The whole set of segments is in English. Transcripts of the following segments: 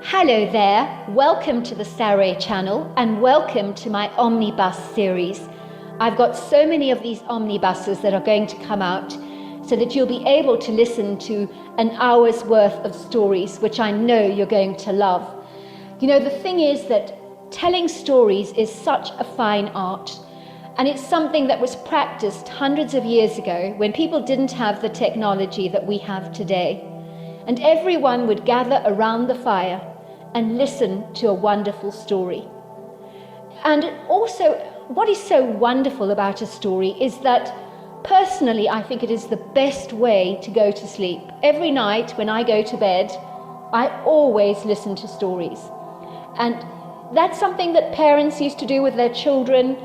Hello there, welcome to the Saroy channel and welcome to my Omnibus series. I've got so many of these omnibuses that are going to come out so that you'll be able to listen to an hour's worth of stories, which I know you're going to love. You know, the thing is that telling stories is such a fine art, and it's something that was practiced hundreds of years ago when people didn't have the technology that we have today. And everyone would gather around the fire and listen to a wonderful story. And also, what is so wonderful about a story is that personally, I think it is the best way to go to sleep. Every night when I go to bed, I always listen to stories. And that's something that parents used to do with their children.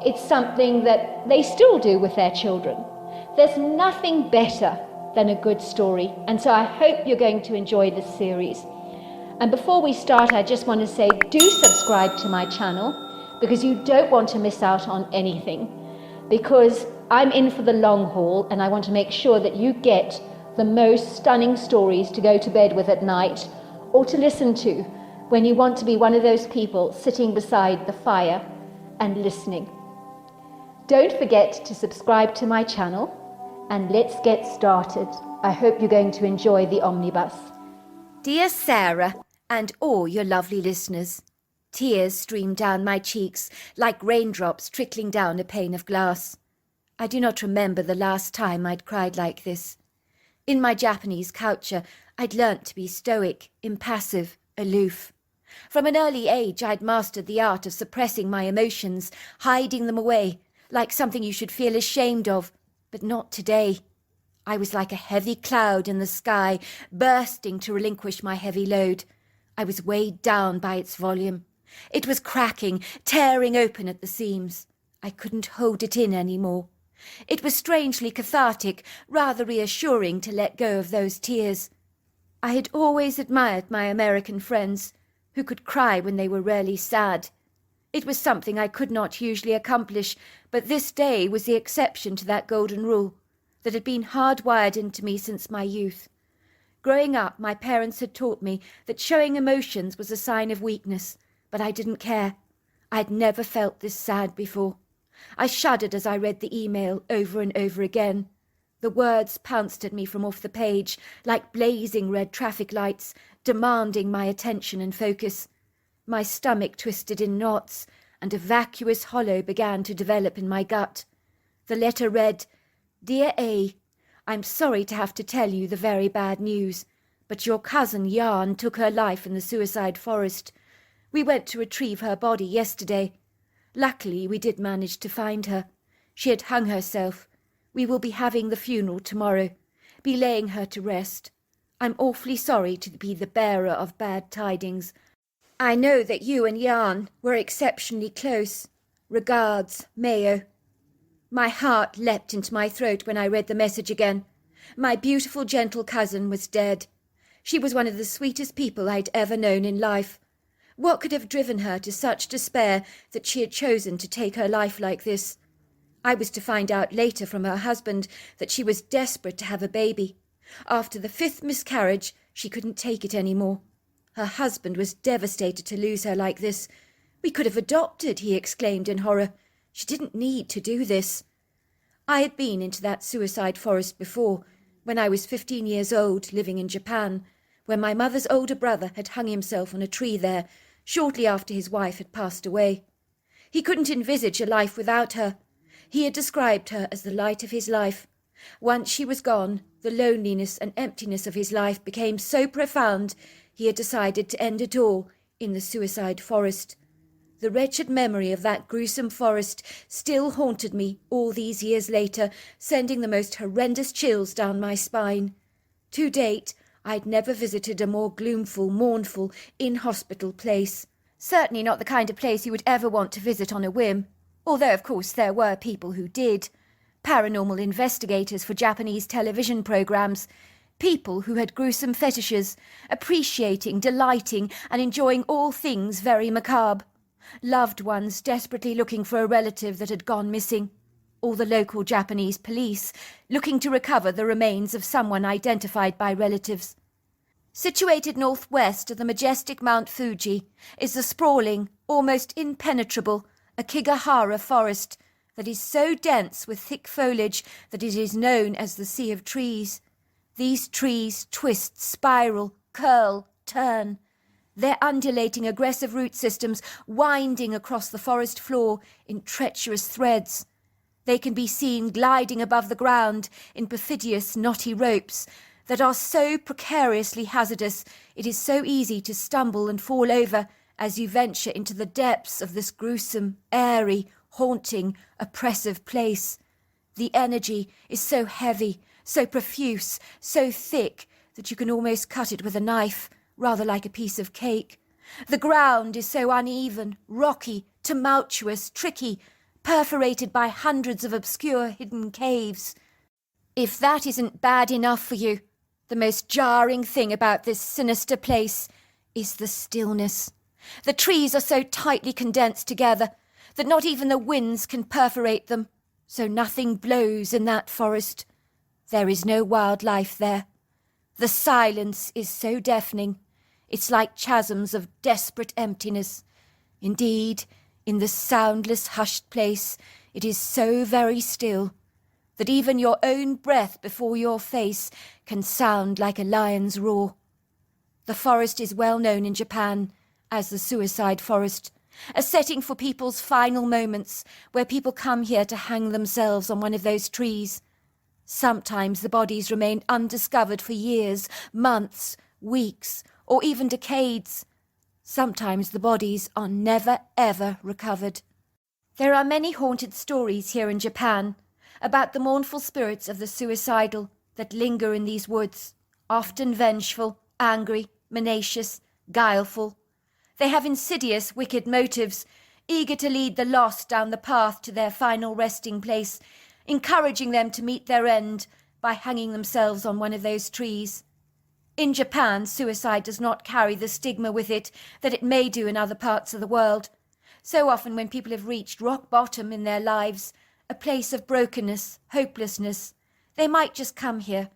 It's something that they still do with their children. There's nothing better than a good story. And so I hope you're going to enjoy this series. And before we start, I just want to say, do subscribe to my channel because you don't want to miss out on anything. Because I'm in for the long haul and I want to make sure that you get the most stunning stories to go to bed with at night or to listen to when you want to be one of those people sitting beside the fire and listening. Don't forget to subscribe to my channel and let's get started. I hope you're going to enjoy the omnibus. Dear Sarah and all your lovely listeners, tears stream down my cheeks like raindrops trickling down a pane of glass. I do not remember the last time I'd cried like this. In my Japanese culture, I'd learnt to be stoic, impassive, aloof. From an early age, I'd mastered the art of suppressing my emotions, hiding them away, like something you should feel ashamed of, but not today. I was like a heavy cloud in the sky, bursting to relinquish my heavy load. I was weighed down by its volume. It was cracking, tearing open at the seams. I couldn't hold it in any more. It was strangely cathartic, rather reassuring to let go of those tears. I had always admired my American friends, who could cry when they were really sad. It was something I could not usually accomplish, but this day was the exception to that golden rule that had been hardwired into me since my youth. Growing up, my parents had taught me that showing emotions was a sign of weakness, but I didn't care. I had never felt this sad before. I shuddered as I read the email over and over again. The words pounced at me from off the page like blazing red traffic lights, demanding my attention and focus. My stomach twisted in knots, and a vacuous hollow began to develop in my gut. The letter read, "Dear A, I'm sorry to have to tell you the very bad news, but your cousin Jan took her life in the suicide forest. We went to retrieve her body yesterday. Luckily, we did manage to find her. She had hung herself. We will be having the funeral tomorrow, be laying her to rest. I'm awfully sorry to be the bearer of bad tidings. I know that you and Jan were exceptionally close. Regards, Mayo." My heart leapt into my throat when I read the message again. My beautiful, gentle cousin was dead. She was one of the sweetest people I'd ever known in life. What could have driven her to such despair that she had chosen to take her life like this? I was to find out later from her husband that she was desperate to have a baby. After the 5th miscarriage, she couldn't take it any more. Her husband was devastated to lose her like this. "We could have adopted," he exclaimed in horror. "She didn't need to do this." I had been into that suicide forest before, when I was 15 years old, living in Japan, when my mother's older brother had hung himself on a tree there, shortly after his wife had passed away. He couldn't envisage a life without her. He had described her as the light of his life. Once she was gone, the loneliness and emptiness of his life became so profound, he had decided to end it all in the suicide forest. The wretched memory of that gruesome forest still haunted me all these years later, sending the most horrendous chills down my spine. To date, I'd never visited a more gloomful, mournful, in-hospital place. Certainly not the kind of place you would ever want to visit on a whim, although of course there were people who did. Paranormal investigators for Japanese television programs, people who had gruesome fetishes, appreciating, delighting, and enjoying all things very macabre. Loved ones desperately looking for a relative that had gone missing, or the local Japanese police looking to recover the remains of someone identified by relatives. Situated northwest of the majestic Mount Fuji is the sprawling, almost impenetrable Akigahara forest that is so dense with thick foliage that it is known as the Sea of Trees. These trees twist, spiral, curl, turn, their undulating aggressive root systems winding across the forest floor in treacherous threads. They can be seen gliding above the ground in perfidious knotty ropes that are so precariously hazardous it is so easy to stumble and fall over as you venture into the depths of this gruesome, airy, haunting, oppressive place. The energy is so heavy, so profuse, so thick that you can almost cut it with a knife, rather like a piece of cake. The ground is so uneven, rocky, tumultuous, tricky, perforated by hundreds of obscure hidden caves. If that isn't bad enough for you, the most jarring thing about this sinister place is the stillness. The trees are so tightly condensed together that not even the winds can perforate them, so nothing blows in that forest. There is no wildlife there. The silence is so deafening, it's like chasms of desperate emptiness. Indeed, in this soundless, hushed place, it is so very still that even your own breath before your face can sound like a lion's roar. The forest is well known in Japan as the suicide forest, a setting for people's final moments where people come here to hang themselves on one of those trees. Sometimes the bodies remain undiscovered for years, months, weeks, or even decades. Sometimes the bodies are never ever recovered. There are many haunted stories here in Japan about the mournful spirits of the suicidal that linger in these woods, often vengeful, angry, menacious, guileful. They have insidious, wicked motives, eager to lead the lost down the path to their final resting place, encouraging them to meet their end by hanging themselves on one of those trees. In Japan, suicide does not carry the stigma with it that it may do in other parts of the world. So often when people have reached rock bottom in their lives, a place of brokenness, hopelessness, they might just come here.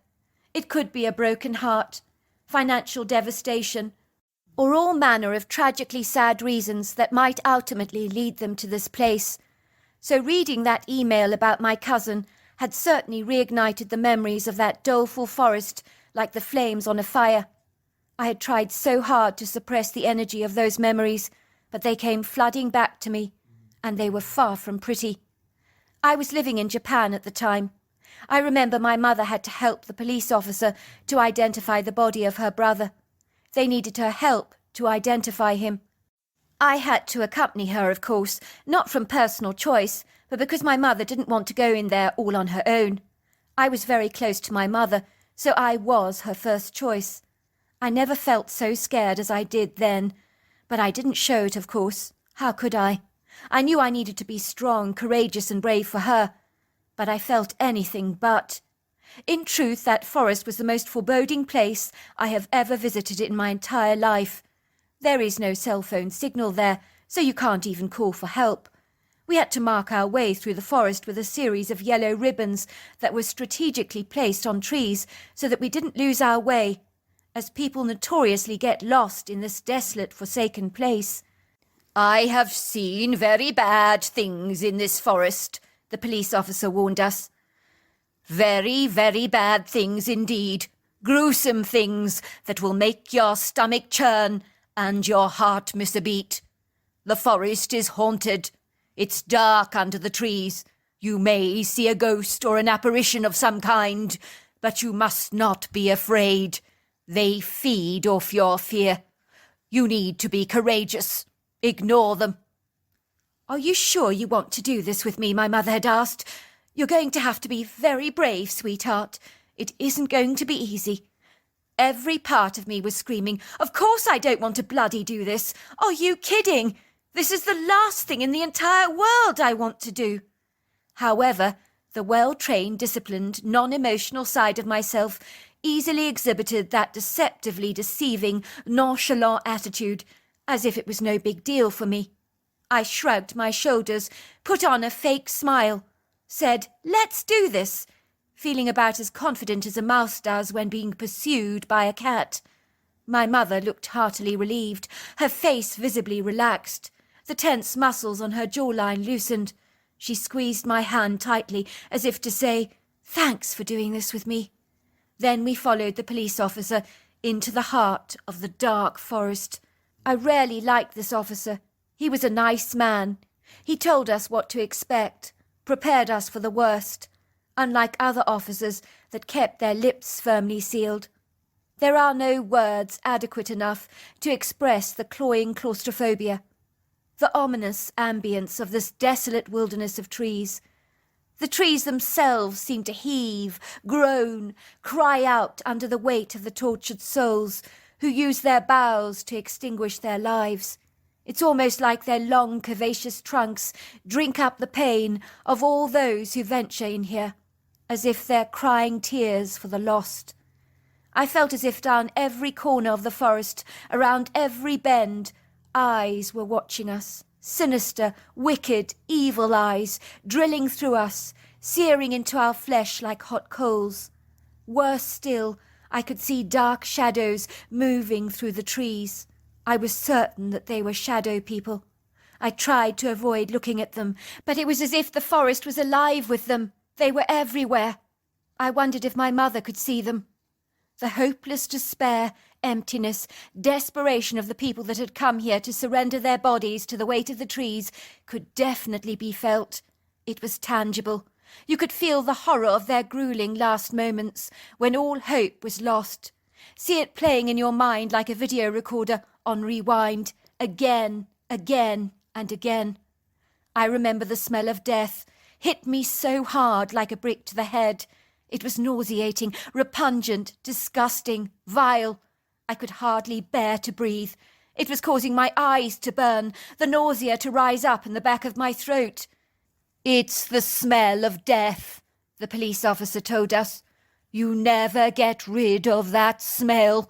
It could be a broken heart, financial devastation, or all manner of tragically sad reasons that might ultimately lead them to this place. So reading that email about my cousin had certainly reignited the memories of that doleful forest like the flames on a fire. I had tried so hard to suppress the energy of those memories, but they came flooding back to me, and they were far from pretty. I was living in Japan at the time. I remember my mother had to help the police officer to identify the body of her brother. They needed her help to identify him. I had to accompany her, of course, not from personal choice, but because my mother didn't want to go in there all on her own. I was very close to my mother, so I was her first choice. I never felt so scared as I did then, but I didn't show it, of course. How could I? I knew I needed to be strong, courageous and brave for her, but I felt anything but. In truth, that forest was the most foreboding place I have ever visited in my entire life. There is no cell phone signal there, so you can't even call for help. We had to mark our way through the forest with a series of yellow ribbons that were strategically placed on trees so that we didn't lose our way, as people notoriously get lost in this desolate, forsaken place. "I have seen very bad things in this forest," the police officer warned us. "Very, very bad things indeed. Gruesome things that will make your stomach churn and your heart miss a beat. The forest is haunted. It's dark under the trees. You may see a ghost or an apparition of some kind, but you must not be afraid. They feed off your fear. You need to be courageous. Ignore them." "Are you sure you want to do this with me?" my mother had asked. "You're going to have to be very brave, sweetheart. It isn't going to be easy." Every part of me was screaming, "Of course I don't want to bloody do this. Are you kidding? This is the last thing in the entire world I want to do." However, the well-trained, disciplined, non-emotional side of myself easily exhibited that deceptively deceiving, nonchalant attitude, as if it was no big deal for me. I shrugged my shoulders, put on a fake smile, said, "Let's do this," feeling about as confident as a mouse does when being pursued by a cat. My mother looked heartily relieved, her face visibly relaxed. The tense muscles on her jawline loosened. She squeezed my hand tightly, as if to say, "Thanks for doing this with me." Then we followed the police officer into the heart of the dark forest. I rarely liked this officer. He was a nice man. He told us what to expect, prepared us for the worst, unlike other officers that kept their lips firmly sealed. There are no words adequate enough to express the cloying claustrophobia, the ominous ambience of this desolate wilderness of trees. The trees themselves seemed to heave, groan, cry out under the weight of the tortured souls who use their boughs to extinguish their lives. It's almost like their long, curvaceous trunks drink up the pain of all those who venture in here, as if they're crying tears for the lost. I felt as if down every corner of the forest, around every bend, eyes were watching us. Sinister, wicked, evil eyes, drilling through us, searing into our flesh like hot coals. Worse still, I could see dark shadows moving through the trees. I was certain that they were shadow people. I tried to avoid looking at them, but it was as if the forest was alive with them. They were everywhere. I wondered if my mother could see them. The hopeless despair, emptiness, desperation of the people that had come here to surrender their bodies to the weight of the trees could definitely be felt. It was tangible. You could feel the horror of their grueling last moments, when all hope was lost. See it playing in your mind like a video recorder on rewind, again, again, and again. I remember the smell of death. Hit me so hard like a brick to the head. It was nauseating, repugnant, disgusting, vile. I could hardly bear to breathe. It was causing my eyes to burn, the nausea to rise up in the back of my throat. "It's the smell of death," the police officer told us. "You never get rid of that smell.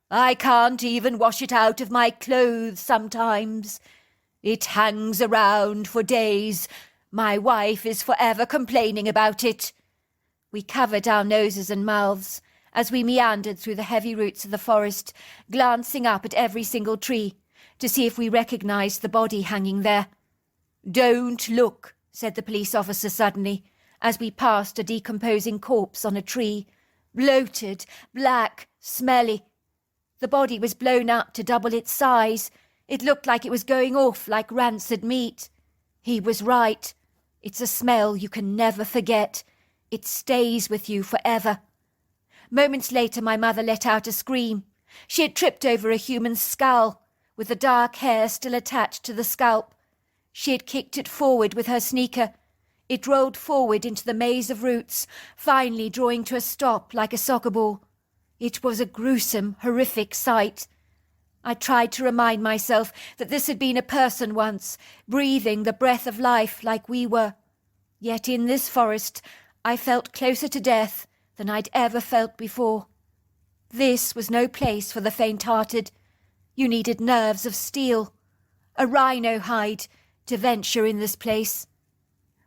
I can't even wash it out of my clothes sometimes. It hangs around for days. My wife is forever complaining about it." We covered our noses and mouths as we meandered through the heavy roots of the forest, glancing up at every single tree to see if we recognized the body hanging there. "Don't look," said the police officer suddenly, as we passed a decomposing corpse on a tree. Bloated, black, smelly. The body was blown up to double its size. It looked like it was going off like rancid meat. He was right. It's a smell you can never forget. It stays with you forever. Moments later, my mother let out a scream. She had tripped over a human skull, with the dark hair still attached to the scalp. She had kicked it forward with her sneaker. It rolled forward into the maze of roots, finally drawing to a stop like a soccer ball. It was a gruesome, horrific sight. I tried to remind myself that this had been a person once, breathing the breath of life like we were. Yet in this forest, I felt closer to death than I'd ever felt before. This was no place for the faint-hearted. You needed nerves of steel, a rhino hide, to venture in this place.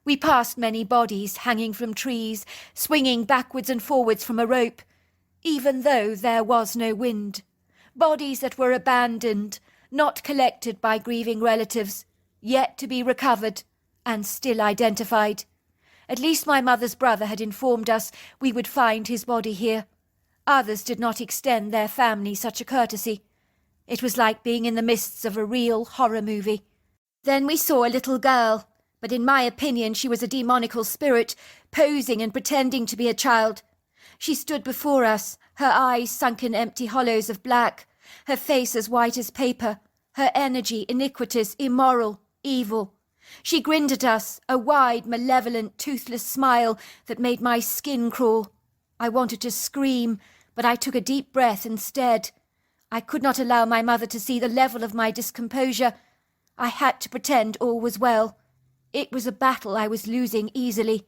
We passed many bodies hanging from trees, swinging backwards and forwards from a rope, even though there was no wind. Bodies that were abandoned, not collected by grieving relatives, yet to be recovered and still identified. At least my mother's brother had informed us we would find his body here. Others did not extend their family such a courtesy. It was like being in the midst of a real horror movie. Then we saw a little girl, but in my opinion she was a demonical spirit, posing and pretending to be a child. She stood before us, her eyes sunk in empty hollows of black, her face as white as paper, her energy iniquitous, immoral, evil. She grinned at us, a wide, malevolent, toothless smile that made my skin crawl. I wanted to scream, but I took a deep breath instead. I could not allow my mother to see the level of my discomposure. I had to pretend all was well. It was a battle I was losing easily.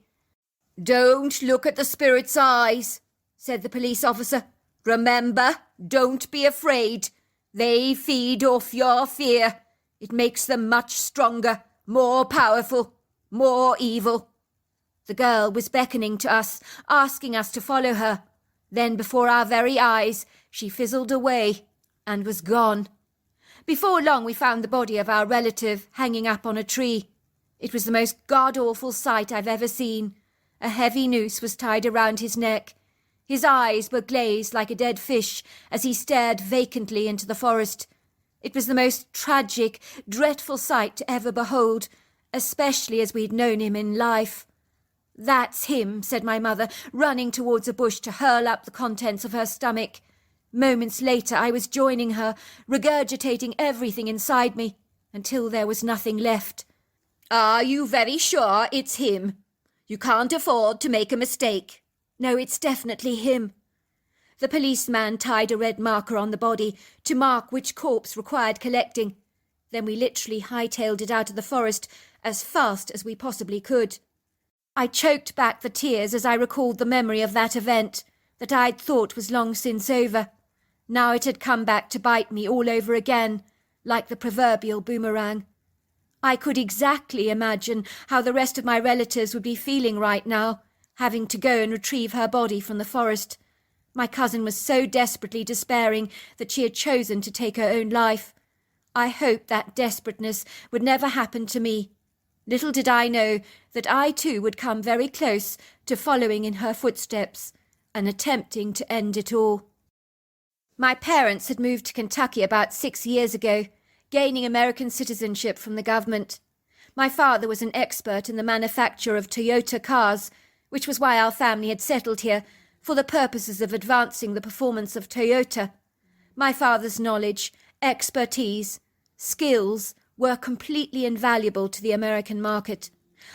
"Don't look at the spirit's eyes," said the police officer. "Remember, don't be afraid. They feed off your fear. It makes them much stronger, more powerful, more evil." The girl was beckoning to us, asking us to follow her. Then before our very eyes, she fizzled away, and was gone. Before long we found the body of our relative hanging up on a tree. It was the most god-awful sight I've ever seen. A heavy noose was tied around his neck. His eyes were glazed like a dead fish as he stared vacantly into the forest. It was the most tragic, dreadful sight to ever behold, especially as we'd known him in life. "That's him," said my mother, running towards a bush to hurl up the contents of her stomach. Moments later I was joining her, regurgitating everything inside me, until there was nothing left. "Are you very sure it's him? You can't afford to make a mistake." "No, it's definitely him." The policeman tied a red marker on the body to mark which corpse required collecting. Then we literally hightailed it out of the forest as fast as we possibly could. I choked back the tears as I recalled the memory of that event that I'd thought was long since over. Now it had come back to bite me all over again, like the proverbial boomerang. I could exactly imagine how the rest of my relatives would be feeling right now, having to go and retrieve her body from the forest. My cousin was so desperately despairing that she had chosen to take her own life. I hoped that desperateness would never happen to me. Little did I know that I too would come very close to following in her footsteps and attempting to end it all. My parents had moved to Kentucky about 6 years ago, gaining American citizenship from the government. My father was an expert in the manufacture of Toyota cars, which was why our family had settled here, for the purposes of advancing the performance of Toyota. My father's knowledge, expertise, skills were completely invaluable to the American market.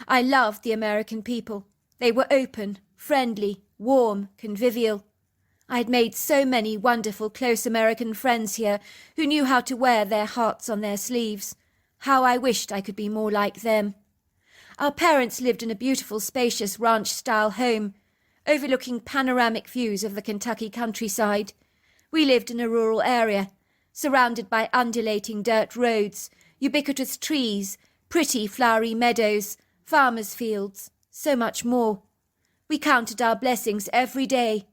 I loved the American people. They were open, friendly, warm, convivial. I had made so many wonderful close American friends here who knew how to wear their hearts on their sleeves. How I wished I could be more like them. Our parents lived in a beautiful, spacious ranch-style home, overlooking panoramic views of the Kentucky countryside. We lived in a rural area, surrounded by undulating dirt roads, ubiquitous trees, pretty flowery meadows, farmers' fields, so much more. We counted our blessings every day.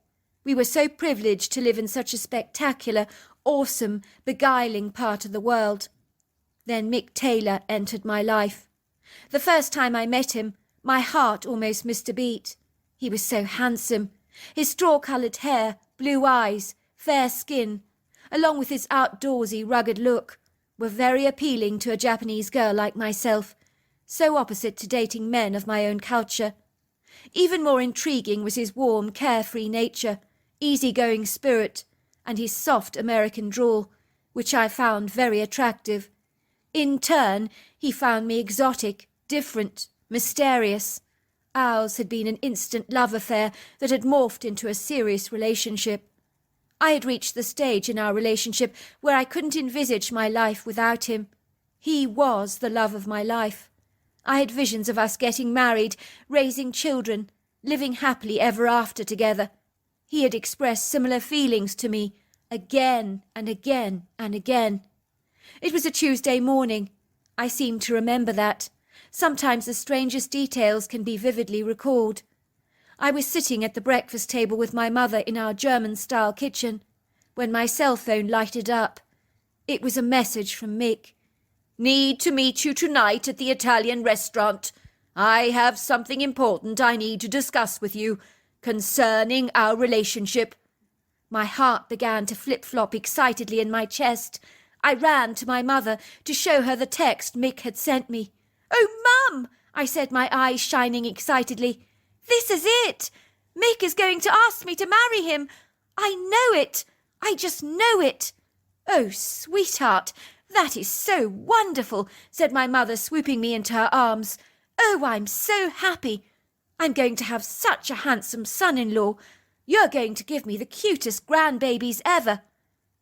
We were so privileged to live in such a spectacular, awesome, beguiling part of the world. Then Mick Taylor entered my life. The first time I met him, my heart almost missed a beat. He was so handsome. His straw-coloured hair, blue eyes, fair skin, along with his outdoorsy, rugged look, were very appealing to a Japanese girl like myself, so opposite to dating men of my own culture. Even more intriguing was his warm, carefree nature, easy-going spirit, and his soft American drawl, which I found very attractive. In turn, he found me exotic, different, mysterious. Ours had been an instant love affair that had morphed into a serious relationship. I had reached the stage in our relationship where I couldn't envisage my life without him. He was the love of my life. I had visions of us getting married, raising children, living happily ever after together. He had expressed similar feelings to me, again and again and again. It was a Tuesday morning. I seem to remember that. Sometimes the strangest details can be vividly recalled. I was sitting at the breakfast table with my mother in our German-style kitchen, when my cell phone lighted up. It was a message from Mick. "Need to meet you tonight at the Italian restaurant. I have something important I need to discuss with you concerning our relationship." My heart began to flip-flop excitedly in my chest. I ran to my mother to show her the text Mick had sent me. "Oh, Mum!" I said, my eyes shining excitedly. "This is it! Mick is going to ask me to marry him! I know it! I just know it!" "Oh, sweetheart, that is so wonderful," said my mother, swooping me into her arms. "Oh, I'm so happy. I'm going to have such a handsome son-in-law. You're going to give me the cutest grandbabies ever."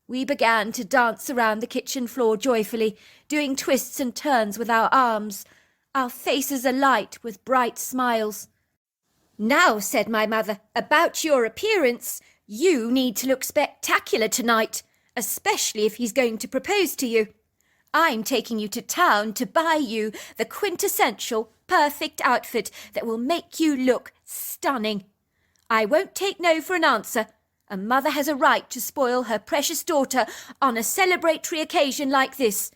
We began to dance around the kitchen floor joyfully, doing twists and turns with our arms, our faces alight with bright smiles. "Now," said my mother, "about your appearance. You need to look spectacular tonight, especially if he's going to propose to you. I'm taking you to town to buy you the quintessential, perfect outfit that will make you look stunning. I won't take no for an answer. A mother has a right to spoil her precious daughter on a celebratory occasion like this.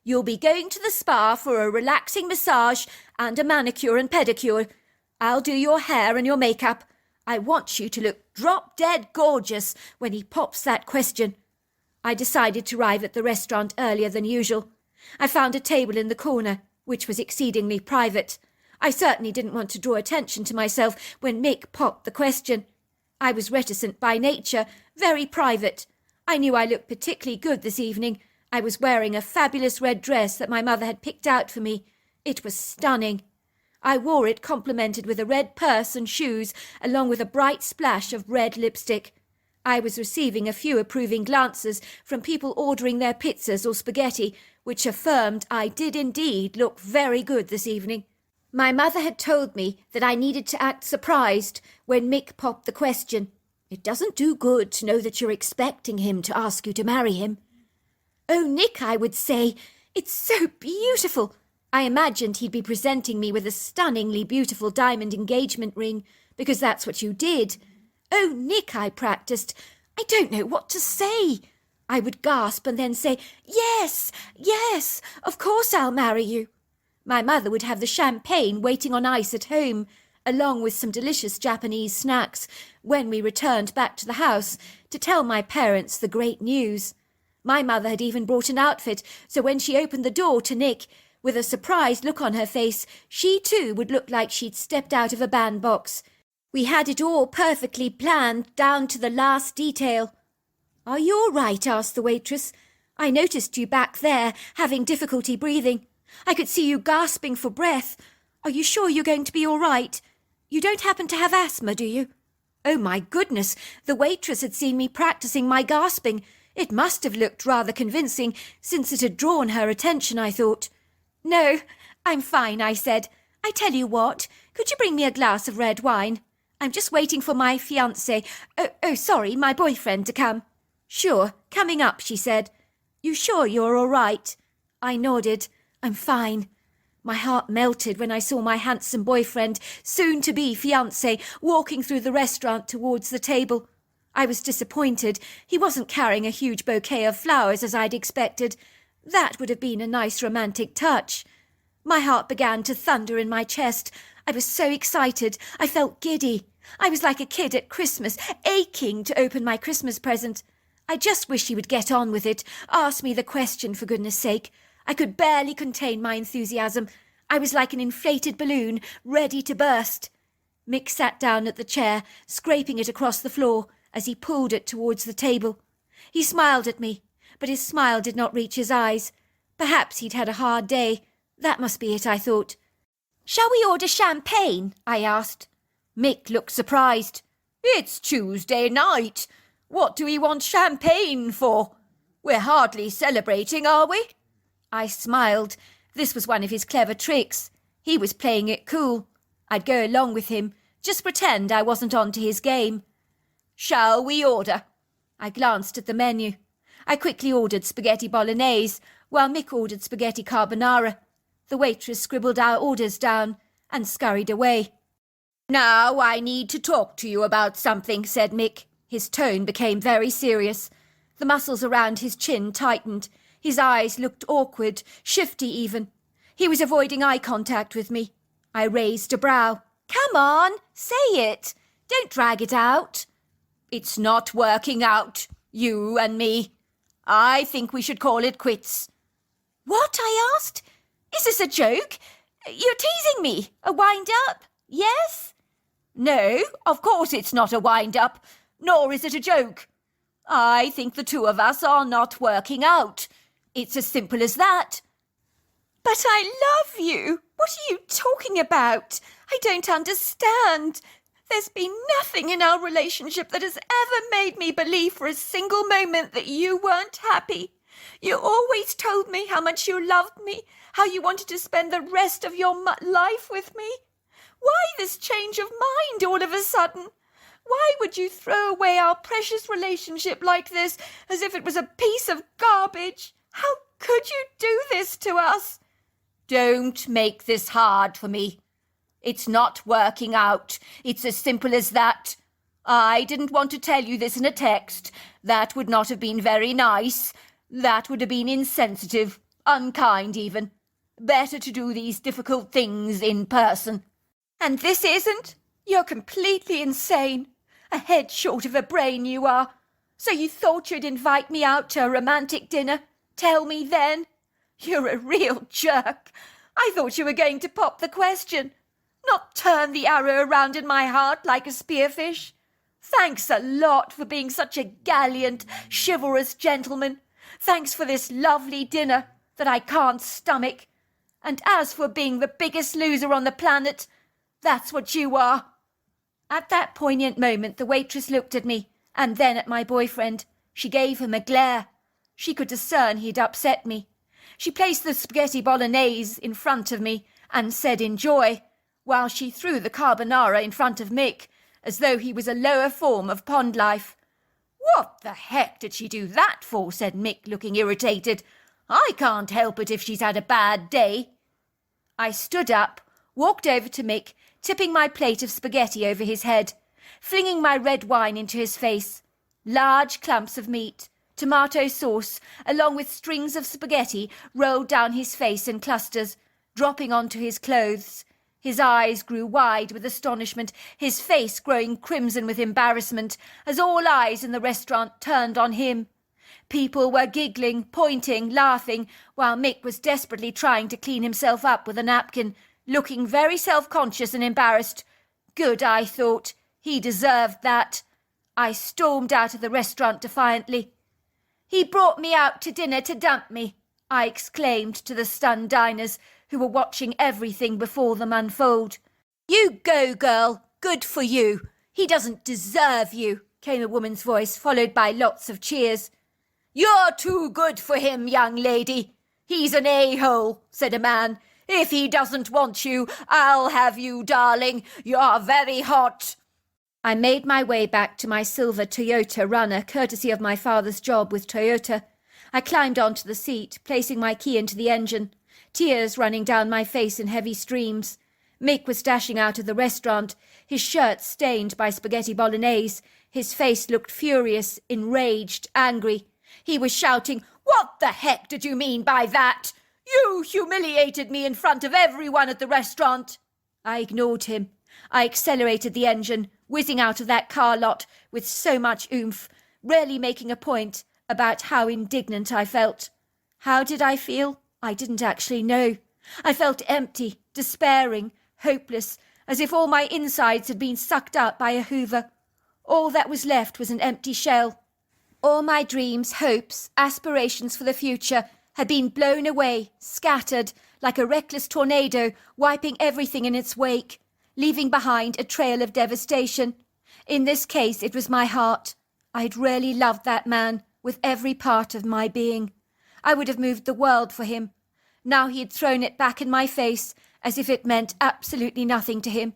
You'll be going to the spa for a relaxing massage and a manicure and pedicure. I'll do your hair and your makeup. I want you to look drop-dead gorgeous when he pops that question. I decided to arrive at the restaurant earlier than usual. I found a table in the corner, which was exceedingly private. I certainly didn't want to draw attention to myself when Mick popped the question. I was reticent by nature, very private. I knew I looked particularly good this evening. I was wearing a fabulous red dress that my mother had picked out for me. It was stunning. I wore it complemented with a red purse and shoes, along with a bright splash of red lipstick. I was receiving a few approving glances from people ordering their pizzas or spaghetti, which affirmed I did indeed look very good this evening. My mother had told me that I needed to act surprised when Mick popped the question. It doesn't do good to know that you're expecting him to ask you to marry him. Oh, Nick, I would say, it's so beautiful. I imagined he'd be presenting me with a stunningly beautiful diamond engagement ring, because that's what you did. Oh, Nick, I practiced. I don't know what to say. I would gasp and then say, yes, yes, of course I'll marry you. My mother would have the champagne waiting on ice at home, along with some delicious Japanese snacks, when we returned back to the house to tell my parents the great news. My mother had even brought an outfit, so when she opened the door to Nick, with a surprised look on her face, she too would look like she'd stepped out of a bandbox. We had it all perfectly planned down to the last detail. "Are you all right?" asked the waitress. "I noticed you back there, having difficulty breathing. I could see you gasping for breath. Are you sure you're going to be all right? You don't happen to have asthma, do you?" Oh, my goodness! The waitress had seen me practicing my gasping. It must have looked rather convincing, since it had drawn her attention, I thought. "No, I'm fine," I said. "I tell you what, could you bring me a glass of red wine? I'm just waiting for my fiancé, sorry, my boyfriend to come." "Sure, coming up," she said. "You sure you're all right?" I nodded. "I'm fine." My heart melted when I saw my handsome boyfriend, soon-to-be fiancé, walking through the restaurant towards the table. I was disappointed. He wasn't carrying a huge bouquet of flowers as I'd expected. That would have been a nice romantic touch. My heart began to thunder in my chest. I was so excited. I felt giddy. I was like a kid at Christmas, aching to open my Christmas present. I just wish he would get on with it, ask me the question for goodness sake. I could barely contain my enthusiasm. I was like an inflated balloon, ready to burst. Mick sat down at the chair, scraping it across the floor as he pulled it towards the table. He smiled at me, but his smile did not reach his eyes. Perhaps he'd had a hard day. That must be it, I thought. "Shall we order champagne?" I asked. Mick looked surprised. "It's Tuesday night. What do we want champagne for? We're hardly celebrating, are we?" I smiled. This was one of his clever tricks. He was playing it cool. I'd go along with him, just pretend I wasn't on to his game. "Shall we order?" I glanced at the menu. I quickly ordered spaghetti bolognese, while Mick ordered spaghetti carbonara. The waitress scribbled our orders down and scurried away. "Now I need to talk to you about something," said Mick. His tone became very serious. The muscles around his chin tightened. His eyes looked awkward, shifty even. He was avoiding eye contact with me. I raised a brow. "Come on, say it. Don't drag it out." "It's not working out, you and me. I think we should call it quits." "What?" I asked. "Is this a joke? You're teasing me. A wind-up? Yes?" "No, of course it's not a wind-up, nor is it a joke. I think the two of us are not working out. It's as simple as that." "But I love you. What are you talking about? I don't understand. There's been nothing in our relationship that has ever made me believe for a single moment that you weren't happy. You always told me how much you loved me, how you wanted to spend the rest of your life with me. Why this change of mind all of a sudden? Why would you throw away our precious relationship like this, as if it was a piece of garbage? How could you do this to us?" "Don't make this hard for me. It's not working out. It's as simple as that. I didn't want to tell you this in a text. That would not have been very nice. That would have been insensitive, unkind even. Better to do these difficult things in person. And this isn't? You're completely insane. A head short of a brain you are. So you thought you'd invite me out to a romantic dinner? Tell me then. You're a real jerk. I thought you were going to pop the question, not turn the arrow around in my heart like a spearfish. Thanks a lot for being such a gallant, chivalrous gentleman. Thanks for this lovely dinner that I can't stomach. And as for being the biggest loser on the planet, that's what you are. At that poignant moment, the waitress looked at me, and then at my boyfriend. She gave him a glare. She could discern he'd upset me. She placed the spaghetti bolognese in front of me and said enjoy, while she threw the carbonara in front of Mick, as though he was a lower form of pond life. "What the heck did she do that for?" said Mick, looking irritated. "I can't help it if she's had a bad day." I stood up, walked over to Mick, tipping my plate of spaghetti over his head, flinging my red wine into his face. Large clumps of meat, tomato sauce, along with strings of spaghetti, rolled down his face in clusters, dropping onto his clothes. His eyes grew wide with astonishment, his face growing crimson with embarrassment, as all eyes in the restaurant turned on him. People were giggling, pointing, laughing, while Mick was desperately trying to clean himself up with a napkin, looking very self-conscious and embarrassed. Good, I thought. He deserved that. I stormed out of the restaurant defiantly. "He brought me out to dinner to dump me," I exclaimed to the stunned diners, who were watching everything before them unfold. "You go, girl. Good for you. He doesn't deserve you," came a woman's voice, followed by lots of cheers. "You're too good for him, young lady. He's an a-hole," said a man. "If he doesn't want you, I'll have you, darling. You're very hot." I made my way back to my silver Toyota Runner, courtesy of my father's job with Toyota. I climbed onto the seat, placing my key into the engine, tears running down my face in heavy streams. Mick was dashing out of the restaurant, his shirt stained by spaghetti bolognese. His face looked furious, enraged, angry. He was shouting, "What the heck did you mean by that? You humiliated me in front of everyone at the restaurant." I ignored him. I accelerated the engine, whizzing out of that car lot with so much oomph, rarely making a point about how indignant I felt. How did I feel? I didn't actually know. I felt empty, despairing, hopeless, as if all my insides had been sucked out by a hoover. All that was left was an empty shell. All my dreams, hopes, aspirations for the future had been blown away, scattered, like a reckless tornado, wiping everything in its wake, leaving behind a trail of devastation. In this case, it was my heart. I'd really loved that man with every part of my being. I would have moved the world for him. Now he had thrown it back in my face, as if it meant absolutely nothing to him.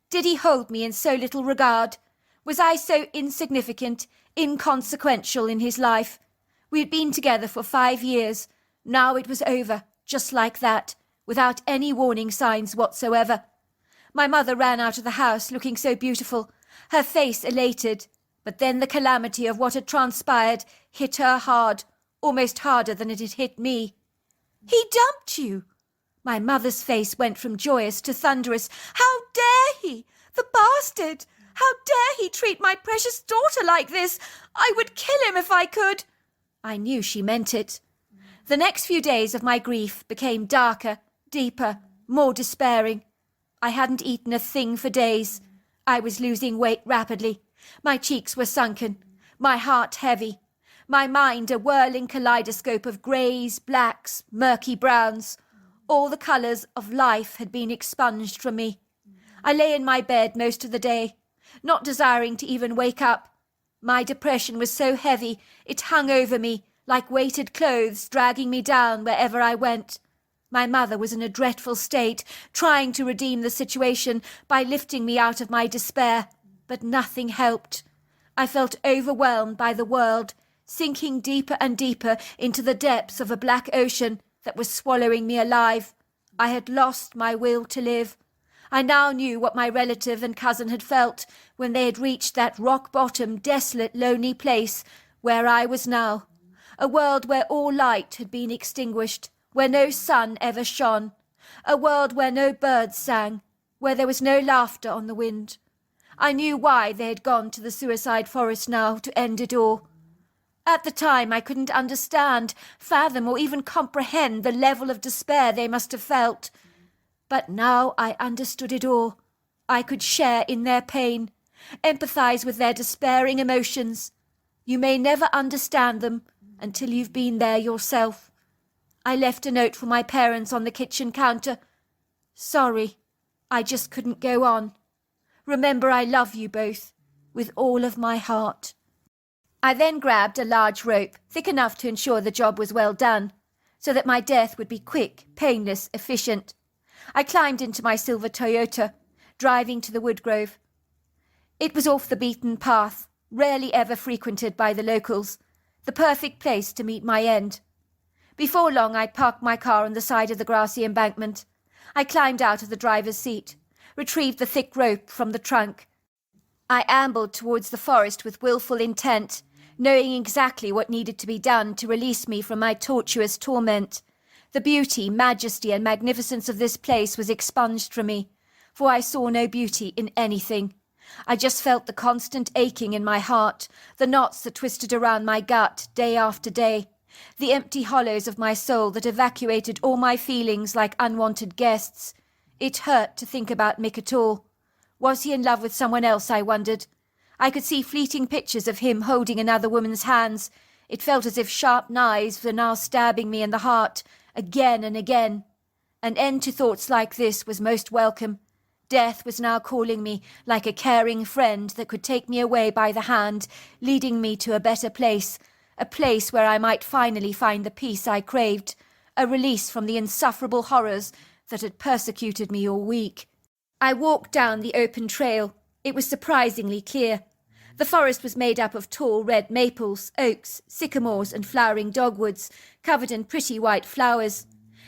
Did he hold me in so little regard? Was I so insignificant, inconsequential in his life? We had been together for 5 years. Now it was over, just like that, without any warning signs whatsoever. My mother ran out of the house looking so beautiful, her face elated, but then the calamity of what had transpired hit her hard, almost harder than it had hit me. "He dumped you!" My mother's face went from joyous to thunderous. "How dare he! The bastard! How dare he treat my precious daughter like this! I would kill him if I could!" I knew she meant it. The next few days of my grief became darker, deeper, more despairing. I hadn't eaten a thing for days. I was losing weight rapidly. My cheeks were sunken, my heart heavy, my mind a whirling kaleidoscope of greys, blacks, murky browns. All the colours of life had been expunged from me. I lay in my bed most of the day, not desiring to even wake up. My depression was so heavy it hung over me like weighted clothes, dragging me down wherever I went. My mother was in a dreadful state, trying to redeem the situation by lifting me out of my despair, but nothing helped. I felt overwhelmed by the world, sinking deeper and deeper into the depths of a black ocean that was swallowing me alive. I had lost my will to live. I now knew what my relative and cousin had felt when they had reached that rock-bottom, desolate, lonely place where I was now. A world where all light had been extinguished, where no sun ever shone. A world where no birds sang, where there was no laughter on the wind. I knew why they had gone to the suicide forest now, to end it all. At the time I couldn't understand, fathom, or even comprehend the level of despair they must have felt. But now I understood it all. I could share in their pain, empathize with their despairing emotions. You may never understand them until you've been there yourself. I left a note for my parents on the kitchen counter. Sorry, I just couldn't go on. Remember, I love you both, with all of my heart. I then grabbed a large rope, thick enough to ensure the job was well done, so that my death would be quick, painless, efficient. I climbed into my silver Toyota, driving to the woodgrove. It was off the beaten path, rarely ever frequented by the locals, the perfect place to meet my end. Before long I parked my car on the side of the grassy embankment. I climbed out of the driver's seat, retrieved the thick rope from the trunk. I ambled towards the forest with willful intent, knowing exactly what needed to be done to release me from my tortuous torment. The beauty, majesty, and magnificence of this place was expunged from me, for I saw no beauty in anything. I just felt the constant aching in my heart, the knots that twisted around my gut day after day, the empty hollows of my soul that evacuated all my feelings like unwanted guests. It hurt to think about Mick at all. Was he in love with someone else, I wondered. I could see fleeting pictures of him holding another woman's hands. It felt as if sharp knives were now stabbing me in the heart, again and again. An end to thoughts like this was most welcome. Death was now calling me like a caring friend that could take me away by the hand, leading me to a better place, a place where I might finally find the peace I craved, a release from the insufferable horrors that had persecuted me all week. I walked down the open trail. It was surprisingly clear. The forest was made up of tall red maples, oaks, sycamores, and flowering dogwoods, covered in pretty white flowers.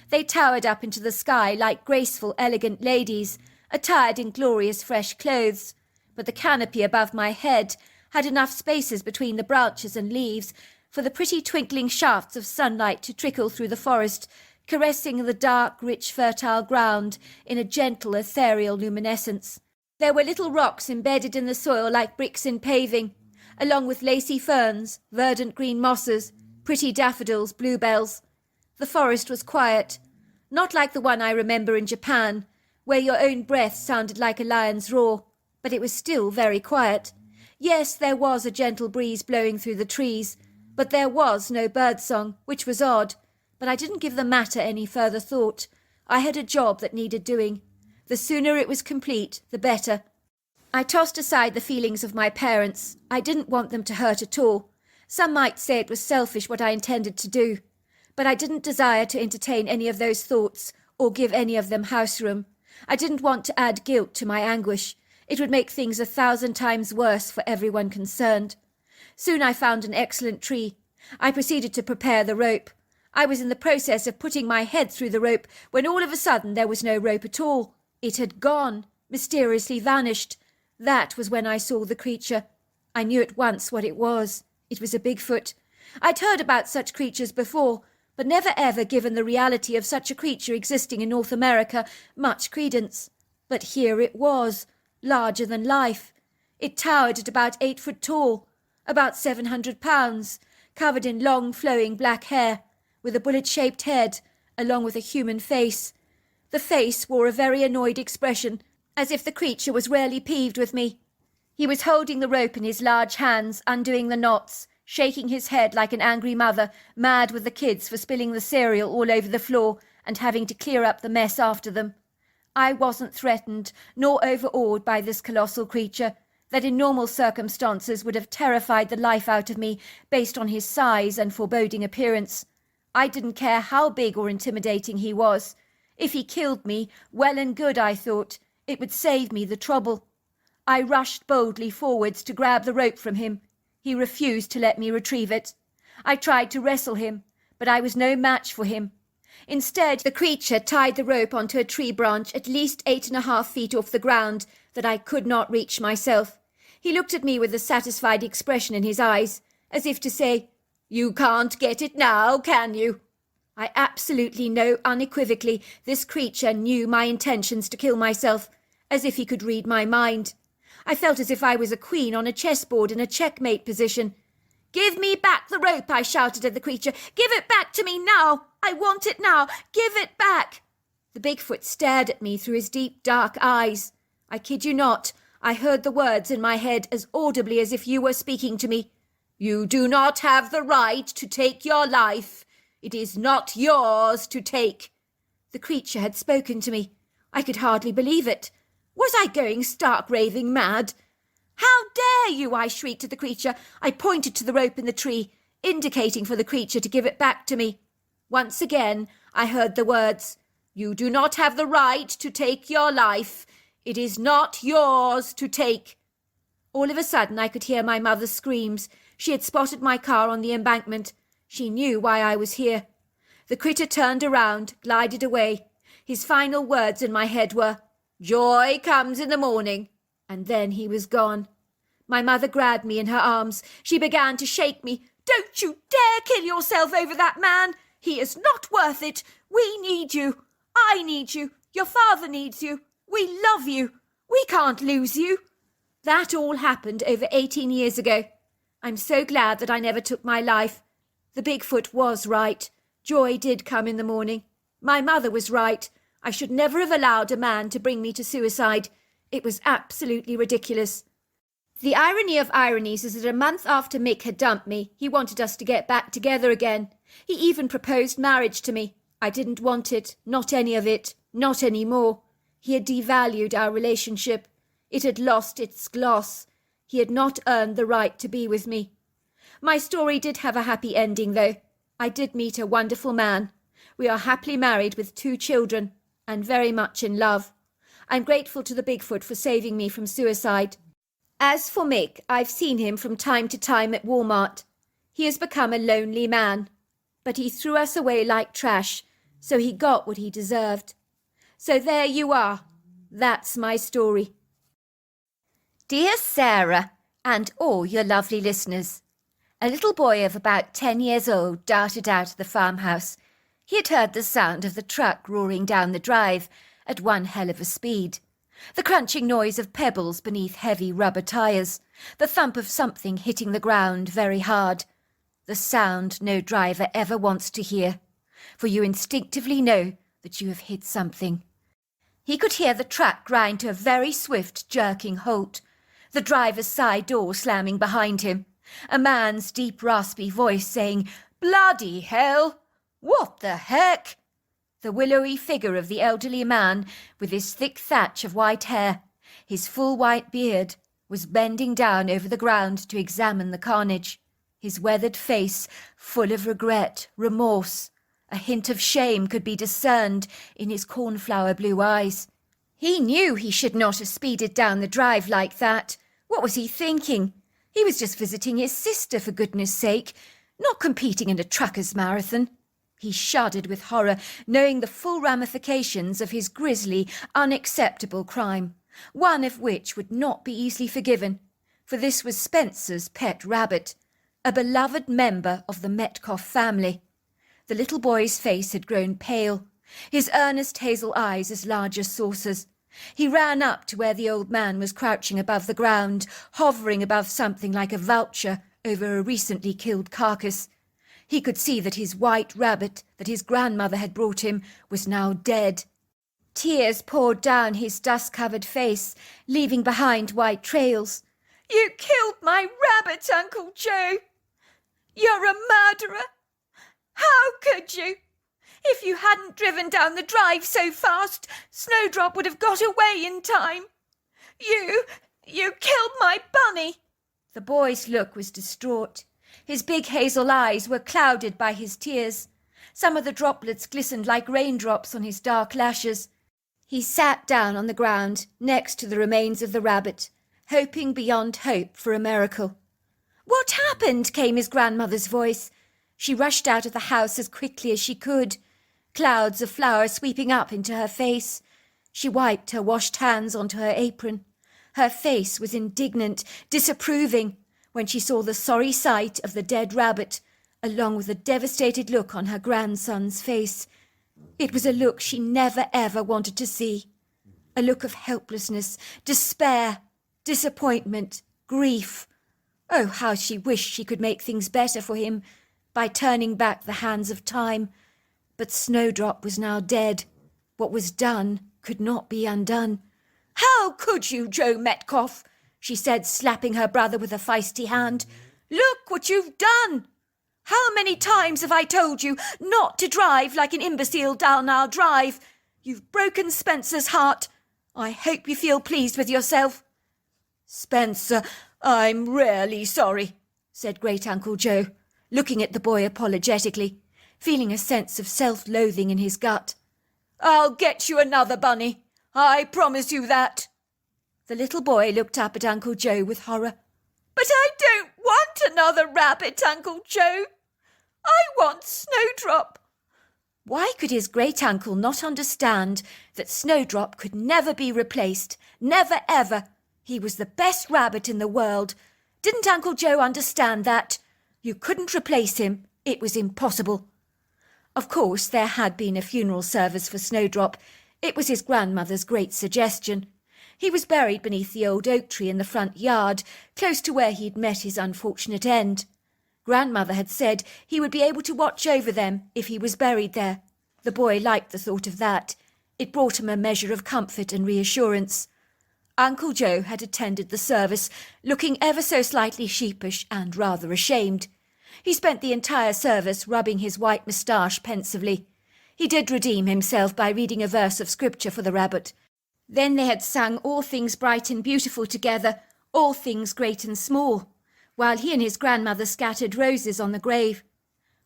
They towered up into the sky like graceful, elegant ladies, attired in glorious fresh clothes, but the canopy above my head had enough spaces between the branches and leaves for the pretty twinkling shafts of sunlight to trickle through the forest, caressing the dark, rich, fertile ground in a gentle, ethereal luminescence. There were little rocks embedded in the soil like bricks in paving, along with lacy ferns, verdant green mosses, pretty daffodils, bluebells. The forest was quiet, not like the one I remember in Japan, where your own breath sounded like a lion's roar, but it was still very quiet. Yes, there was a gentle breeze blowing through the trees, but there was no birdsong, which was odd. But I didn't give the matter any further thought. I had a job that needed doing. The sooner it was complete, the better. I tossed aside the feelings of my parents. I didn't want them to hurt at all. Some might say it was selfish what I intended to do. But I didn't desire to entertain any of those thoughts, or give any of them house room. I didn't want to add guilt to my anguish. It would make things 1,000 times worse for everyone concerned. Soon I found an excellent tree. I proceeded to prepare the rope. I was in the process of putting my head through the rope when all of a sudden there was no rope at all. It had gone, mysteriously vanished. That was when I saw the creature. I knew at once what it was. It was a Bigfoot. I'd heard about such creatures before, but never ever given the reality of such a creature existing in North America much credence. But here it was, larger than life. It towered at about 8 foot tall, about 700 pounds, covered in long flowing black hair, with a bullet-shaped head, along with a human face. The face wore a very annoyed expression, as if the creature was rarely peeved with me. He was holding the rope in his large hands, undoing the knots, shaking his head like an angry mother, mad with the kids for spilling the cereal all over the floor and having to clear up the mess after them. I wasn't threatened, nor overawed by this colossal creature, that in normal circumstances would have terrified the life out of me based on his size and foreboding appearance. I didn't care how big or intimidating he was. If he killed me, well and good, I thought. It would save me the trouble. I rushed boldly forwards to grab the rope from him. He refused to let me retrieve it. I tried to wrestle him, but I was no match for him. Instead, the creature tied the rope onto a tree branch at least 8.5 feet off the ground that I could not reach myself. He looked at me with a satisfied expression in his eyes, as if to say, "You can't get it now, can you?" I absolutely know unequivocally this creature knew my intentions to kill myself, as if he could read my mind. I felt as if I was a queen on a chessboard in a checkmate position. "Give me back the rope," I shouted at the creature. "Give it back to me now! I want it now! Give it back!" The Bigfoot stared at me through his deep, dark eyes. I kid you not, I heard the words in my head as audibly as if you were speaking to me. "You do not have the right to take your life. It is not yours to take." The creature had spoken to me. I could hardly believe it. Was I going stark raving mad? "How dare you!" I shrieked at the creature. I pointed to the rope in the tree, indicating for the creature to give it back to me. Once again, I heard the words, "You do not have the right to take your life. It is not yours to take." All of a sudden, I could hear my mother's screams. She had spotted my car on the embankment. She knew why I was here. The critter turned around, glided away. His final words in my head were, "Joy comes in the morning," and then he was gone. My mother grabbed me in her arms. She began to shake me. "Don't you dare kill yourself over that man! He is not worth it! We need you! I need you! Your father needs you! We love you! We can't lose you!" That all happened over 18 years ago. I'm so glad that I never took my life. The Bigfoot was right. Joy did come in the morning. My mother was right. I should never have allowed a man to bring me to suicide. It was absolutely ridiculous. The irony of ironies is that a month after Mick had dumped me, he wanted us to get back together again. He even proposed marriage to me. I didn't want it, not any of it, not any more. He had devalued our relationship. It had lost its gloss. He had not earned the right to be with me. My story did have a happy ending, though. I did meet a wonderful man. We are happily married with 2 children, and very much in love. I'm grateful to the Bigfoot for saving me from suicide. As for Mick, I've seen him from time to time at Walmart. He has become a lonely man. But he threw us away like trash, so he got what he deserved. So there you are. That's my story. Dear Sarah, and all your lovely listeners, a little boy of about 10 years old darted out of the farmhouse. He had heard the sound of the truck roaring down the drive at one hell of a speed. The crunching noise of pebbles beneath heavy rubber tyres, the thump of something hitting the ground very hard. The sound no driver ever wants to hear, for you instinctively know that you have hit something. He could hear the truck grind to a very swift, jerking halt, the driver's side door slamming behind him, a man's deep, raspy voice saying, "Bloody hell! What the heck?" The willowy figure of the elderly man, with his thick thatch of white hair, his full white beard, was bending down over the ground to examine the carnage, his weathered face full of regret, remorse. A hint of shame could be discerned in his cornflower blue eyes. He knew he should not have speeded down the drive like that. What was he thinking? He was just visiting his sister, for goodness sake, not competing in a trucker's marathon. He shuddered with horror, knowing the full ramifications of his grisly, unacceptable crime, one of which would not be easily forgiven, for this was Spencer's pet rabbit, a beloved member of the Metcalf family. The little boy's face had grown pale, his earnest hazel eyes as large as saucers. He ran up to where the old man was crouching above the ground, hovering above something like a vulture over a recently killed carcass. He could see that his white rabbit that his grandmother had brought him was now dead. Tears poured down his dust-covered face, leaving behind white trails. "You killed my rabbit, Uncle Joe! You're a murderer! How could you? If you hadn't driven down the drive so fast, Snowdrop would have got away in time. You killed my bunny!" The boy's look was distraught. His big hazel eyes were clouded by his tears. Some of the droplets glistened like raindrops on his dark lashes. He sat down on the ground next to the remains of the rabbit, hoping beyond hope for a miracle. "What happened?" came his grandmother's voice. She rushed out of the house as quickly as she could. clouds of flour sweeping up into her face. She wiped her washed hands onto her apron. Her face was indignant, disapproving, when she saw the sorry sight of the dead rabbit, along with a devastated look on her grandson's face. It was a look she never ever wanted to see. A look of helplessness, despair, disappointment, grief. Oh, how she wished she could make things better for him by turning back the hands of time. But Snowdrop was now dead. What was done could not be undone. "How could you, Joe Metcalfe?" she said, slapping her brother with a feisty hand. "Look what you've done! How many times have I told you not to drive like an imbecile down our drive? You've broken Spencer's heart. I hope you feel pleased with yourself." "Spencer, I'm really sorry," said Great-Uncle Joe, looking at the boy apologetically, feeling a sense of self-loathing in his gut. "I'll get you another bunny. I promise you that." The little boy looked up at Uncle Joe with horror. "But I don't want another rabbit, Uncle Joe. I want Snowdrop." Why could his great-uncle not understand that Snowdrop could never be replaced? Never, ever. He was the best rabbit in the world. Didn't Uncle Joe understand that? You couldn't replace him. It was impossible. Of course, there had been a funeral service for Snowdrop. It was his grandmother's great suggestion. He was buried beneath the old oak tree in the front yard, close to where he'd met his unfortunate end. Grandmother had said he would be able to watch over them if he was buried there. The boy liked the thought of that. It brought him a measure of comfort and reassurance. Uncle Joe had attended the service, looking ever so slightly sheepish and rather ashamed. He spent the entire service rubbing his white moustache pensively. He did redeem himself by reading a verse of scripture for the rabbit. Then they had sung all things bright and beautiful together, all things great and small, while he and his grandmother scattered roses on the grave.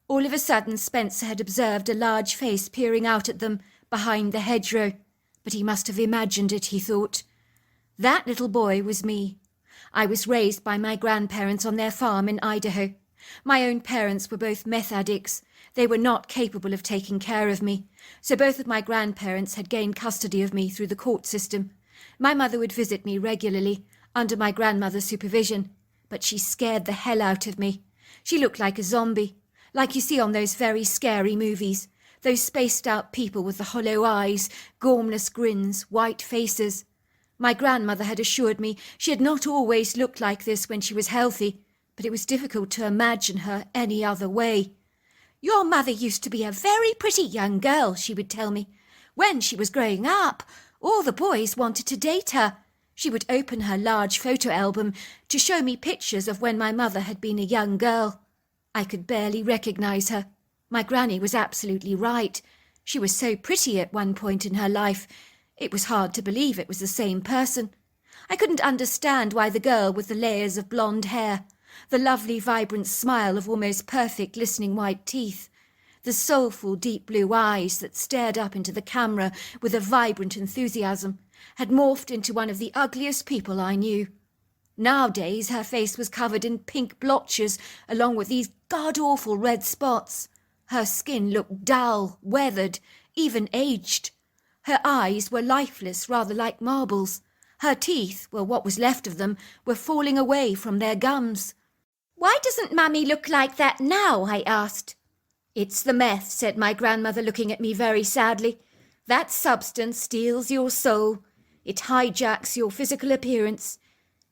All of a sudden Spencer had observed a large face peering out at them behind the hedgerow, but he must have imagined it, he thought. That little boy was me. I was raised by my grandparents on their farm in Idaho. My own parents were both meth addicts. They were not capable of taking care of me, so both of my grandparents had gained custody of me through the court system. My mother would visit me regularly, under my grandmother's supervision, but she scared the hell out of me. She looked like a zombie, like you see on those very scary movies, those spaced-out people with the hollow eyes, gormless grins, white faces. My grandmother had assured me she had not always looked like this when she was healthy, but it was difficult to imagine her any other way. "Your mother used to be a very pretty young girl," she would tell me. "When she was growing up, all the boys wanted to date her." She would open her large photo album to show me pictures of when my mother had been a young girl. I could barely recognize her. My granny was absolutely right. She was so pretty at one point in her life. It was hard to believe it was the same person. I couldn't understand why the girl with the layers of blonde hair, the lovely vibrant smile of almost perfect glistening white teeth, the soulful deep blue eyes that stared up into the camera with a vibrant enthusiasm, had morphed into one of the ugliest people I knew. Nowadays her face was covered in pink blotches along with these god-awful red spots. Her skin looked dull, weathered, even aged. Her eyes were lifeless, rather like marbles. Her teeth, well, what was left of them, were falling away from their gums. "Why doesn't Mummy look like that now?" I asked. "It's the meth," said my grandmother, looking at me very sadly. "That substance steals your soul. It hijacks your physical appearance."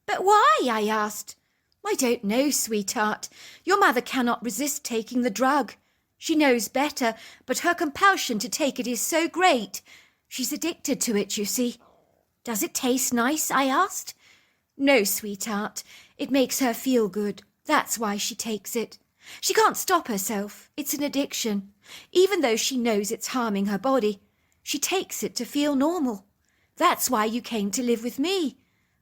"But why?" I asked. "I don't know, sweetheart. Your mother cannot resist taking the drug. She knows better, but her compulsion to take it is so great. She's addicted to it, you see." "Does it taste nice?" I asked. "No, sweetheart. It makes her feel good. That's why she takes it. She can't stop herself. It's an addiction. Even though she knows it's harming her body, she takes it to feel normal. That's why you came to live with me.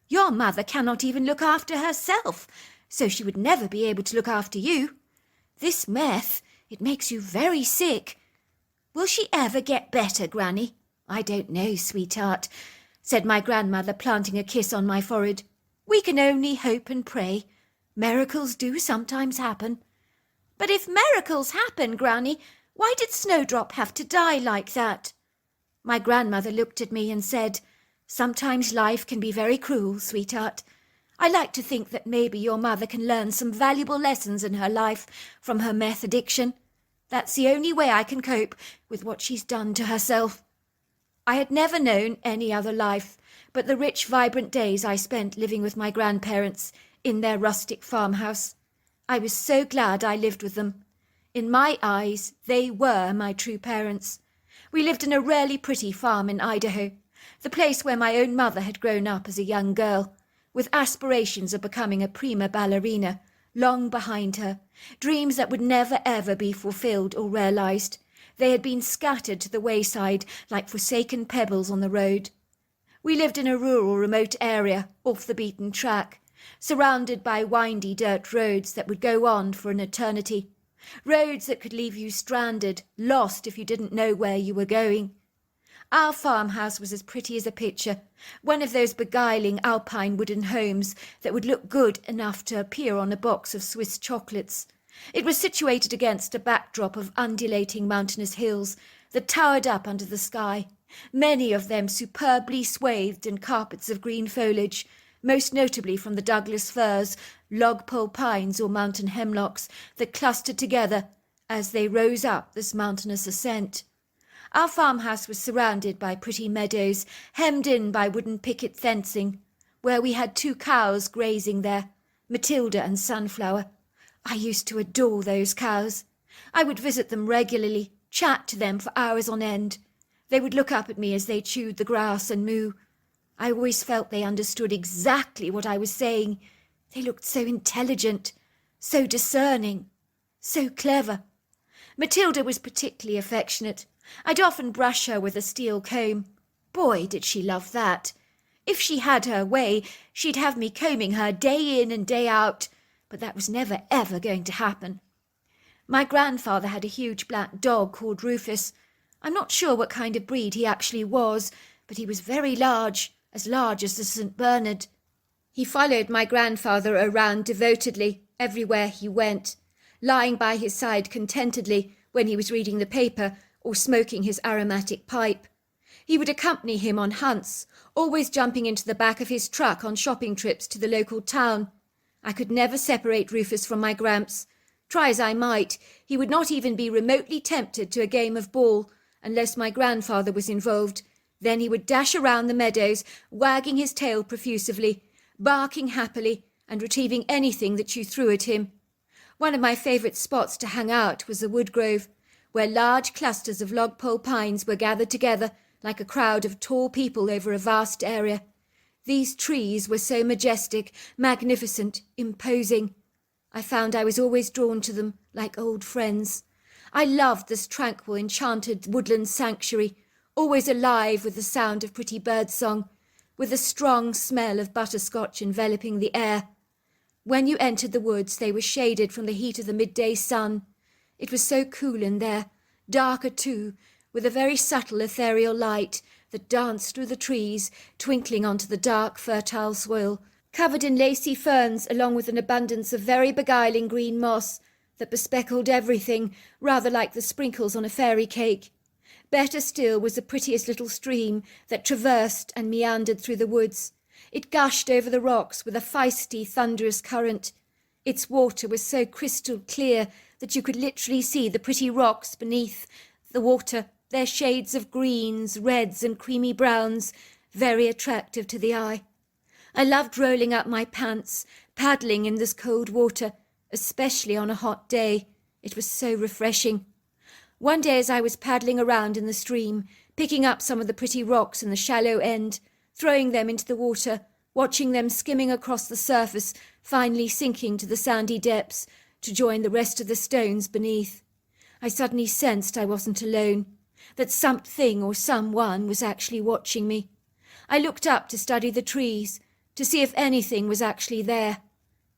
Your mother cannot even look after herself, so she would never be able to look after you. This meth, it makes you very sick. Will she ever get better, Granny?" "I don't know, sweetheart," said my grandmother, planting a kiss on my forehead. "We can only hope and pray. Miracles do sometimes happen." "But if miracles happen, Granny, Why did Snowdrop have to die like that? My grandmother looked at me and said, "Sometimes life can be very cruel, sweetheart. I like to think that maybe your mother can learn some valuable lessons in her life from her meth addiction. That's the only way I can cope with what she's done to herself." I had never known any other life but the rich, vibrant days I spent living with my grandparents in their rustic farmhouse. I was so glad I lived with them. In my eyes, they were my true parents. We lived in a really pretty farm in Idaho, the place where my own mother had grown up as a young girl, with aspirations of becoming a prima ballerina long behind her, dreams that would never ever be fulfilled or realized. They had been scattered to the wayside like forsaken pebbles on the road. We lived in a rural, remote area, off the beaten track, surrounded by windy dirt roads that would go on for an eternity. Roads that could leave you stranded, lost if you didn't know where you were going. Our farmhouse was as pretty as a picture, one of those beguiling alpine wooden homes that would look good enough to appear on a box of Swiss chocolates. It was situated against a backdrop of undulating mountainous hills that towered up under the sky, many of them superbly swathed in carpets of green foliage, most notably from the Douglas firs, lodgepole pines or mountain hemlocks that clustered together as they rose up this mountainous ascent. Our farmhouse was surrounded by pretty meadows, hemmed in by wooden picket fencing, where we had 2 cows grazing there, Matilda and Sunflower. I used to adore those cows. I would visit them regularly, chat to them for hours on end. They would look up at me as they chewed the grass and moo. I always felt they understood exactly what I was saying. They looked so intelligent, so discerning, so clever. Matilda was particularly affectionate. I'd often brush her with a steel comb. Boy, did she love that. If she had her way, she'd have me combing her day in and day out, but that was never ever going to happen. My grandfather had a huge black dog called Rufus. I'm not sure what kind of breed he actually was, but he was very large as the St. Bernard. He followed my grandfather around devotedly everywhere he went, lying by his side contentedly when he was reading the paper or smoking his aromatic pipe. He would accompany him on hunts, always jumping into the back of his truck on shopping trips to the local town. I could never separate Rufus from my Gramps. Try as I might, he would not even be remotely tempted to a game of ball unless my grandfather was involved. Then he would dash around the meadows, wagging his tail profusively, barking happily, and retrieving anything that you threw at him. One of my favourite spots to hang out was the woodgrove, where large clusters of lodgepole pines were gathered together like a crowd of tall people over a vast area. These trees were so majestic, magnificent, imposing. I found I was always drawn to them like old friends. I loved this tranquil, enchanted woodland sanctuary, always alive with the sound of pretty birdsong, with the strong smell of butterscotch enveloping the air. When you entered the woods, they were shaded from the heat of the midday sun. It was so cool in there, darker too, with a very subtle ethereal light that danced through the trees, twinkling onto the dark, fertile soil, covered in lacy ferns along with an abundance of very beguiling green moss that bespeckled everything, rather like the sprinkles on a fairy cake. Better still was the prettiest little stream that traversed and meandered through the woods. It gushed over the rocks with a feisty, thunderous current. Its water was so crystal clear that you could literally see the pretty rocks beneath the water, their shades of greens, reds, and creamy browns, very attractive to the eye. I loved rolling up my pants, paddling in this cold water, especially on a hot day. It was so refreshing. One day as I was paddling around in the stream, picking up some of the pretty rocks in the shallow end, throwing them into the water, watching them skimming across the surface, finally sinking to the sandy depths to join the rest of the stones beneath, I suddenly sensed I wasn't alone, that something or someone was actually watching me. I looked up to study the trees, to see if anything was actually there,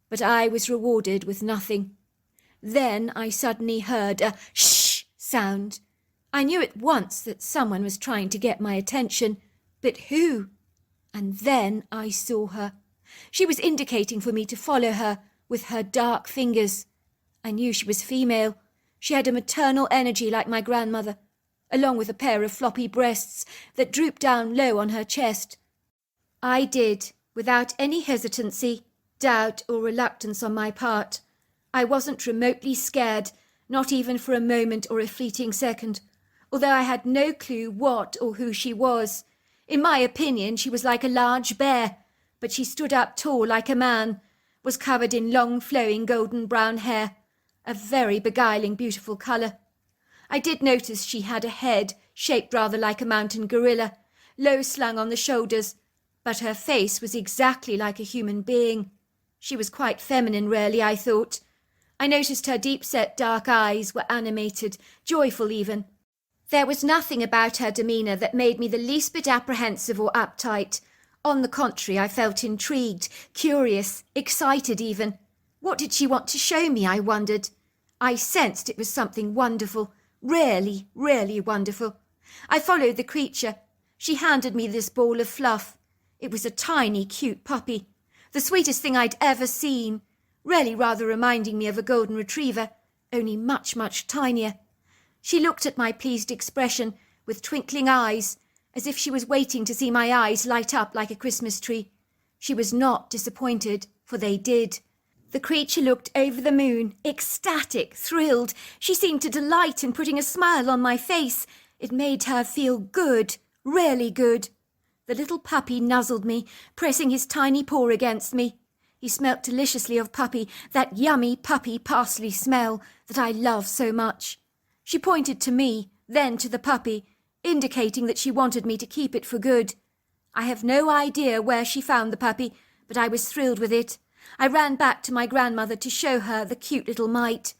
but I was rewarded with nothing. Then I suddenly heard a shh sound. I knew at once that someone was trying to get my attention, but who? And then I saw her. She was indicating for me to follow her with her dark fingers. I knew she was female. She had a maternal energy like my grandmother, along with a pair of floppy breasts that drooped down low on her chest. I did, without any hesitancy, doubt or reluctance on my part. I wasn't remotely scared, not even for a moment or a fleeting second, although I had no clue what or who she was. In my opinion, she was like a large bear, but she stood up tall like a man, was covered in long flowing golden brown hair, a very beguiling beautiful colour. I did notice she had a head shaped rather like a mountain gorilla, low slung on the shoulders, but her face was exactly like a human being. She was quite feminine, really, I thought. I noticed her deep-set dark eyes were animated, joyful even. There was nothing about her demeanour that made me the least bit apprehensive or uptight. On the contrary, I felt intrigued, curious, excited even. What did she want to show me, I wondered. I sensed it was something wonderful, really, really wonderful. I followed the creature. She handed me this ball of fluff. It was a tiny, cute puppy, the sweetest thing I'd ever seen, really rather reminding me of a golden retriever, only much, much tinier. She looked at my pleased expression with twinkling eyes, as if she was waiting to see my eyes light up like a Christmas tree. She was not disappointed, for they did. The creature looked over the moon, ecstatic, thrilled. She seemed to delight in putting a smile on my face. It made her feel good, really good. The little puppy nuzzled me, pressing his tiny paw against me. He smelt deliciously of puppy, that yummy puppy parsley smell that I love so much. She pointed to me, then to the puppy, indicating that she wanted me to keep it for good. I have no idea where she found the puppy, but I was thrilled with it. I ran back to my grandmother to show her the cute little mite.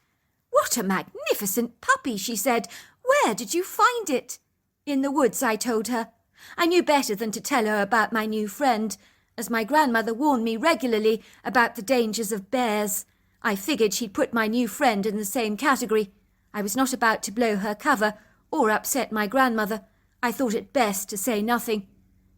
"What a magnificent puppy," she said. "Where did you find it?" "In the woods," I told her. I knew better than to tell her about my new friend, as my grandmother warned me regularly about the dangers of bears. I figured she'd put my new friend in the same category. I was not about to blow her cover or upset my grandmother. I thought it best to say nothing.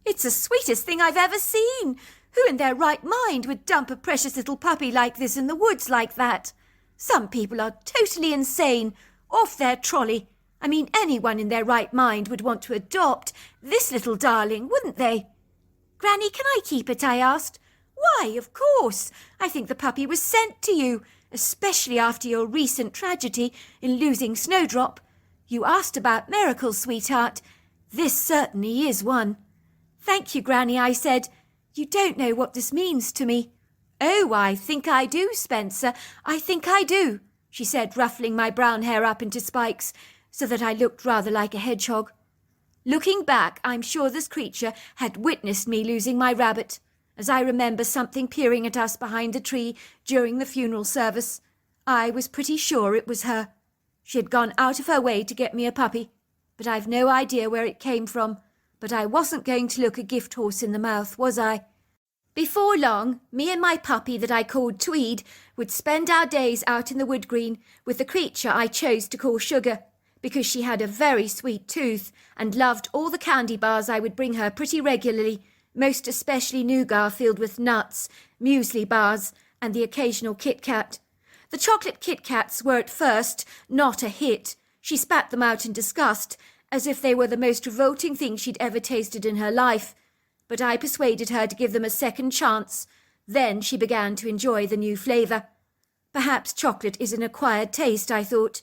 "It's the sweetest thing I've ever seen. Who in their right mind would dump a precious little puppy like this in the woods like that? Some people are totally insane, off their trolley. I mean, anyone in their right mind would want to adopt this little darling, wouldn't they?" "Granny, can I keep it?" I asked. "Why, of course. I think the puppy was sent to you, especially after your recent tragedy in losing Snowdrop. You asked about miracles, sweetheart. This certainly is one." "Thank you, Granny," I said. "You don't know what this means to me." "Oh, I think I do, Spencer. I think I do," she said, ruffling my brown hair up into spikes, so that I looked rather like a hedgehog. Looking back, I'm sure this creature had witnessed me losing my rabbit, as I remember something peering at us behind the tree during the funeral service. I was pretty sure it was her. She had gone out of her way to get me a puppy, but I've no idea where it came from. But I wasn't going to look a gift horse in the mouth, was I? Before long, me and my puppy that I called Tweed would spend our days out in the wood green with the creature I chose to call Sugar, because she had a very sweet tooth and loved all the candy bars I would bring her pretty regularly, most especially nougat filled with nuts, muesli bars, and the occasional Kit Kat. The chocolate Kit Kats were at first not a hit. She spat them out in disgust, as if they were the most revolting thing she'd ever tasted in her life. But I persuaded her to give them a second chance. Then she began to enjoy the new flavour. Perhaps chocolate is an acquired taste, I thought.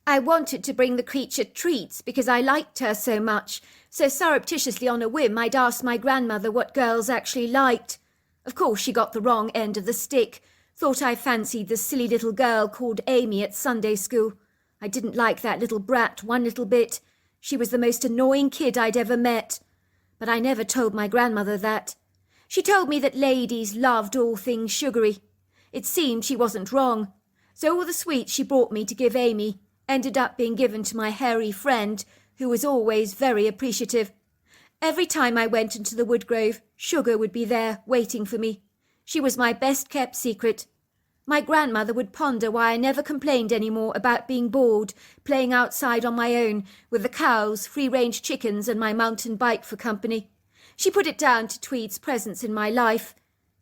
I wanted to bring the creature treats because I liked her so much, so surreptitiously on a whim I'd asked my grandmother what girls actually liked. Of course she got the wrong end of the stick, thought I fancied the silly little girl called Amy at Sunday school. I didn't like that little brat one little bit. She was the most annoying kid I'd ever met. But I never told my grandmother that. She told me that ladies loved all things sugary. It seemed she wasn't wrong. So all the sweets she brought me to give Amy ended up being given to my hairy friend, who was always very appreciative. Every time I went into the woodgrove, Sugar would be there, waiting for me. She was my best-kept secret. My grandmother would ponder why I never complained any more about being bored, playing outside on my own, with the cows, free-range chickens, and my mountain bike for company. She put it down to Tweed's presence in my life.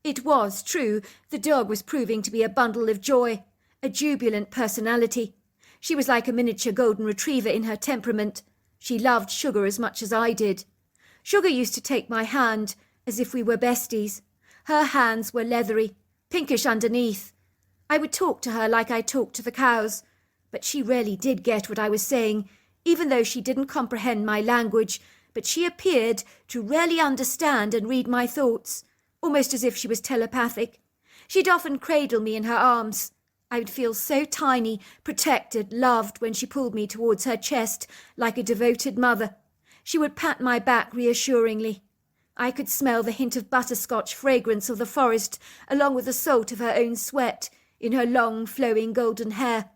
It was true, the dog was proving to be a bundle of joy, a jubilant personality. She was like a miniature golden retriever in her temperament. She loved Sugar as much as I did. Sugar used to take my hand as if we were besties. Her hands were leathery, pinkish underneath. I would talk to her like I talked to the cows, but she really did get what I was saying, even though she didn't comprehend my language, but she appeared to really understand and read my thoughts, almost as if she was telepathic. She'd often cradle me in her arms. I would feel so tiny, protected, loved when she pulled me towards her chest like a devoted mother. She would pat my back reassuringly. I could smell the hint of butterscotch fragrance of the forest, along with the salt of her own sweat, in her long, flowing golden hair.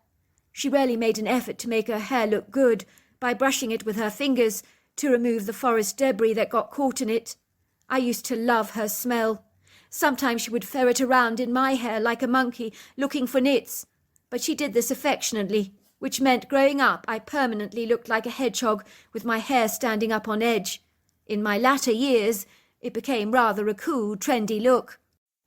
She rarely made an effort to make her hair look good by brushing it with her fingers to remove the forest debris that got caught in it. I used to love her smell. Sometimes she would ferret around in my hair like a monkey, looking for nits, but she did this affectionately, which meant growing up I permanently looked like a hedgehog with my hair standing up on edge. In my latter years, it became rather a cool, trendy look.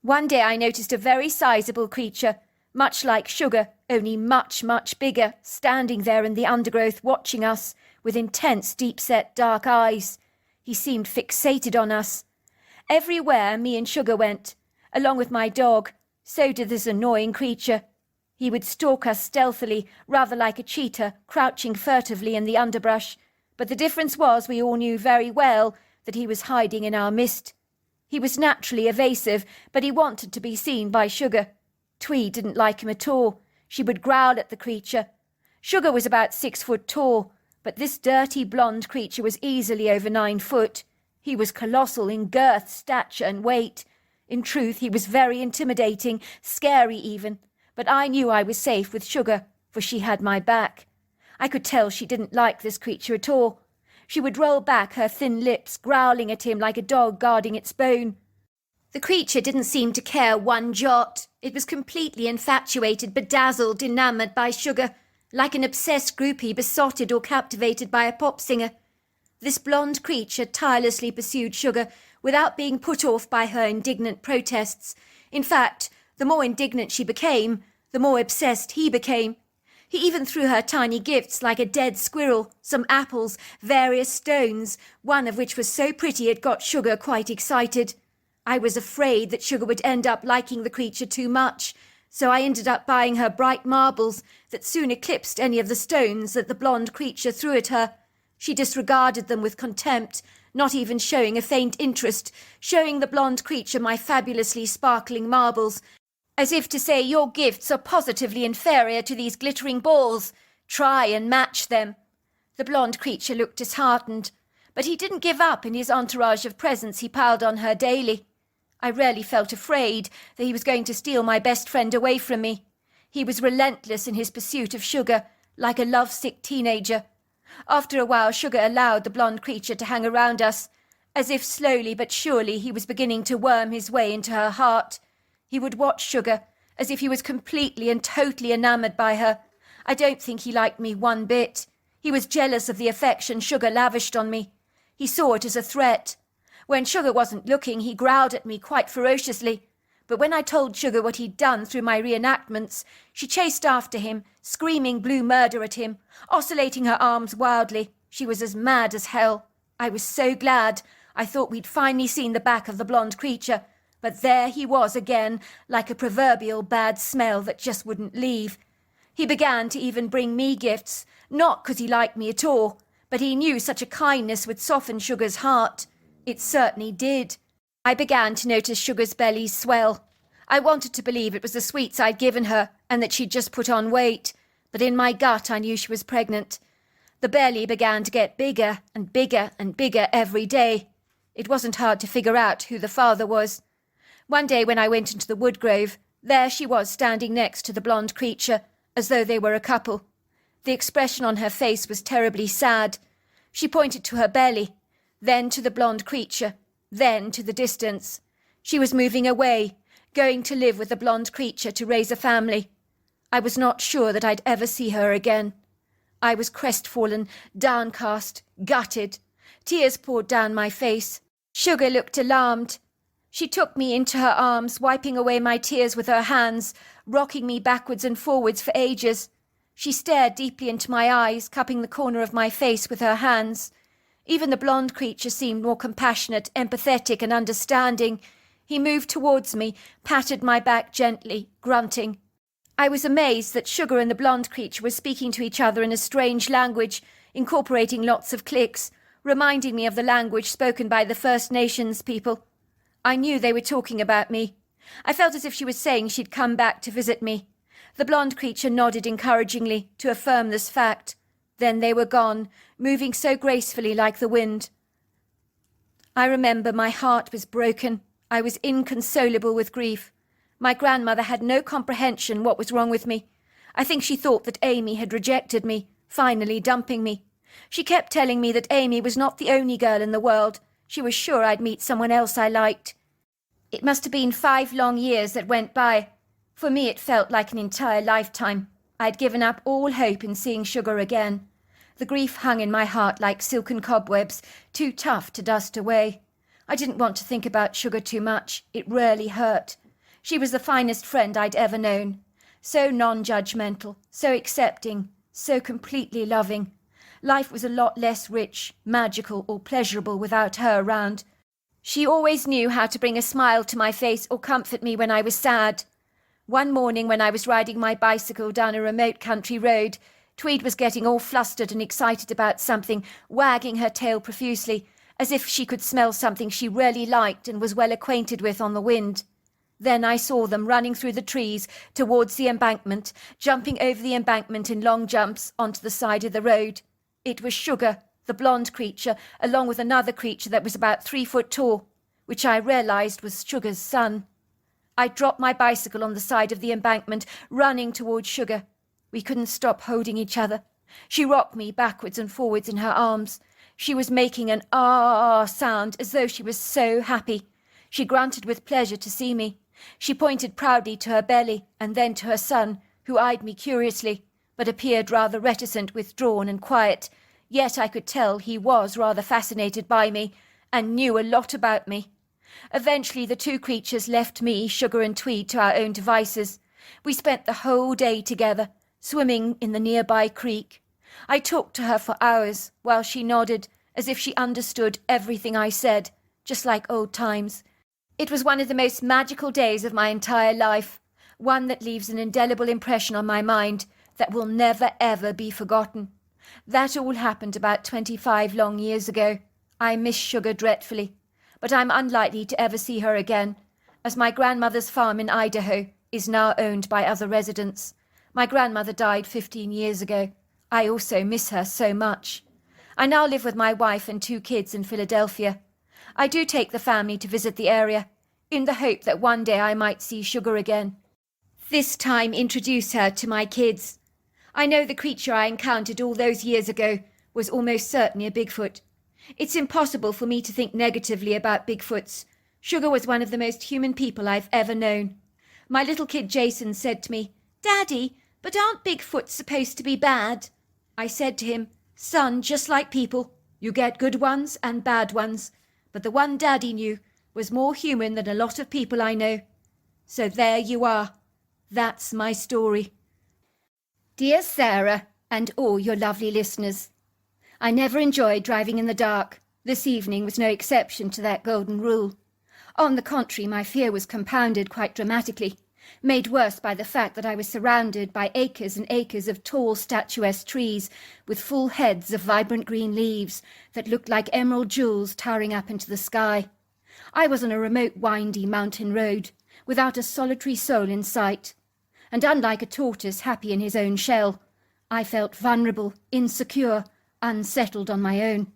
One day I noticed a very sizable creature, much like Sugar, only much, much bigger, standing there in the undergrowth watching us, with intense, deep-set dark eyes. He seemed fixated on us. Everywhere me and Sugar went, along with my dog, so did this annoying creature. He would stalk us stealthily, rather like a cheetah, crouching furtively in the underbrush, but the difference was we all knew very well that he was hiding in our midst. He was naturally evasive, but he wanted to be seen by Sugar. Twee didn't like him at all. She would growl at the creature. Sugar was about 6 foot tall, but this dirty blonde creature was easily over 9 foot. He was colossal in girth, stature, and weight. In truth, he was very intimidating, scary even, but I knew I was safe with Sugar, for she had my back. I could tell she didn't like this creature at all. She would roll back her thin lips, growling at him like a dog guarding its bone. The creature didn't seem to care one jot. It was completely infatuated, bedazzled, enamoured by Sugar, like an obsessed groupie besotted or captivated by a pop singer. This blonde creature tirelessly pursued Sugar without being put off by her indignant protests. In fact, the more indignant she became, the more obsessed he became. He even threw her tiny gifts like a dead squirrel, some apples, various stones, one of which was so pretty it got Sugar quite excited. I was afraid that Sugar would end up liking the creature too much, so I ended up buying her bright marbles that soon eclipsed any of the stones that the blonde creature threw at her. She disregarded them with contempt, not even showing a faint interest, showing the blonde creature my fabulously sparkling marbles, as if to say, "Your gifts are positively inferior to these glittering balls. Try and match them." The blonde creature looked disheartened, but he didn't give up in his entourage of presents he piled on her daily. I rarely felt afraid that he was going to steal my best friend away from me. He was relentless in his pursuit of Sugar, like a lovesick teenager. After a while, Sugar allowed the blonde creature to hang around us, as if slowly but surely he was beginning to worm his way into her heart. He would watch Sugar, as if he was completely and totally enamoured by her. I don't think he liked me one bit. He was jealous of the affection Sugar lavished on me. He saw it as a threat. When Sugar wasn't looking, he growled at me quite ferociously. But when I told Sugar what he'd done through my reenactments, she chased after him, screaming blue murder at him, oscillating her arms wildly. She was as mad as hell. I was so glad. I thought we'd finally seen the back of the blonde creature. But there he was again, like a proverbial bad smell that just wouldn't leave. He began to even bring me gifts, not 'cause he liked me at all, but he knew such a kindness would soften Sugar's heart. It certainly did. I began to notice Sugar's belly swell. I wanted to believe it was the sweets I'd given her and that she'd just put on weight, but in my gut I knew she was pregnant. The belly began to get bigger and bigger and bigger every day. It wasn't hard to figure out who the father was. One day when I went into the woodgrove, there she was standing next to the blonde creature, as though they were a couple. The expression on her face was terribly sad. She pointed to her belly, then to the blonde creature, then to the distance. She was moving away, going to live with the blonde creature to raise a family. I was not sure that I'd ever see her again. I was crestfallen, downcast, gutted. Tears poured down my face. Sugar looked alarmed. She took me into her arms, wiping away my tears with her hands, rocking me backwards and forwards for ages. She stared deeply into my eyes, cupping the corner of my face with her hands. Even the blonde creature seemed more compassionate, empathetic, and understanding. He moved towards me, patted my back gently, grunting. I was amazed that Sugar and the blonde creature were speaking to each other in a strange language, incorporating lots of clicks, reminding me of the language spoken by the First Nations people. I knew they were talking about me. I felt as if she was saying she'd come back to visit me. The blonde creature nodded encouragingly to affirm this fact. Then they were gone, moving so gracefully like the wind. I remember my heart was broken. I was inconsolable with grief. My grandmother had no comprehension what was wrong with me. I think she thought that Amy had rejected me, finally dumping me. She kept telling me that Amy was not the only girl in the world. She was sure I'd meet someone else I liked. It must have been 5 long years that went by. For me it felt like an entire lifetime. I'd given up all hope in seeing Sugar again. The grief hung in my heart like silken cobwebs, too tough to dust away. I didn't want to think about Sugar too much. It really hurt. She was the finest friend I'd ever known. So non-judgmental, so accepting, so completely loving. Life was a lot less rich, magical, or pleasurable without her around. She always knew how to bring a smile to my face or comfort me when I was sad. One morning when I was riding my bicycle down a remote country road, Tweed was getting all flustered and excited about something, wagging her tail profusely, as if she could smell something she really liked and was well acquainted with on the wind. Then I saw them running through the trees towards the embankment, jumping over the embankment in long jumps onto the side of the road. It was Sugar, the blonde creature, along with another creature that was about 3 foot tall, which I realized was Sugar's son. I dropped my bicycle on the side of the embankment, running towards Sugar. We couldn't stop holding each other. She rocked me backwards and forwards in her arms. She was making an ah sound as though she was so happy. She grunted with pleasure to see me. She pointed proudly to her belly and then to her son, who eyed me curiously, but appeared rather reticent, withdrawn and quiet. Yet I could tell he was rather fascinated by me and knew a lot about me. Eventually the 2 creatures left me, Sugar and Tweed, to our own devices. We spent the whole day together, swimming in the nearby creek. I talked to her for hours, while she nodded, as if she understood everything I said, just like old times. It was one of the most magical days of my entire life, one that leaves an indelible impression on my mind that will never ever be forgotten. That all happened about 25 long years ago. I miss Sugar dreadfully, but I'm unlikely to ever see her again, as my grandmother's farm in Idaho is now owned by other residents. My grandmother died 15 years ago. I also miss her so much. I now live with my wife and 2 kids in Philadelphia. I do take the family to visit the area, in the hope that one day I might see Sugar again. This time introduce her to my kids. I know the creature I encountered all those years ago was almost certainly a Bigfoot. It's impossible for me to think negatively about Bigfoots. Sugar was one of the most human people I've ever known. My little kid Jason said to me, "Daddy, but aren't Bigfoots supposed to be bad?" I said to him, "Son, just like people, you get good ones and bad ones, but the one Daddy knew was more human than a lot of people I know." So there you are. That's my story. Dear Sarah, and all your lovely listeners, I never enjoyed driving in the dark. This evening was no exception to that golden rule. On the contrary, my fear was compounded quite dramatically, made worse by the fact that I was surrounded by acres and acres of tall, statuesque trees with full heads of vibrant green leaves that looked like emerald jewels towering up into the sky. I was on a remote, windy mountain road, without a solitary soul in sight. And unlike a tortoise happy in his own shell, I felt vulnerable, insecure, unsettled on my own.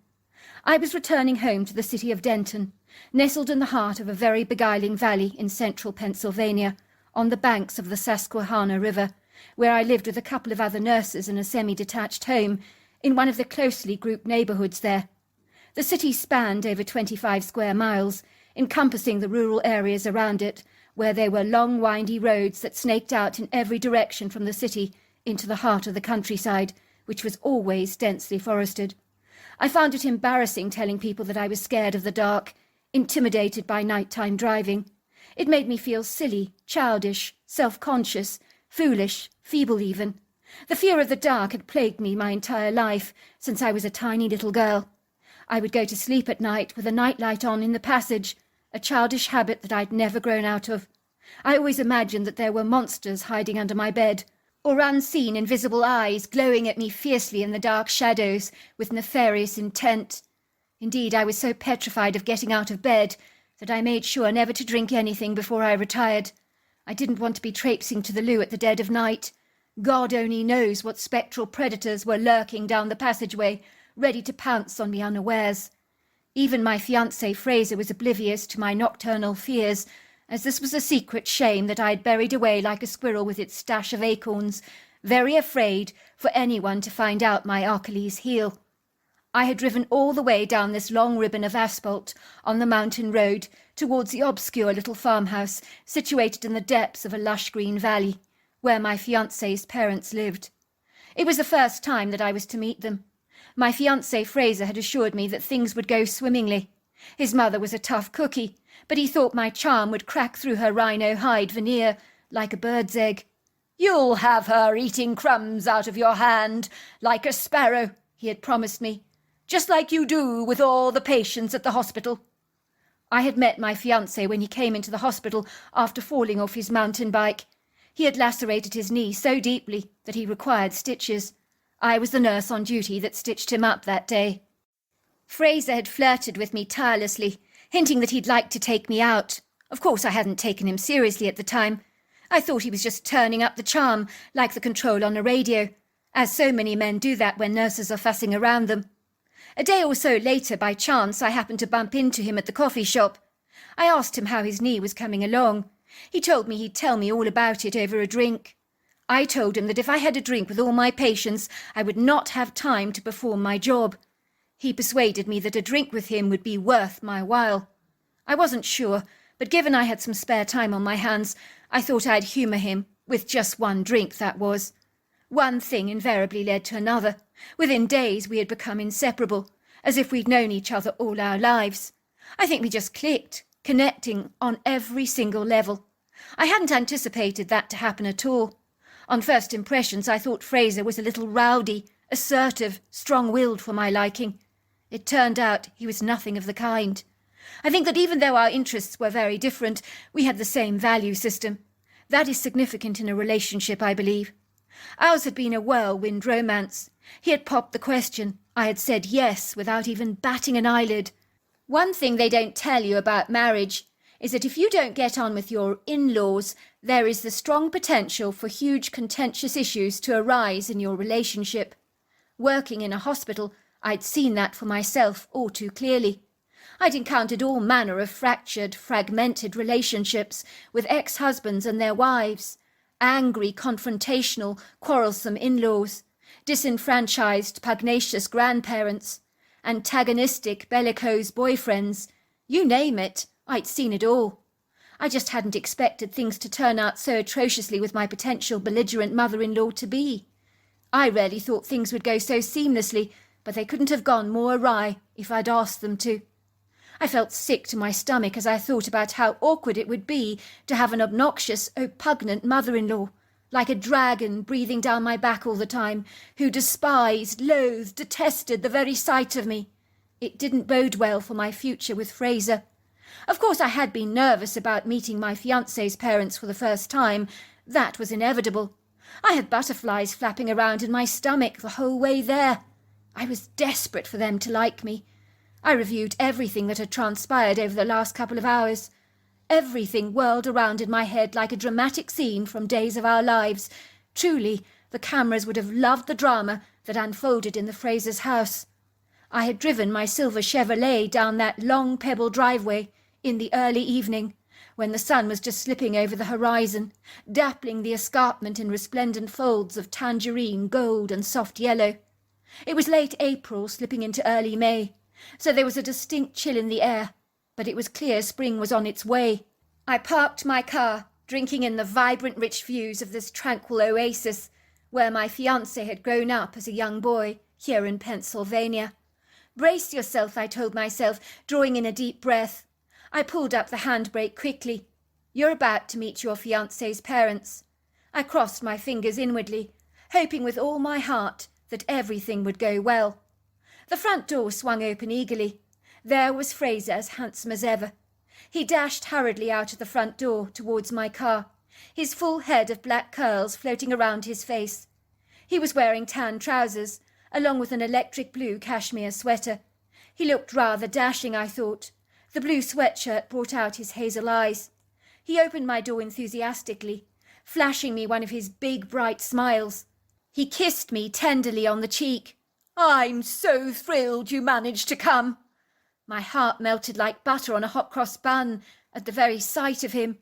I was returning home to the city of Denton, nestled in the heart of a very beguiling valley in central Pennsylvania, on the banks of the Susquehanna River, where I lived with a couple of other nurses in a semi-detached home in one of the closely grouped neighbourhoods there. The city spanned over 25 square miles, encompassing the rural areas around it, where there were long, windy roads that snaked out in every direction from the city into the heart of the countryside, which was always densely forested. I found it embarrassing telling people that I was scared of the dark, intimidated by nighttime driving. It made me feel silly, childish, self-conscious, foolish, feeble even. The fear of the dark had plagued me my entire life, since I was a tiny little girl. I would go to sleep at night with a nightlight on in the passage, a childish habit that I'd never grown out of. I always imagined that there were monsters hiding under my bed, or unseen invisible eyes glowing at me fiercely in the dark shadows with nefarious intent. Indeed, I was so petrified of getting out of bed that I made sure never to drink anything before I retired. I didn't want to be traipsing to the loo at the dead of night. God only knows what spectral predators were lurking down the passageway, ready to pounce on me unawares. Even my fiancé Fraser was oblivious to my nocturnal fears, as this was a secret shame that I had buried away like a squirrel with its stash of acorns, very afraid for anyone to find out my Achilles heel. I had driven all the way down this long ribbon of asphalt on the mountain road towards the obscure little farmhouse situated in the depths of a lush green valley, where my fiancé's parents lived. It was the first time that I was to meet them. My fiancé Fraser had assured me that things would go swimmingly. His mother was a tough cookie, but he thought my charm would crack through her rhino hide veneer like a bird's egg. "You'll have her eating crumbs out of your hand like a sparrow," he had promised me, "just like you do with all the patients at the hospital." I had met my fiancé when he came into the hospital after falling off his mountain bike. He had lacerated his knee so deeply that he required stitches. I was the nurse on duty that stitched him up that day. Fraser had flirted with me tirelessly, hinting that he'd like to take me out. Of course, I hadn't taken him seriously at the time. I thought he was just turning up the charm, like the control on a radio, as so many men do that when nurses are fussing around them. A day or so later, by chance, I happened to bump into him at the coffee shop. I asked him how his knee was coming along. He told me he'd tell me all about it over a drink. I told him that if I had a drink with all my patients, I would not have time to perform my job. He persuaded me that a drink with him would be worth my while. I wasn't sure, but given I had some spare time on my hands, I thought I'd humour him, with just one drink, that was. One thing invariably led to another. Within days we had become inseparable, as if we'd known each other all our lives. I think we just clicked, connecting on every single level. I hadn't anticipated that to happen at all. On first impressions, I thought Fraser was a little rowdy, assertive, strong-willed for my liking. It turned out he was nothing of the kind. I think that even though our interests were very different, we had the same value system. That is significant in a relationship, I believe. Ours had been a whirlwind romance. He had popped the question. I had said yes without even batting an eyelid. One thing they don't tell you about marriage is that if you don't get on with your in-laws, there is the strong potential for huge contentious issues to arise in your relationship. Working in a hospital, I'd seen that for myself all too clearly. I'd encountered all manner of fractured, fragmented relationships with ex-husbands and their wives, angry, confrontational, quarrelsome in-laws, disenfranchised, pugnacious grandparents, antagonistic, bellicose boyfriends. You name it, I'd seen it all. I just hadn't expected things to turn out so atrociously with my potential belligerent mother-in-law to be. I rarely thought things would go so seamlessly, but they couldn't have gone more awry if I'd asked them to. I felt sick to my stomach as I thought about how awkward it would be to have an obnoxious, oppugnant mother-in-law, like a dragon breathing down my back all the time, who despised, loathed, detested the very sight of me. It didn't bode well for my future with Fraser. Of course, I had been nervous about meeting my fiancé's parents for the first time. That was inevitable. I had butterflies flapping around in my stomach the whole way there. I was desperate for them to like me. I reviewed everything that had transpired over the last couple of hours. Everything whirled around in my head like a dramatic scene from Days of Our Lives. Truly, the cameras would have loved the drama that unfolded in the Frasers' house. I had driven my silver Chevrolet down that long pebble driveway in the early evening, when the sun was just slipping over the horizon, dappling the escarpment in resplendent folds of tangerine, gold, and soft yellow. It was late April, slipping into early May, so there was a distinct chill in the air, but it was clear spring was on its way. I parked my car, drinking in the vibrant, rich views of this tranquil oasis, where my fiancé had grown up as a young boy, here in Pennsylvania. Brace yourself, I told myself, drawing in a deep breath. I pulled up the handbrake quickly. You're about to meet your fiancé's parents. I crossed my fingers inwardly, hoping with all my heart that everything would go well. The front door swung open eagerly. There was Fraser, as handsome as ever. He dashed hurriedly out of the front door towards my car, his full head of black curls floating around his face. He was wearing tan trousers, along with an electric blue cashmere sweater. He looked rather dashing, I thought. The blue sweatshirt brought out his hazel eyes. He opened my door enthusiastically, flashing me one of his big, bright smiles. He kissed me tenderly on the cheek. "I'm so thrilled you managed to come." My heart melted like butter on a hot-cross bun at the very sight of him.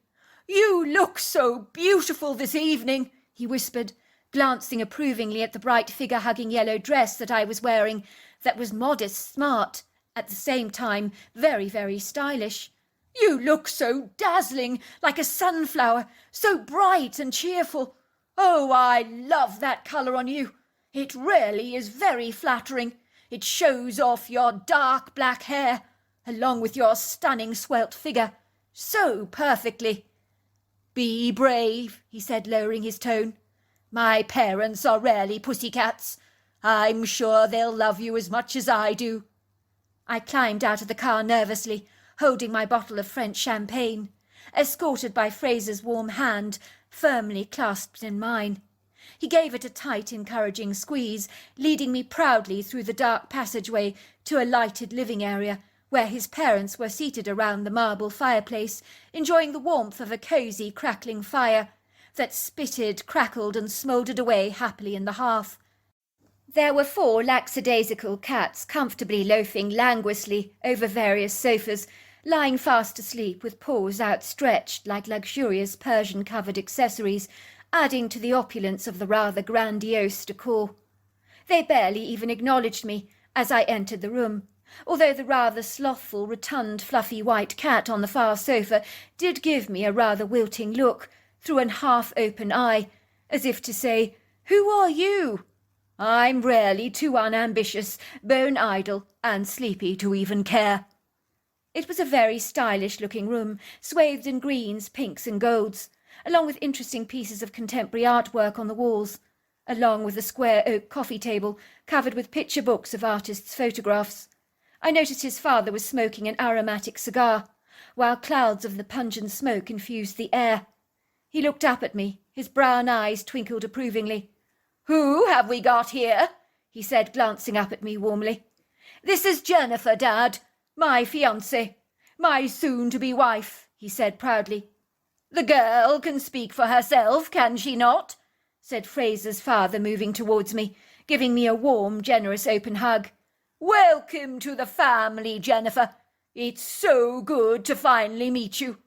"You look so beautiful this evening," he whispered, glancing approvingly at the bright figure-hugging yellow dress that I was wearing, that was modest, smart, at the same time very, very stylish. "You look so dazzling, like a sunflower, so bright and cheerful. Oh, I love that colour on you. It really is very flattering. It shows off your dark black hair, along with your stunning svelte figure, so perfectly." "Be brave," he said, lowering his tone. "My parents are rarely pussycats. I'm sure they'll love you as much as I do." I climbed out of the car nervously, holding my bottle of French champagne, escorted by Fraser's warm hand, firmly clasped in mine. He gave it a tight, encouraging squeeze, leading me proudly through the dark passageway to a lighted living area, where his parents were seated around the marble fireplace, enjoying the warmth of a cosy, crackling fire that spitted, crackled, and smouldered away happily in the hearth. There were 4 lackadaisical cats comfortably loafing languorously over various sofas, lying fast asleep with paws outstretched like luxurious Persian-covered accessories, adding to the opulence of the rather grandiose decor. They barely even acknowledged me as I entered the room, although the rather slothful, rotund, fluffy white cat on the far sofa did give me a rather wilting look through an half-open eye, as if to say, "Who are you?" I'm rarely too unambitious, bone-idle, and sleepy to even care. It was a very stylish-looking room, swathed in greens, pinks, and golds, along with interesting pieces of contemporary artwork on the walls, along with a square oak coffee table covered with picture books of artists' photographs. I noticed his father was smoking an aromatic cigar, while clouds of the pungent smoke infused the air. He looked up at me, his brown eyes twinkled approvingly. "Who have we got here?" he said, glancing up at me warmly. "This is Jennifer, Dad, my fiancée, my soon-to-be wife," he said proudly. "The girl can speak for herself, can she not?" said Fraser's father, moving towards me, giving me a warm, generous open hug. "Welcome to the family, Jennifer. It's so good to finally meet you.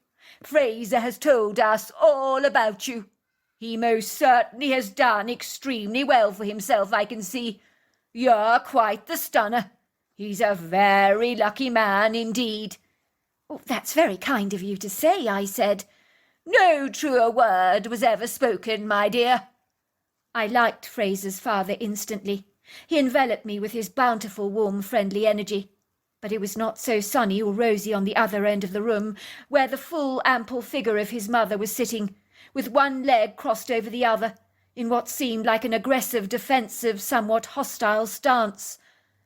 Fraser has told us all about you. He most certainly has done extremely well for himself, I can see. You're quite the stunner. He's a very lucky man indeed." "Oh, that's very kind of you to say," I said. "No truer word was ever spoken, my dear." I liked Fraser's father instantly. He enveloped me with his bountiful, warm, friendly energy. But it was not so sunny or rosy on the other end of the room, where the full, ample figure of his mother was sitting, with one leg crossed over the other, in what seemed like an aggressive, defensive, somewhat hostile stance.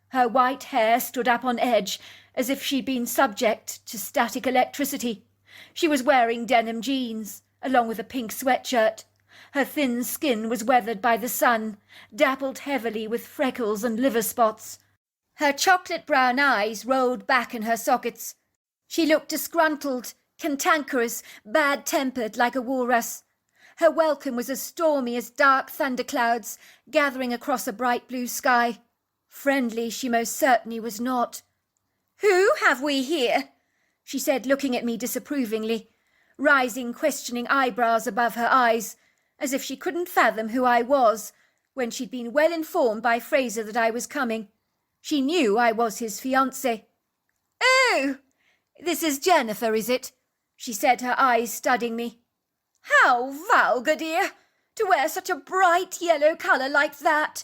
Her white hair stood up on edge, as if she'd been subject to static electricity. She was wearing denim jeans, along with a pink sweatshirt. Her thin skin was weathered by the sun, dappled heavily with freckles and liver spots. Her chocolate-brown eyes rolled back in her sockets. She looked disgruntled, cantankerous, bad-tempered like a walrus. Her welcome was as stormy as dark thunderclouds gathering across a bright blue sky. Friendly she most certainly was not. "Who have we here?" she said, looking at me disapprovingly, rising questioning eyebrows above her eyes, as if she couldn't fathom who I was, when she'd been well informed by Fraser that I was coming. She knew I was his fiancé. "Oh, this is Jennifer, is it?" she said, her eyes studying me. "How vulgar, dear, to wear such a bright yellow colour like that.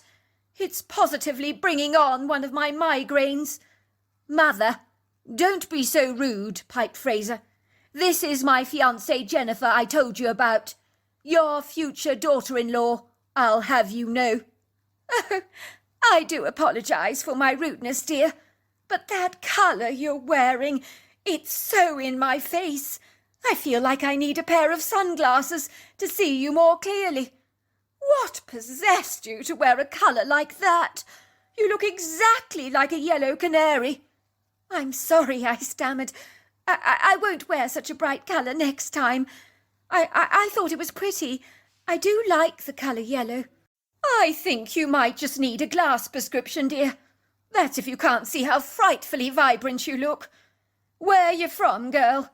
It's positively bringing on one of my migraines." "Mother, don't be so rude," piped Fraser. "This is my fiancée Jennifer I told you about. Your future daughter-in-law, I'll have you know. Oh, I do apologize for my rudeness, dear, but that colour you're wearing, it's so in my face. I feel like I need a pair of sunglasses to see you more clearly. What possessed you to wear a colour like that? You look exactly like a yellow canary. I'm sorry, I stammered. I won't wear such a bright colour next time. I thought it was pretty. I do like the colour yellow. I think you might just need a glass prescription, dear. That's if you can't see how frightfully vibrant you look. Where you from, girl?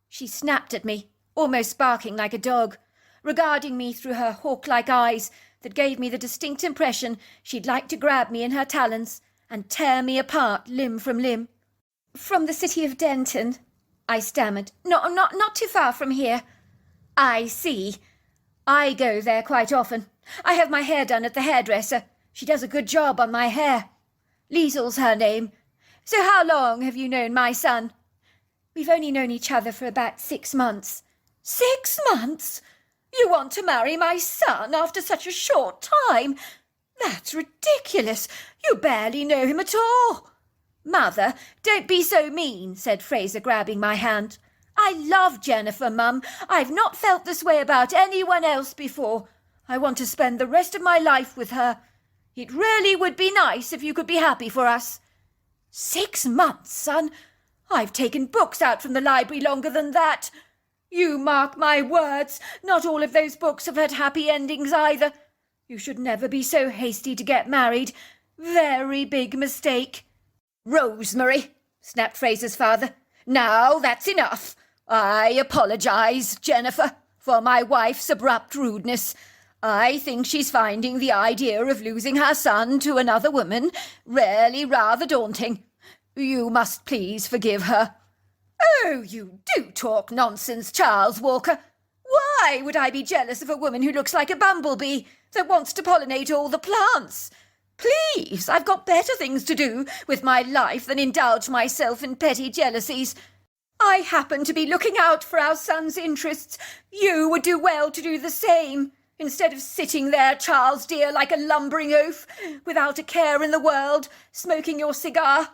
She snapped at me, almost barking like a dog, regarding me through her hawk-like eyes that gave me the distinct impression she'd like to grab me in her talons and tear me apart limb from limb. From the city of Denton, I stammered. Not too far from here. I see. I go there quite often. I have my hair done at the hairdresser. She does a good job on my hair. Liesel's her name. So how long have you known my son? We've only known each other for about 6 months. 6 months? You want to marry my son after such a short time? That's ridiculous. You barely know him at all. Mother, don't be so mean, said Fraser, grabbing my hand. I love Jennifer, Mum. I've not felt this way about anyone else before. I want to spend the rest of my life with her. It really would be nice if you could be happy for us. 6 months, son? I've taken books out from the library longer than that. You mark my words, not all of those books have had happy endings either. You should never be so hasty to get married. Very big mistake. Rosemary, snapped Fraser's father. Now that's enough. I apologise, Jennifer, for my wife's abrupt rudeness. I think she's finding the idea of losing her son to another woman really rather daunting. You must please forgive her. Oh, you do talk nonsense, Charles Walker. Why would I be jealous of a woman who looks like a bumblebee that wants to pollinate all the plants? Please, I've got better things to do with my life than indulge myself in petty jealousies. I happen to be looking out for our son's interests. You would do well to do the same, instead of sitting there, Charles dear, like a lumbering oaf, without a care in the world, smoking your cigar.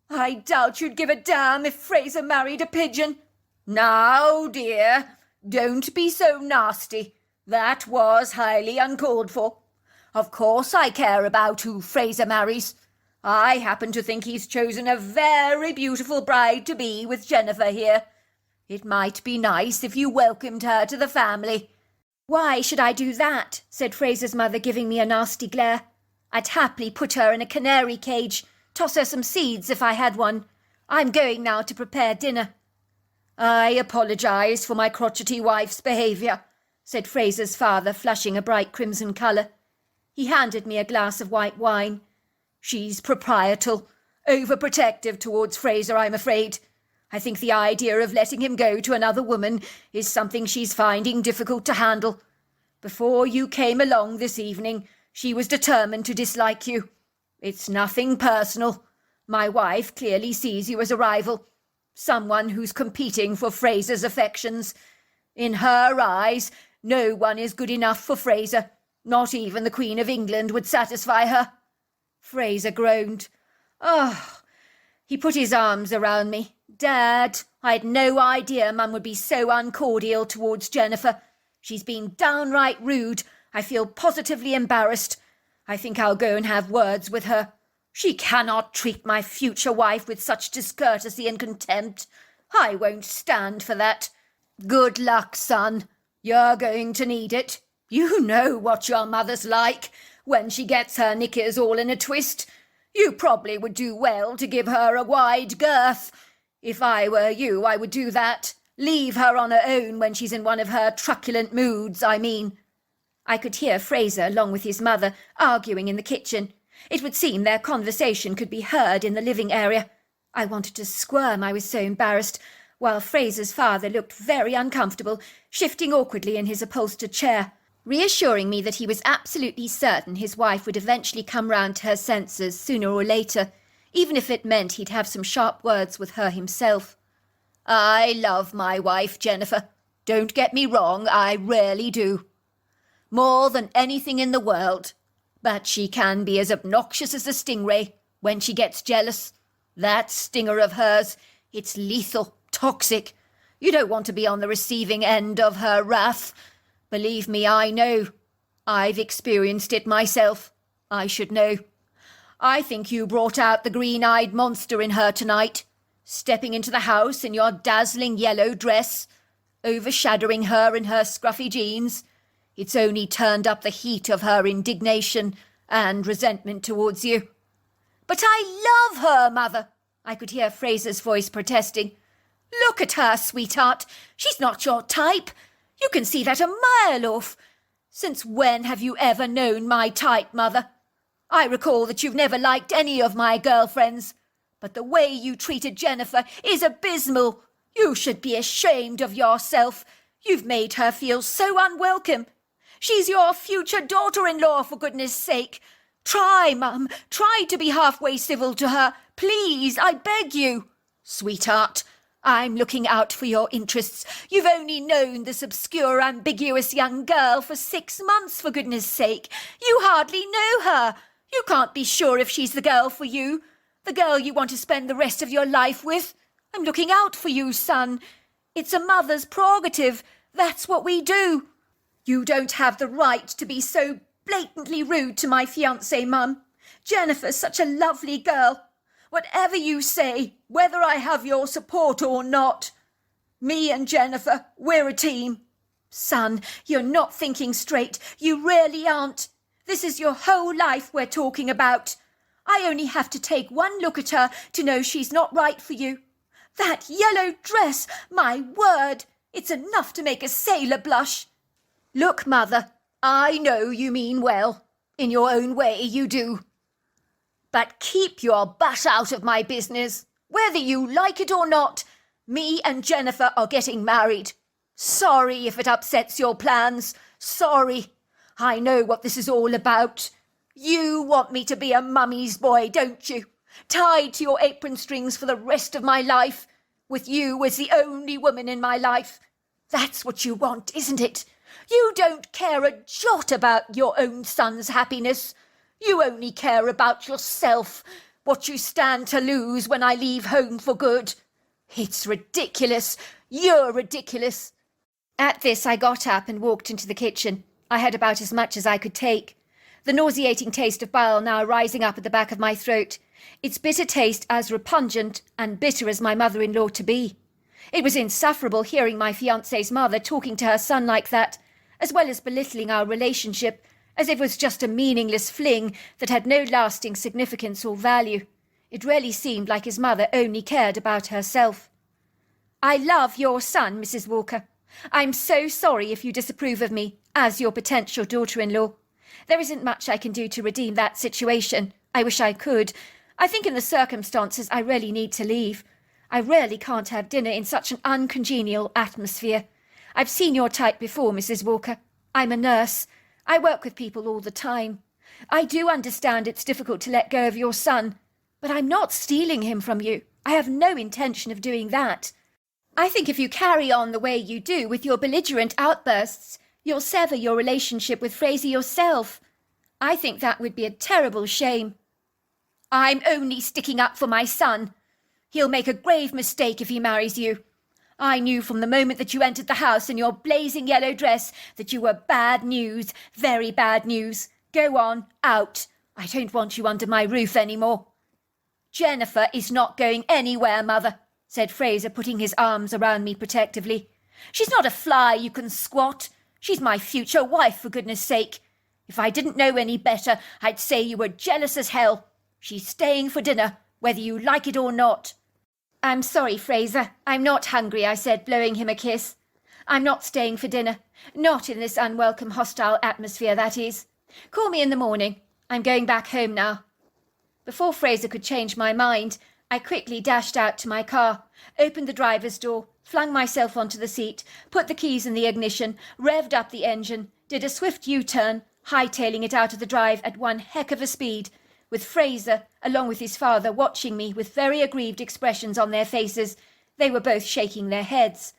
I doubt you'd give a damn if Fraser married a pigeon. Now, dear, don't be so nasty. That was highly uncalled for. Of course I care about who Fraser marries. I happen to think he's chosen a very beautiful bride-to-be with Jennifer here. It might be nice if you welcomed her to the family. Why should I do that? Said Fraser's mother, giving me a nasty glare. I'd happily put her in a canary cage, toss her some seeds if I had one. I'm going now to prepare dinner. I apologise for my crotchety wife's behaviour, said Fraser's father, flushing a bright crimson colour. He handed me a glass of white wine. She's proprietal, overprotective towards Fraser, I'm afraid. I think the idea of letting him go to another woman is something she's finding difficult to handle. Before you came along this evening, she was determined to dislike you. It's nothing personal. My wife clearly sees you as a rival, someone who's competing for Fraser's affections. In her eyes, no one is good enough for Fraser. Not even the Queen of England would satisfy her. Fraser groaned. Oh, he put his arms around me. Dad, I'd no idea Mum would be so uncordial towards Jennifer. She's been downright rude. I feel positively embarrassed. I think I'll go and have words with her. She cannot treat my future wife with such discourtesy and contempt. I won't stand for that. Good luck, son. You're going to need it. You know what your mother's like when she gets her knickers all in a twist. You probably would do well to give her a wide girth. If I were you, I would do that. Leave her on her own when she's in one of her truculent moods, I mean. I could hear Fraser, along with his mother, arguing in the kitchen. It would seem their conversation could be heard in the living area. I wanted to squirm, I was so embarrassed, while Fraser's father looked very uncomfortable, shifting awkwardly in his upholstered chair, reassuring me that he was absolutely certain his wife would eventually come round to her senses sooner or later, even if it meant he'd have some sharp words with her himself. I love my wife, Jennifer. Don't get me wrong, I really do. more than anything in the world. But she can be as obnoxious as a stingray when she gets jealous. That stinger of hers, it's lethal, toxic. You don't want to be on the receiving end of her wrath. Believe me, I know. I've experienced it myself. I should know. I think you brought out the green-eyed monster in her tonight, stepping into the house in your dazzling yellow dress, overshadowing her in her scruffy jeans. It's only turned up the heat of her indignation and resentment towards you. But I love her, Mother, I could hear Fraser's voice protesting. Look at her, sweetheart. She's not your type. You can see that a mile off. Since when have you ever known my type, Mother? I recall that you've never liked any of my girlfriends, but the way you treated Jennifer is abysmal. You should be ashamed of yourself. You've made her feel so unwelcome. She's your future daughter-in-law, for goodness sake. Try, Mum, try to be halfway civil to her. Please, I beg you. Sweetheart, I'm looking out for your interests. You've only known this obscure, ambiguous young girl for 6 months, for goodness sake. You hardly know her. You can't be sure if she's the girl for you, the girl you want to spend the rest of your life with. I'm looking out for you, son. It's a mother's prerogative. That's what we do. You don't have the right to be so blatantly rude to my fiancée, Mum. Jennifer's such a lovely girl. Whatever you say, whether I have your support or not. Me and Jennifer, we're a team. Son, you're not thinking straight. You really aren't. This is your whole life we're talking about. I only have to take one look at her to know she's not right for you. That yellow dress, my word, it's enough to make a sailor blush. Look, Mother, I know you mean well. In your own way, you do. But keep your butt out of my business. Whether you like it or not, me and Jennifer are getting married. Sorry if it upsets your plans. Sorry. I know what this is all about. You want me to be a mummy's boy, don't you? Tied to your apron strings for the rest of my life, with you as the only woman in my life. That's what you want, isn't it? You don't care a jot about your own son's happiness. You only care about yourself, what you stand to lose when I leave home for good. It's ridiculous. You're ridiculous. At this, I got up and walked into the kitchen. I had about as much as I could take. The nauseating taste of bile now rising up at the back of my throat, its bitter taste as repugnant and bitter as my mother-in-law to be. It was insufferable hearing my fiancé's mother talking to her son like that, as well as belittling our relationship, as if it was just a meaningless fling that had no lasting significance or value. It really seemed like his mother only cared about herself. I love your son, Mrs. Walker. I'm so sorry if you disapprove of me as your potential daughter-in-law. There isn't much I can do to redeem that situation. I wish I could. I think in the circumstances I really need to leave. I really can't have dinner in such an uncongenial atmosphere. I've seen your type before, Mrs. Walker. I'm a nurse. I work with people all the time. I do understand it's difficult to let go of your son, but I'm not stealing him from you. I have no intention of doing that. I think if you carry on the way you do with your belligerent outbursts, you'll sever your relationship with Fraser yourself. I think that would be a terrible shame. I'm only sticking up for my son. He'll make a grave mistake if he marries you. I knew from the moment that you entered the house in your blazing yellow dress that you were bad news, very bad news. Go on, out. I don't want you under my roof any more. Jennifer is not going anywhere, Mother, said Fraser, putting his arms around me protectively. She's not a fly you can squat. She's my future wife, for goodness sake. If I didn't know any better, I'd say you were jealous as hell. She's staying for dinner, whether you like it or not. I'm sorry, Fraser. I'm not hungry, I said, blowing him a kiss. I'm not staying for dinner. Not in this unwelcome, hostile atmosphere, that is. Call me in the morning. I'm going back home now. Before Fraser could change my mind, I quickly dashed out to my car, opened the driver's door, flung myself onto the seat, put the keys in the ignition, revved up the engine, did a swift U-turn, hightailing it out of the drive at one heck of a speed, with Fraser, along with his father, watching me with very aggrieved expressions on their faces. They were both shaking their heads.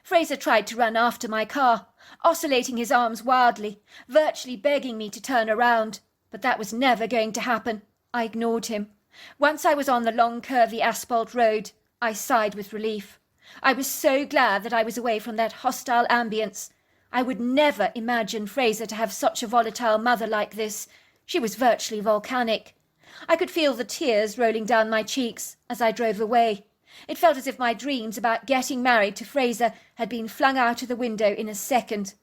Fraser tried to run after my car, oscillating his arms wildly, virtually begging me to turn around. But that was never going to happen. I ignored him. Once I was on the long, curvy asphalt road, I sighed with relief. I was so glad that I was away from that hostile ambience. I would never imagine Fraser to have such a volatile mother like this. She was virtually volcanic. I could feel the tears rolling down my cheeks as I drove away. It felt as if my dreams about getting married to Fraser had been flung out of the window in a second.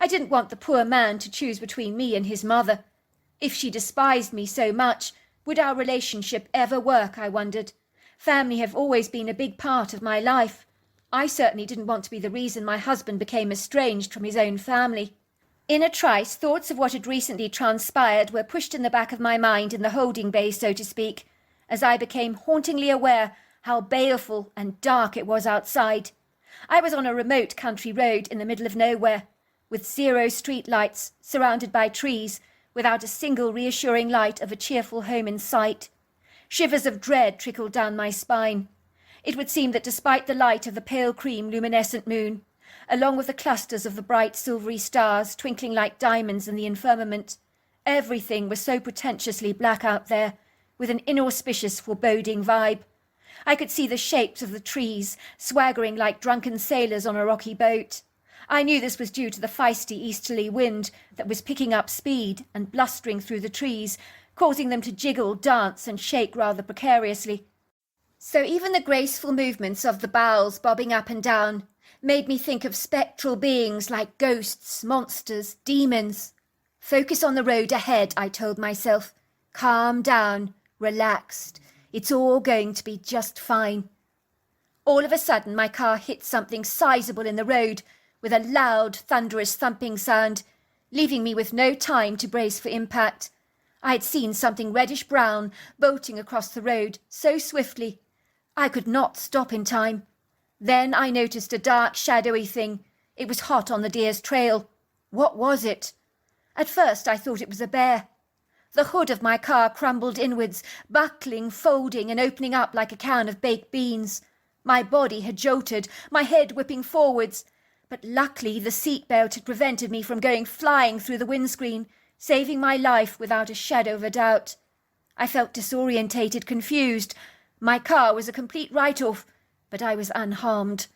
I didn't want the poor man to choose between me and his mother. If she despised me so much, would our relationship ever work, I wondered. Family have always been a big part of my life. I certainly didn't want to be the reason my husband became estranged from his own family. In a trice, thoughts of what had recently transpired were pushed in the back of my mind in the holding bay, so to speak, as I became hauntingly aware how baleful and dark it was outside. I was on a remote country road in the middle of nowhere, with 0 street lights, surrounded by trees, without a single reassuring light of a cheerful home in sight. Shivers of dread trickled down my spine. It would seem that despite the light of the pale cream luminescent moon, along with the clusters of the bright silvery stars twinkling like diamonds in the firmament, everything was so pretentiously black out there, with an inauspicious foreboding vibe. I could see the shapes of the trees, swaggering like drunken sailors on a rocky boat. I knew this was due to the feisty easterly wind that was picking up speed and blustering through the trees, causing them to jiggle, dance, and shake rather precariously. So even the graceful movements of the boughs bobbing up and down made me think of spectral beings like ghosts, monsters, demons. Focus on the road ahead, I told myself. Calm down, relaxed. It's all going to be just fine. All of a sudden, my car hit something sizable in the road with a loud, thunderous thumping sound, leaving me with no time to brace for impact. I had seen something reddish-brown bolting across the road so swiftly. I could not stop in time. Then I noticed a dark, shadowy thing. It was hot on the deer's trail. What was it? At first I thought it was a bear. The hood of my car crumbled inwards, buckling, folding, and opening up like a can of baked beans. My body had jolted, my head whipping forwards, but luckily the seatbelt had prevented me from going flying through the windscreen, saving my life without a shadow of a doubt. I felt disorientated, confused. My car was a complete write-off, but I was unharmed.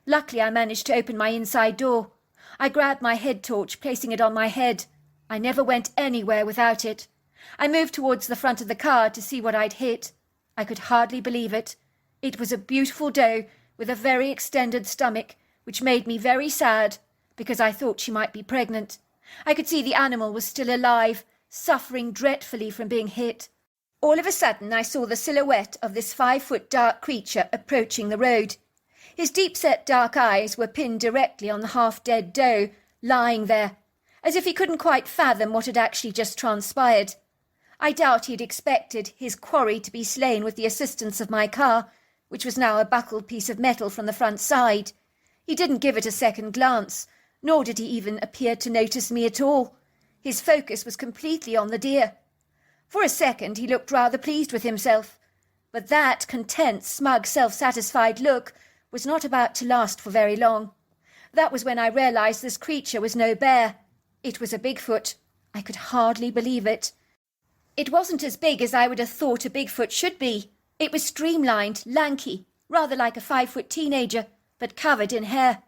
Luckily I managed to open my inside door. I grabbed my head torch, placing it on my head. I never went anywhere without it. I moved towards the front of the car to see what I'd hit. I could hardly believe it. It was a beautiful doe with a very extended stomach, which made me very sad, because I thought she might be pregnant. I could see the animal was still alive, suffering dreadfully from being hit. All of a sudden I saw the silhouette of this 5-foot dark creature approaching the road. His deep-set dark eyes were pinned directly on the half-dead doe, lying there, as if he couldn't quite fathom what had actually just transpired. I doubt he had expected his quarry to be slain with the assistance of my car, which was now a buckled piece of metal from the front side. He didn't give it a second glance, nor did he even appear to notice me at all. His focus was completely on the deer. For a second he looked rather pleased with himself, but that content, smug, self-satisfied look was not about to last for very long. That was when I realized this creature was no bear. It was a Bigfoot. I could hardly believe it. It wasn't as big as I would have thought a Bigfoot should be. It was streamlined, lanky, rather like a 5-foot teenager, but covered in hair.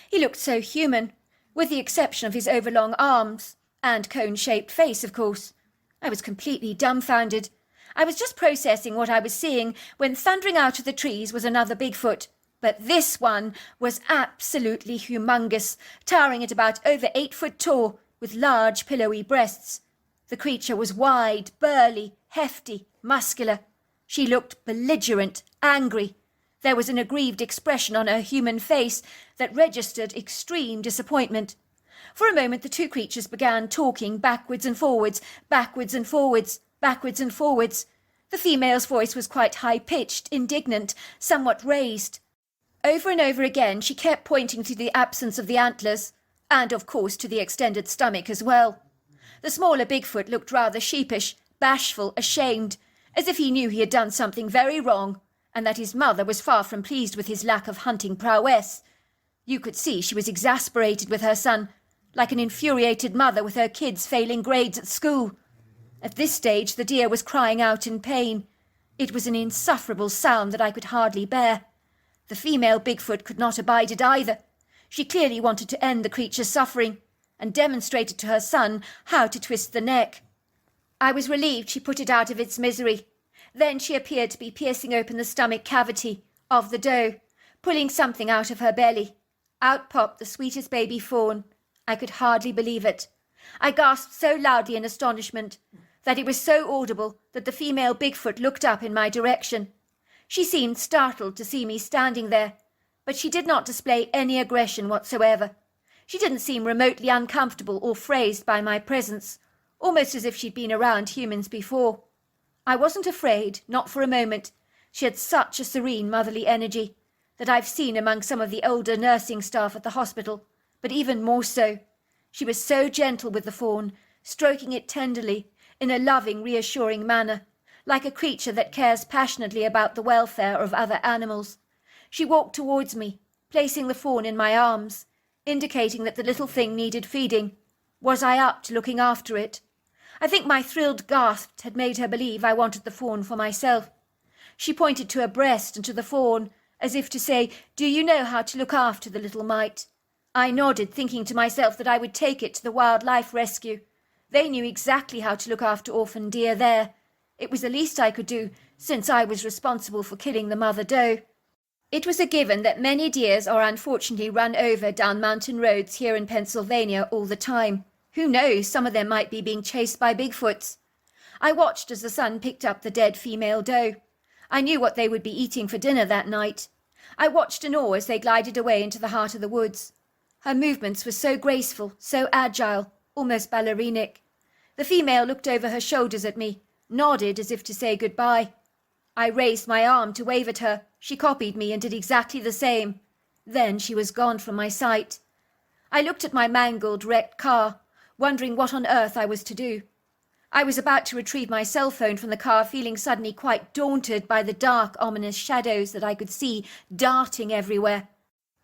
He looked so human, with the exception of his overlong arms, and cone-shaped face, of course. I was completely dumbfounded. I was just processing what I was seeing when thundering out of the trees was another Bigfoot. But this one was absolutely humongous, towering at about over 8 foot tall, with large pillowy breasts. The creature was wide, burly, hefty, muscular. She looked belligerent, angry. There was an aggrieved expression on her human face that registered extreme disappointment. For a moment the two creatures began talking backwards and forwards, backwards and forwards, backwards and forwards. The female's voice was quite high-pitched, indignant, somewhat raised. Over and over again she kept pointing to the absence of the antlers, and of course to the extended stomach as well. The smaller Bigfoot looked rather sheepish, bashful, ashamed, as if he knew he had done something very wrong, and that his mother was far from pleased with his lack of hunting prowess. You could see she was exasperated with her son, like an infuriated mother with her kids failing grades at school. At this stage the deer was crying out in pain. It was an insufferable sound that I could hardly bear. The female Bigfoot could not abide it either. She clearly wanted to end the creature's suffering, and demonstrated to her son how to twist the neck. I was relieved she put it out of its misery. Then she appeared to be piercing open the stomach cavity of the doe, pulling something out of her belly. Out popped the sweetest baby fawn. I could hardly believe it. I gasped so loudly in astonishment that it was so audible that the female Bigfoot looked up in my direction. She seemed startled to see me standing there, but she did not display any aggression whatsoever. She didn't seem remotely uncomfortable or frazed by my presence, almost as if she'd been around humans before. I wasn't afraid, not for a moment. She had such a serene motherly energy that I've seen among some of the older nursing staff at the hospital, but even more so. She was so gentle with the fawn, stroking it tenderly, in a loving, reassuring manner, like a creature that cares passionately about the welfare of other animals. She walked towards me, placing the fawn in my arms, indicating that the little thing needed feeding. Was I up to looking after it? I think my thrilled gasp had made her believe I wanted the fawn for myself. She pointed to her breast and to the fawn, as if to say, "Do you know how to look after the little mite?" I nodded, thinking to myself that I would take it to the wildlife rescue. They knew exactly how to look after orphan deer there. It was the least I could do, since I was responsible for killing the mother doe. It was a given that many deers are unfortunately run over down mountain roads here in Pennsylvania all the time. Who knows, some of them might be being chased by Bigfoots. I watched as the sun picked up the dead female doe. I knew what they would be eating for dinner that night. I watched in awe as they glided away into the heart of the woods. Her movements were so graceful, so agile, almost ballerinic. The female looked over her shoulders at me, nodded as if to say goodbye. I raised my arm to wave at her. She copied me and did exactly the same. Then she was gone from my sight. I looked at my mangled, wrecked car, wondering what on earth I was to do. I was about to retrieve my cell phone from the car, feeling suddenly quite daunted by the dark, ominous shadows that I could see darting everywhere.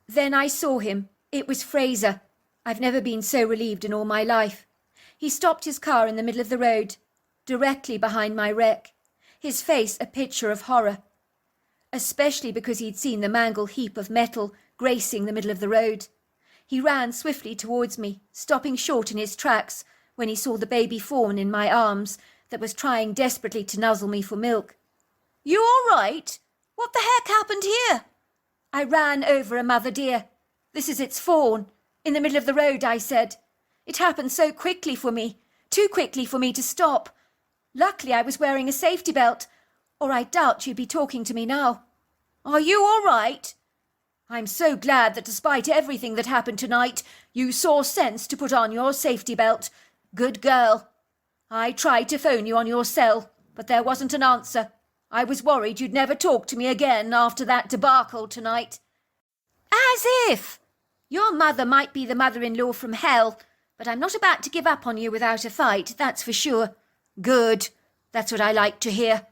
Then I saw him. It was Fraser. I've never been so relieved in all my life. He stopped his car in the middle of the road, directly behind my wreck, his face a picture of horror, especially because he'd seen the mangled heap of metal gracing the middle of the road. He ran swiftly towards me, stopping short in his tracks when he saw the baby fawn in my arms that was trying desperately to nuzzle me for milk. "You all right? What the heck happened here?" I ran over a mother deer. "This is its fawn. In the middle of the road," I said. "It happened so quickly for me, too quickly for me to stop. Luckily I was wearing a safety belt, or I doubt you'd be talking to me now." "Are you all right?" "I'm so glad that despite everything that happened tonight, you saw sense to put on your safety belt. Good girl. I tried to phone you on your cell, but there wasn't an answer. I was worried you'd never talk to me again after that debacle tonight." "As if! Your mother might be the mother-in-law from hell, but I'm not about to give up on you without a fight, that's for sure." "Good. That's what I like to hear.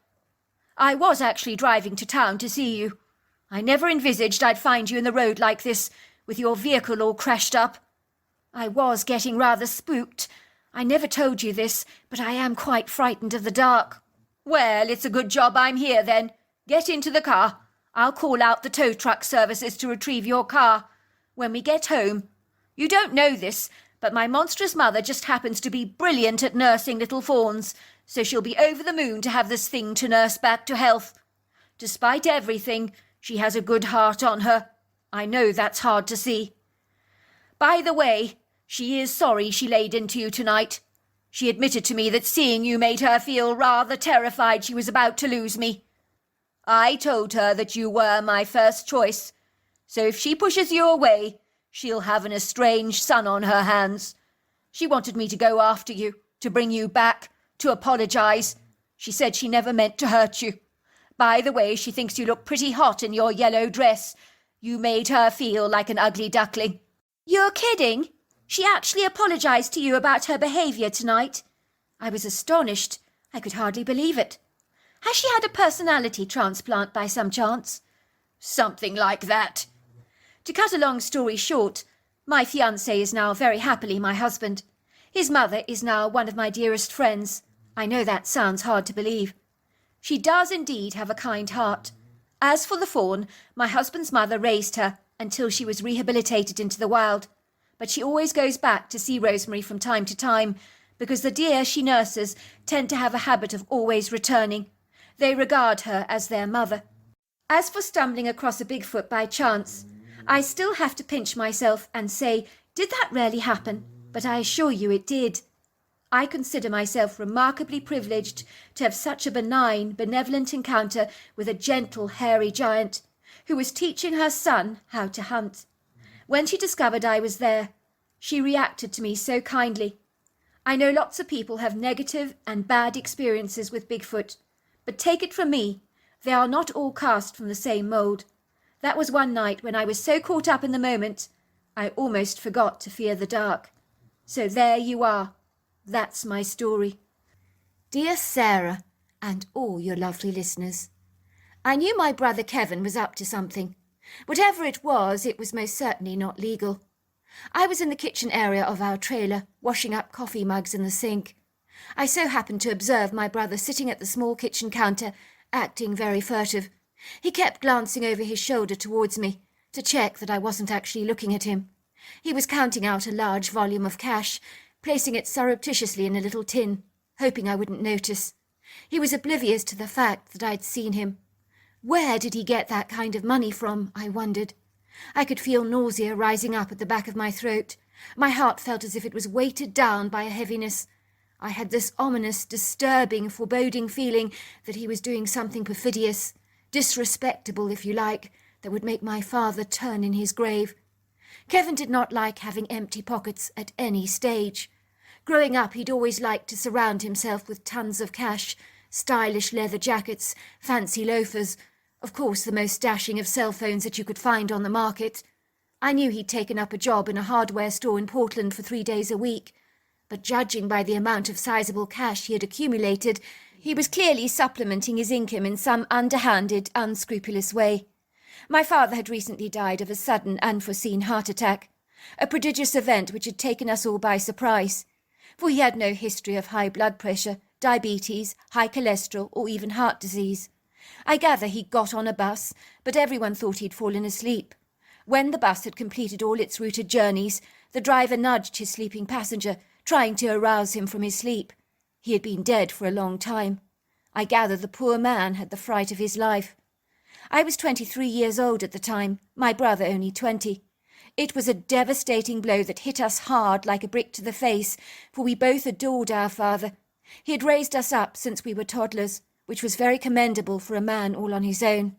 I was actually driving to town to see you. I never envisaged I'd find you in the road like this, with your vehicle all crashed up. I was getting rather spooked. I never told you this, but I am quite frightened of the dark." "Well, it's a good job I'm here then. Get into the car. I'll call out the tow truck services to retrieve your car. When we get home, you don't know this, but my monstrous mother just happens to be brilliant at nursing little fawns, so she'll be over the moon to have this thing to nurse back to health. Despite everything, she has a good heart on her. I know that's hard to see. By the way, she is sorry she laid into you tonight. She admitted to me that seeing you made her feel rather terrified she was about to lose me. I told her that you were my first choice, so if she pushes you away, she'll have an estranged son on her hands. She wanted me to go after you, to bring you back, to apologize. She said she never meant to hurt you. By the way, she thinks you look pretty hot in your yellow dress. You made her feel like an ugly duckling." "You're kidding? She actually apologized to you about her behavior tonight?" I was astonished. I could hardly believe it. Has she had a personality transplant by some chance? "Something like that. To cut a long story short, my fiancé is now very happily my husband. His mother is now one of my dearest friends. I know that sounds hard to believe. She does indeed have a kind heart. As for the fawn, my husband's mother raised her until she was rehabilitated into the wild. But she always goes back to see Rosemary from time to time, because the deer she nurses tend to have a habit of always returning. They regard her as their mother. As for stumbling across a Bigfoot by chance, I still have to pinch myself and say, did that really happen? But I assure you it did. I consider myself remarkably privileged to have such a benign, benevolent encounter with a gentle, hairy giant who was teaching her son how to hunt. When she discovered I was there, she reacted to me so kindly. I know lots of people have negative and bad experiences with Bigfoot, but take it from me, they are not all cast from the same mould. That was one night when I was so caught up in the moment, I almost forgot to fear the dark. So there you are. That's my story. Dear Sarah, and all your lovely listeners, I knew my brother Kevin was up to something. Whatever it was most certainly not legal. I was in the kitchen area of our trailer, washing up coffee mugs in the sink. I so happened to observe my brother sitting at the small kitchen counter, acting very furtive. He kept glancing over his shoulder towards me, to check that I wasn't actually looking at him. He was counting out a large volume of cash, placing it surreptitiously in a little tin, hoping I wouldn't notice. He was oblivious to the fact that I'd seen him. Where did he get that kind of money from, I wondered. I could feel nausea rising up at the back of my throat. My heart felt as if it was weighted down by a heaviness. I had this ominous, disturbing, foreboding feeling that he was doing something perfidious, disrespectable if you like, that would make my father turn in his grave. Kevin did not like having empty pockets at any stage. Growing up, he'd always liked to surround himself with tons of cash, stylish leather jackets, fancy loafers, of course the most dashing of cell phones that you could find on the market. I knew he'd taken up a job in a hardware store in Portland for 3 days a week, but judging by the amount of sizable cash he had accumulated, he was clearly supplementing his income in some underhanded, unscrupulous way. My father had recently died of a sudden, unforeseen heart attack, a prodigious event which had taken us all by surprise, for he had no history of high blood pressure, diabetes, high cholesterol, or even heart disease. I gather he got on a bus, but everyone thought he'd fallen asleep. When the bus had completed all its routed journeys, the driver nudged his sleeping passenger, trying to arouse him from his sleep. He had been dead for a long time. I gather the poor man had the fright of his life. I was 23 years old at the time, my brother only 20. It was a devastating blow that hit us hard like a brick to the face, for we both adored our father. He had raised us up since we were toddlers, which was very commendable for a man all on his own.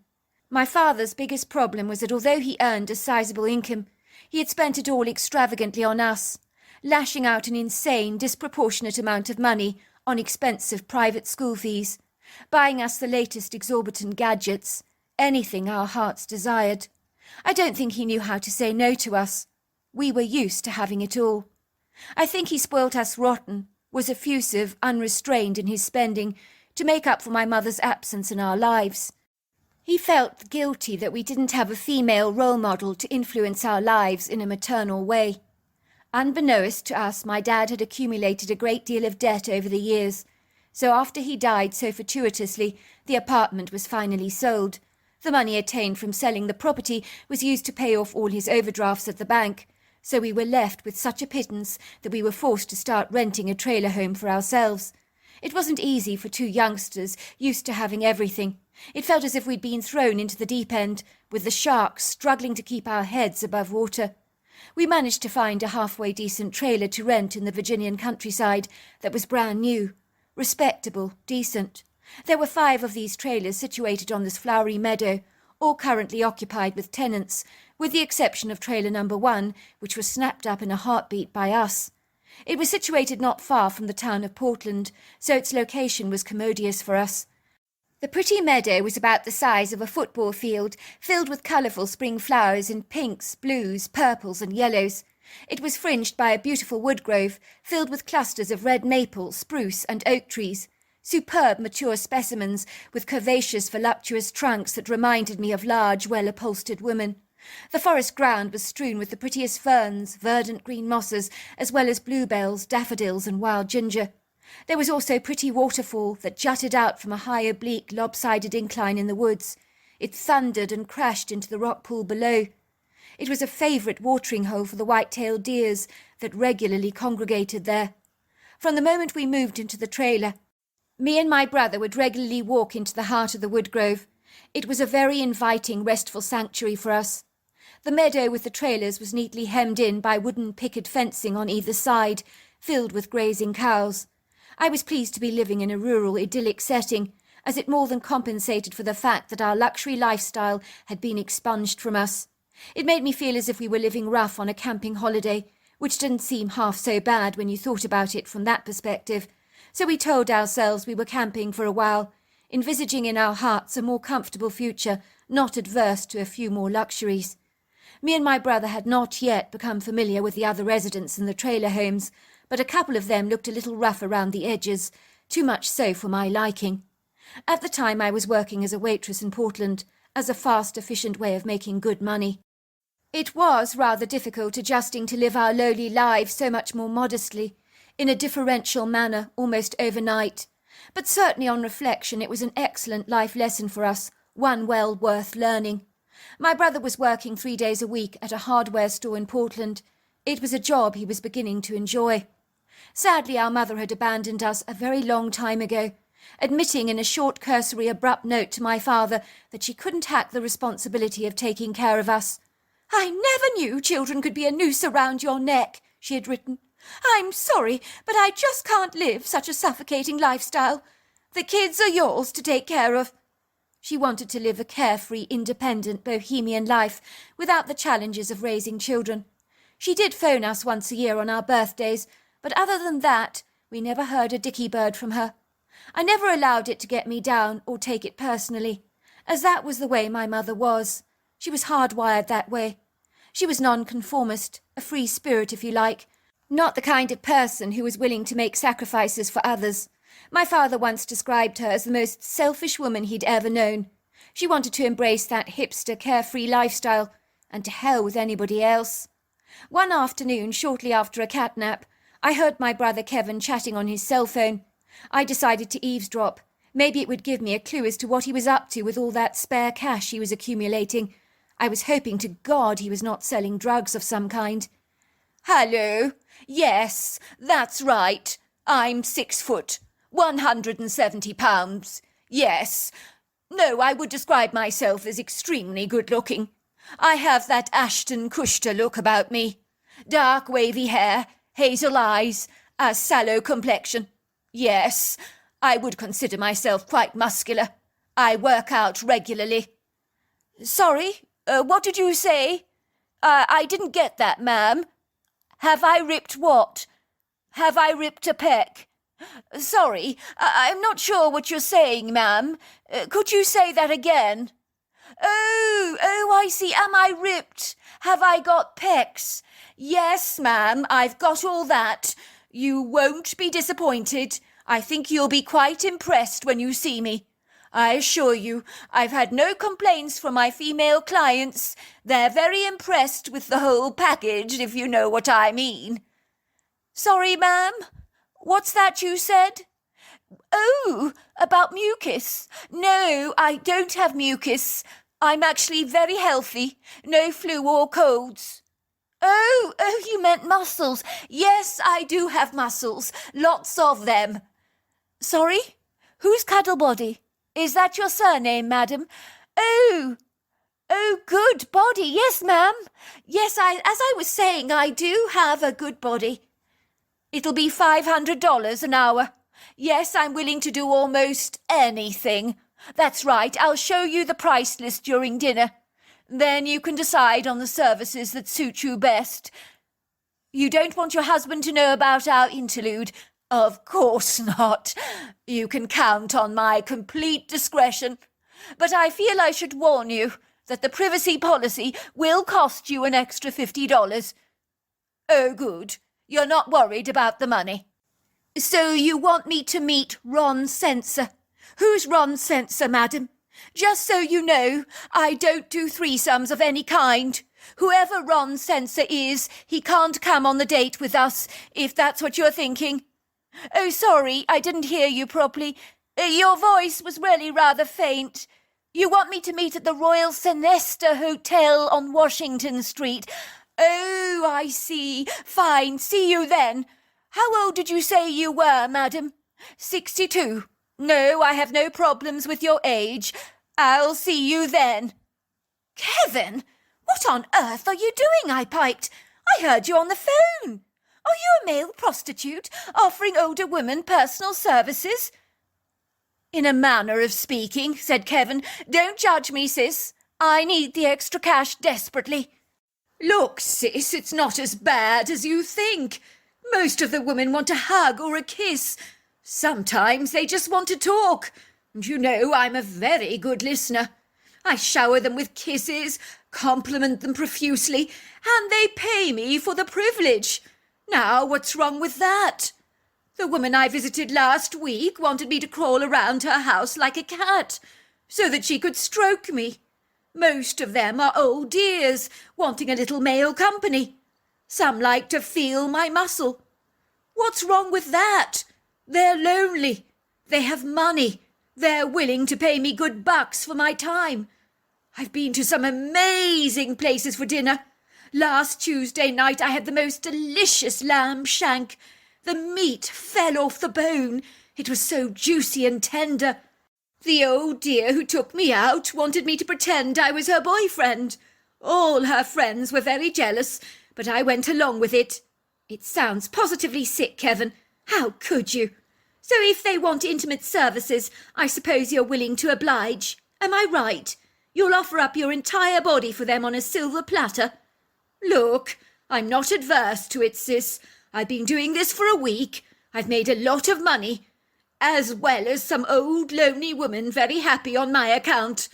My father's biggest problem was that although he earned a sizable income, he had spent it all extravagantly on us, lashing out an insane, disproportionate amount of money on expensive private school fees, buying us the latest exorbitant gadgets, anything our hearts desired. I don't think he knew how to say no to us. We were used to having it all. I think he spoilt us rotten, was effusive, unrestrained in his spending, to make up for my mother's absence in our lives. He felt guilty that we didn't have a female role model to influence our lives in a maternal way. Unbeknownst to us, my dad had accumulated a great deal of debt over the years, so after he died so fortuitously, the apartment was finally sold. The money attained from selling the property was used to pay off all his overdrafts at the bank, so we were left with such a pittance that we were forced to start renting a trailer home for ourselves. It wasn't easy for two youngsters used to having everything. It felt as if we'd been thrown into the deep end, with the sharks struggling to keep our heads above water. We managed to find a halfway decent trailer to rent in the Virginian countryside that was brand new, respectable, decent. There were 5 of these trailers situated on this flowery meadow, all currently occupied with tenants, with the exception of trailer number 1, which was snapped up in a heartbeat by us. It was situated not far from the town of Portland, so its location was commodious for us. The pretty meadow was about the size of a football field, filled with colourful spring flowers in pinks, blues, purples and yellows. It was fringed by a beautiful wood grove, filled with clusters of red maple, spruce and oak trees, superb mature specimens with curvaceous voluptuous trunks that reminded me of large, well-upholstered women. The forest ground was strewn with the prettiest ferns, verdant green mosses, as well as bluebells, daffodils, and wild ginger. There was also a pretty waterfall that jutted out from a high oblique lopsided incline in the woods. It thundered and crashed into the rock pool below. It was a favourite watering hole for the white-tailed deers that regularly congregated there. From the moment we moved into the trailer, me and my brother would regularly walk into the heart of the wood grove. It was a very inviting, restful sanctuary for us. The meadow with the trailers was neatly hemmed in by wooden picket fencing on either side, filled with grazing cows. I was pleased to be living in a rural, idyllic setting, as it more than compensated for the fact that our luxury lifestyle had been expunged from us. It made me feel as if we were living rough on a camping holiday, which didn't seem half so bad when you thought about it from that perspective. So we told ourselves we were camping for a while, envisaging in our hearts a more comfortable future, not adverse to a few more luxuries. Me and my brother had not yet become familiar with the other residents in the trailer homes, but a couple of them looked a little rough around the edges, too much so for my liking. At the time I was working as a waitress in Portland, as a fast, efficient way of making good money. It was rather difficult adjusting to live our lowly lives so much more modestly, in a differential manner, almost overnight. But certainly on reflection it was an excellent life lesson for us, one well worth learning. My brother was working 3 days a week at a hardware store in Portland. It was a job he was beginning to enjoy. Sadly, our mother had abandoned us a very long time ago, admitting in a short, cursory, abrupt note to my father that she couldn't hack the responsibility of taking care of us. "I never knew children could be a noose around your neck," she had written. "I'm sorry, but I just can't live such a suffocating lifestyle. The kids are yours to take care of." She wanted to live a carefree, independent, bohemian life without the challenges of raising children. She did phone us once a year on our birthdays, but other than that, we never heard a dicky bird from her. I never allowed it to get me down or take it personally, as that was the way my mother was. She was hardwired that way. She was nonconformist, a free spirit if you like, not the kind of person who was willing to make sacrifices for others. My father once described her as the most selfish woman he'd ever known. She wanted to embrace that hipster, carefree lifestyle, and to hell with anybody else. One afternoon, shortly after a cat nap, I heard my brother Kevin chatting on his cell phone. I decided to eavesdrop. Maybe it would give me a clue as to what he was up to with all that spare cash he was accumulating. I was hoping to God he was not selling drugs of some kind. "Hello. Yes, that's right. I'm 6 foot, 170 pounds. Yes. No, I would describe myself as extremely good-looking. I have that Ashton Kutcher look about me. Dark, wavy hair, hazel eyes, a sallow complexion. Yes, I would consider myself quite muscular. I work out regularly." "Sorry, what did you say? I didn't get that, ma'am. Have I ripped what? Have I ripped a peck? Sorry, I'm not sure what you're saying, ma'am. Could you say that again?" Oh, I see. Am I ripped? Have I got pecs? Yes, ma'am, I've got all that. You won't be disappointed. I think you'll be quite impressed when you see me. I assure you, I've had no complaints from my female clients. They're very impressed with the whole package, if you know what I mean. Sorry, ma'am? What's that you said? Oh, about mucus. No, I don't have mucus. I'm actually very healthy. No flu or colds. Oh, you meant muscles. Yes, I do have muscles. Lots of them. Sorry? Who's Cuddlebody? Is that your surname, madam? Oh, good body. Yes, ma'am. Yes, as I was saying, I do have a good body. It'll be $500 an hour. Yes, I'm willing to do almost anything. That's right, I'll show you the price list during dinner. Then you can decide on the services that suit you best. You don't want your husband to know about our interlude? Of course not. You can count on my complete discretion. But I feel I should warn you that the privacy policy will cost you an extra $50. Oh, good. You're not worried about the money. So you want me to meet Ron Sensor. Who's Ron Sensor, madam? Just so you know, I don't do threesomes of any kind. Whoever Ron's censor is, he can't come on the date with us, if that's what you're thinking. Oh, sorry, I didn't hear you properly. Your voice was really rather faint. You want me to meet at the Royal Senesta Hotel on Washington Street. Oh, I see. Fine, see you then. How old did you say you were, madam? 62. No, I have no problems with your age. I'll see you then. Kevin, what on earth are you doing? I piped. I heard you on the phone. Are you a male prostitute offering older women personal services? In a manner of speaking, said Kevin. Don't judge me, sis. I need the extra cash desperately. Look, sis, it's not as bad as you think. Most of the women want a hug or a kiss. Sometimes they just want to talk. And you know I'm a very good listener. I shower them with kisses, compliment them profusely, and they pay me for the privilege. Now, what's wrong with that? The woman I visited last week wanted me to crawl around her house like a cat, so that she could stroke me. Most of them are old dears, wanting a little male company. Some like to feel my muscle. What's wrong with that? They're lonely. They have money. They're willing to pay me good bucks for my time. I've been to some amazing places for dinner. Last Tuesday night I had the most delicious lamb shank. The meat fell off the bone. It was so juicy and tender. The old dear who took me out wanted me to pretend I was her boyfriend. All her friends were very jealous, but I went along with it. It sounds positively sick, Kevin. How could you? So if they want intimate services, I suppose you're willing to oblige. Am I right? You'll offer up your entire body for them on a silver platter. Look, I'm not adverse to it, sis. I've been doing this for a week. I've made a lot of money, as well as some old lonely woman very happy on my account.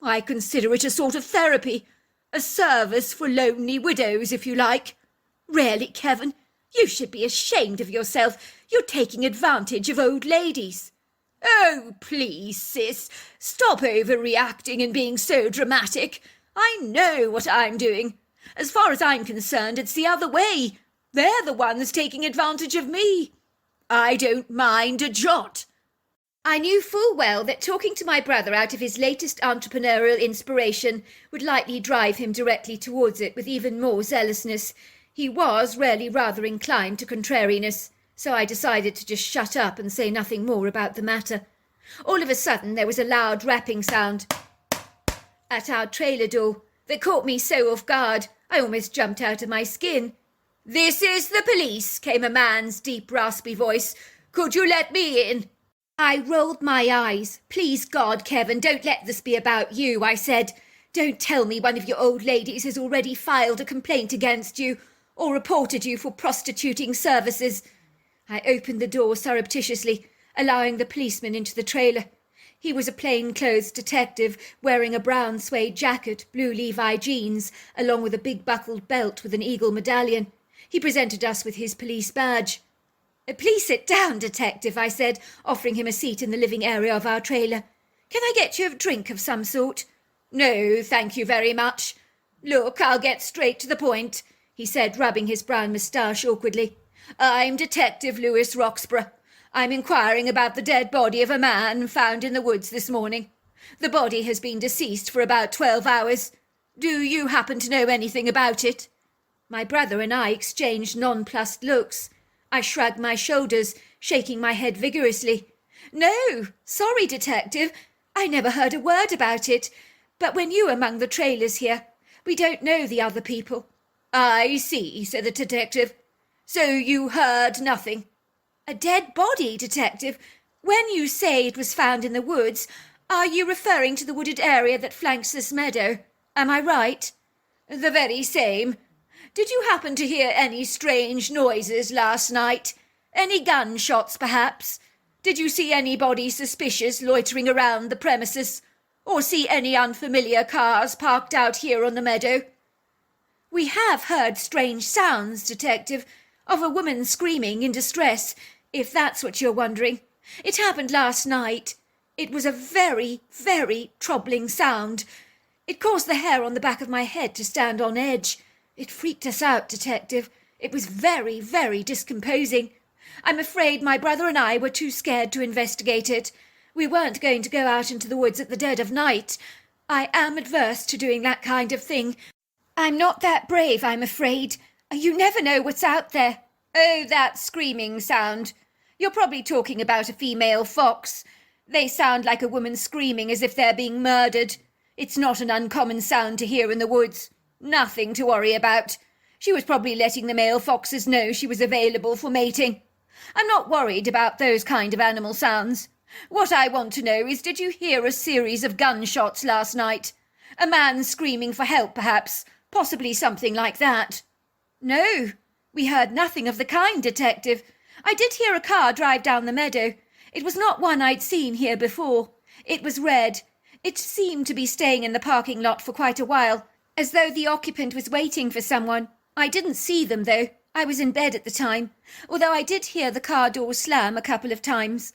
I consider it a sort of therapy, a service for lonely widows, if you like. Really, Kevin, you should be ashamed of yourself. You're taking advantage of old ladies. Oh, please, sis, stop overreacting and being so dramatic. I know what I'm doing. As far as I'm concerned, it's the other way. They're the ones taking advantage of me. I don't mind a jot. I knew full well that talking to my brother out of his latest entrepreneurial inspiration would likely drive him directly towards it with even more zealousness. He was really rather inclined to contrariness, so I decided to just shut up and say nothing more about the matter. All of a sudden there was a loud rapping sound at our trailer door that caught me so off guard I almost jumped out of my skin. "This is the police," came a man's deep raspy voice. "Could you let me in?" I rolled my eyes. "Please God, Kevin, don't let this be about you," I said. "Don't tell me one of your old ladies has already filed a complaint against you or reported you for prostituting services." I opened the door surreptitiously, allowing the policeman into the trailer. He was a plain-clothes detective wearing a brown suede jacket, blue Levi jeans, along with a big buckled belt with an eagle medallion. He presented us with his police badge. "Please sit down, detective," I said, offering him a seat in the living area of our trailer. "Can I get you a drink of some sort?" "No, thank you very much." "Look, I'll get straight to the point," he said, rubbing his brown moustache awkwardly. "I'm Detective Lewis Roxburgh. I'm inquiring about the dead body of a man found in the woods this morning. The body has been deceased for about 12 hours. Do you happen to know anything about it?" My brother and I exchanged nonplussed looks. I shrugged my shoulders, shaking my head vigorously. "No, sorry, detective. I never heard a word about it. But when you among the trailers here, we don't know the other people." "I see," said the detective. "So you heard nothing?" "A dead body, detective. When you say it was found in the woods, are you referring to the wooded area that flanks this meadow? Am I right?" "The very same. Did you happen to hear any strange noises last night? Any gunshots, perhaps? Did you see anybody suspicious loitering around the premises? Or see any unfamiliar cars parked out here on the meadow?" "We have heard strange sounds, detective, of a woman screaming in distress, if that's what you're wondering. It happened last night. It was a very, very troubling sound. It caused the hair on the back of my head to stand on edge. It freaked us out, Detective. It was very, very discomposing. I'm afraid my brother and I were too scared to investigate it. We weren't going to go out into the woods at the dead of night. I am adverse to doing that kind of thing. I'm not that brave, I'm afraid. You never know what's out there. Oh, that screaming sound. You're probably talking about a female fox. They sound like a woman screaming as if they're being murdered. It's not an uncommon sound to hear in the woods. Nothing to worry about. She was probably letting the male foxes know she was available for mating. I'm not worried about those kind of animal sounds. What I want to know is, did you hear a series of gunshots last night? A man screaming for help, perhaps. Possibly something like that. No, we heard nothing of the kind, Detective. I did hear a car drive down the meadow. It was not one I'd seen here before. It was red. It seemed to be staying in the parking lot for quite a while, as though the occupant was waiting for someone. I didn't see them, though. I was in bed at the time, although I did hear the car door slam a couple of times.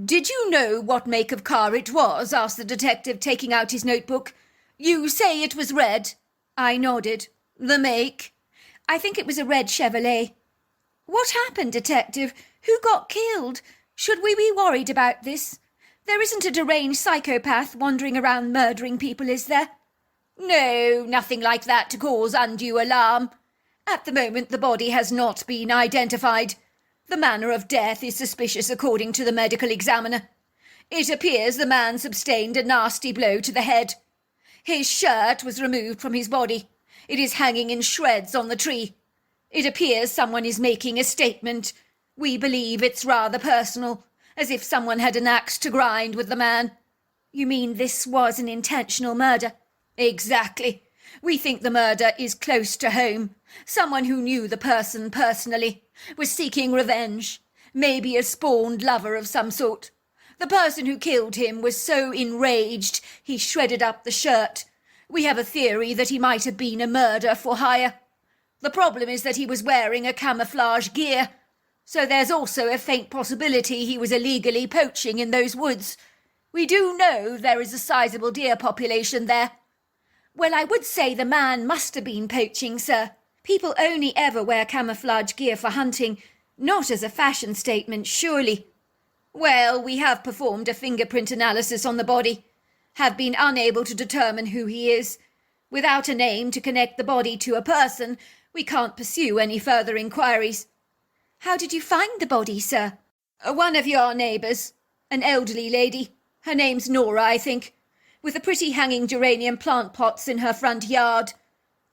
Did you know what make of car it was? Asked the detective, taking out his notebook. You say it was red? I nodded. The make? I think it was a red Chevrolet. What happened, Detective? Who got killed? Should we be worried about this? There isn't a deranged psychopath wandering around murdering people, is there? No, nothing like that to cause undue alarm. At the moment, the body has not been identified. The manner of death is suspicious according to the medical examiner. It appears the man sustained a nasty blow to the head. His shirt was removed from his body. It is hanging in shreds on the tree. It appears someone is making a statement. We believe it's rather personal, as if someone had an axe to grind with the man. You mean this was an intentional murder? Exactly. We think the murder is close to home. Someone who knew the person personally, was seeking revenge, maybe a spawned lover of some sort. The person who killed him was so enraged he shredded up the shirt. We have a theory that he might have been a murder for hire. The problem is that he was wearing a camouflage gear, so there's also a faint possibility he was illegally poaching in those woods. We do know there is a sizable deer population there. Well, I would say the man must have been poaching, sir. People only ever wear camouflage gear for hunting, not as a fashion statement, surely. Well, we have performed a fingerprint analysis on the body, have been unable to determine who he is. Without a name to connect the body to a person, we can't pursue any further inquiries. How did you find the body, sir? One of your neighbours, an elderly lady. Her name's Nora, I think, with the pretty hanging geranium plant pots in her front yard.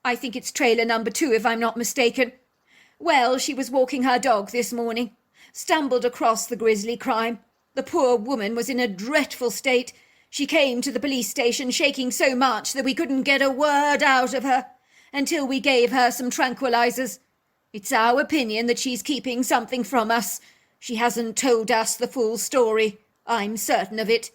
I think it's trailer number 2, if I'm not mistaken. Well, she was walking her dog this morning, stumbled across the grisly crime. The poor woman was in a dreadful state. She came to the police station shaking so much that we couldn't get a word out of her, until we gave her some tranquilizers. It's our opinion that she's keeping something from us. She hasn't told us the full story. I'm certain of it.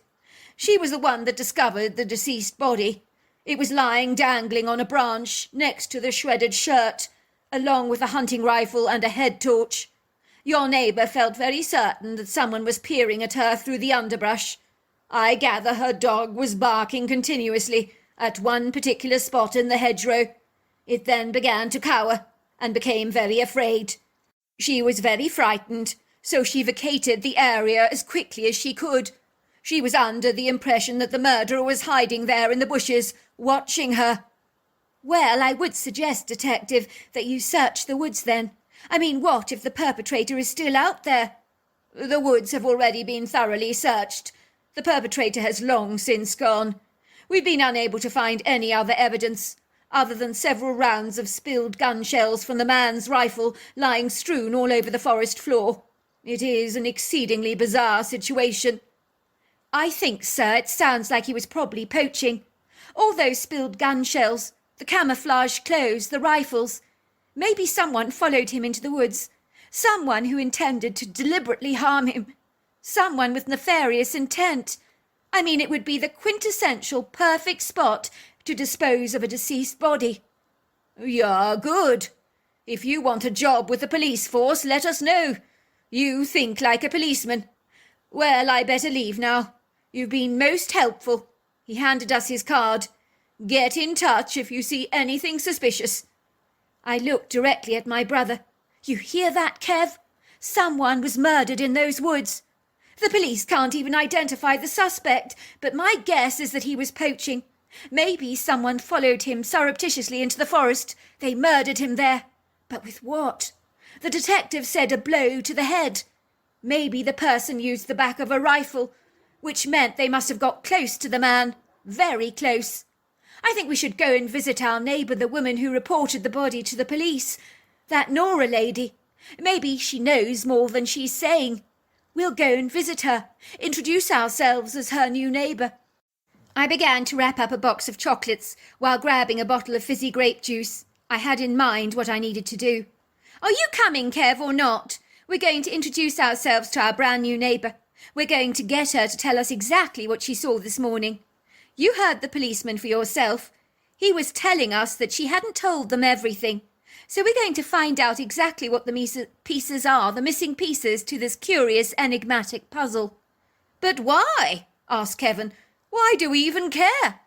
She was the one that discovered the deceased body. It was lying dangling on a branch next to the shredded shirt, along with a hunting rifle and a head torch. Your neighbour felt very certain that someone was peering at her through the underbrush. I gather her dog was barking continuously at one particular spot in the hedgerow. It then began to cower and became very afraid. She was very frightened, so she vacated the area as quickly as she could. She was under the impression that the murderer was hiding there in the bushes, watching her. Well, I would suggest, Detective, that you search the woods then. I mean, what if the perpetrator is still out there? The woods have already been thoroughly searched. The perpetrator has long since gone. We've been unable to find any other evidence, other than several rounds of spilled gun shells from the man's rifle lying strewn all over the forest floor. It is an exceedingly bizarre situation. I think, sir, it sounds like he was probably poaching. All those spilled gun shells, the camouflage clothes, the rifles. Maybe someone followed him into the woods. Someone who intended to deliberately harm him. Someone with nefarious intent. I mean, it would be the quintessential perfect spot to dispose of a deceased body. You're good. If you want a job with the police force, let us know. You think like a policeman. Well, I better leave now. You've been most helpful. He handed us his card. Get in touch if you see anything suspicious. I looked directly at my brother. You hear that, Kev? Someone was murdered in those woods. The police can't even identify the suspect, but my guess is that he was poaching. Maybe someone followed him surreptitiously into the forest. They murdered him there. But with what? The detective said a blow to the head. Maybe the person used the back of a rifle, which meant they must have got close to the man. Very close. I think we should go and visit our neighbour, the woman who reported the body to the police. That Nora lady. Maybe she knows more than she's saying. We'll go and visit her, introduce ourselves as her new neighbour. I began to wrap up a box of chocolates while grabbing a bottle of fizzy grape juice. I had in mind what I needed to do. Are you coming, Kev, or not? We're going to introduce ourselves to our brand new neighbour. We're going to get her to tell us exactly what she saw this morning. You heard the policeman for yourself. He was telling us that she hadn't told them everything. So we're going to find out exactly what the pieces are, the missing pieces to this curious, enigmatic puzzle. But why? Asked Kevin. Why do we even care?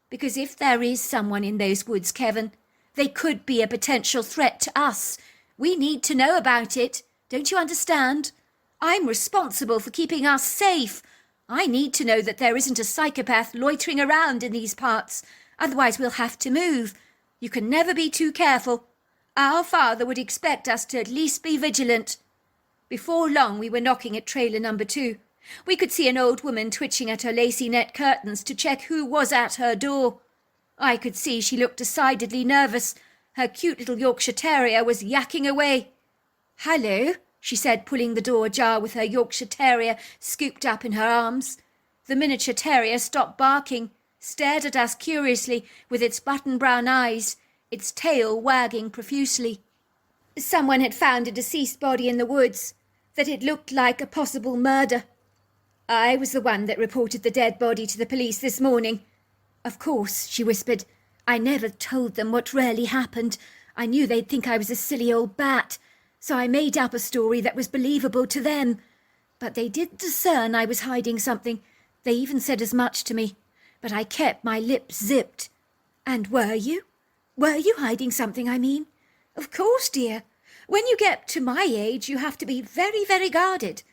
Because if there is someone in those woods, Kevin, they could be a potential threat to us. We need to know about it. Don't you understand? I'm responsible for keeping us safe. I need to know that there isn't a psychopath loitering around in these parts. Otherwise we'll have to move. You can never be too careful. Our father would expect us to at least be vigilant. Before long we were knocking at trailer number 2. We could see an old woman twitching at her lacy net curtains to check who was at her door. I could see she looked decidedly nervous. Her cute little Yorkshire Terrier was yakking away. "Hello," she said, pulling the door ajar with her Yorkshire Terrier scooped up in her arms. The miniature terrier stopped barking, stared at us curiously with its button-brown eyes, its tail wagging profusely. Someone had found a deceased body in the woods, that it looked like a possible murder. I was the one that reported the dead body to the police this morning. Of course, she whispered, I never told them what really happened. I knew they'd think I was a silly old bat, so I made up a story that was believable to them. But they did discern I was hiding something. They even said as much to me, but I kept my lips zipped. And were you? Were you hiding something, I mean? Of course, dear. When you get to my age, you have to be very, very guarded.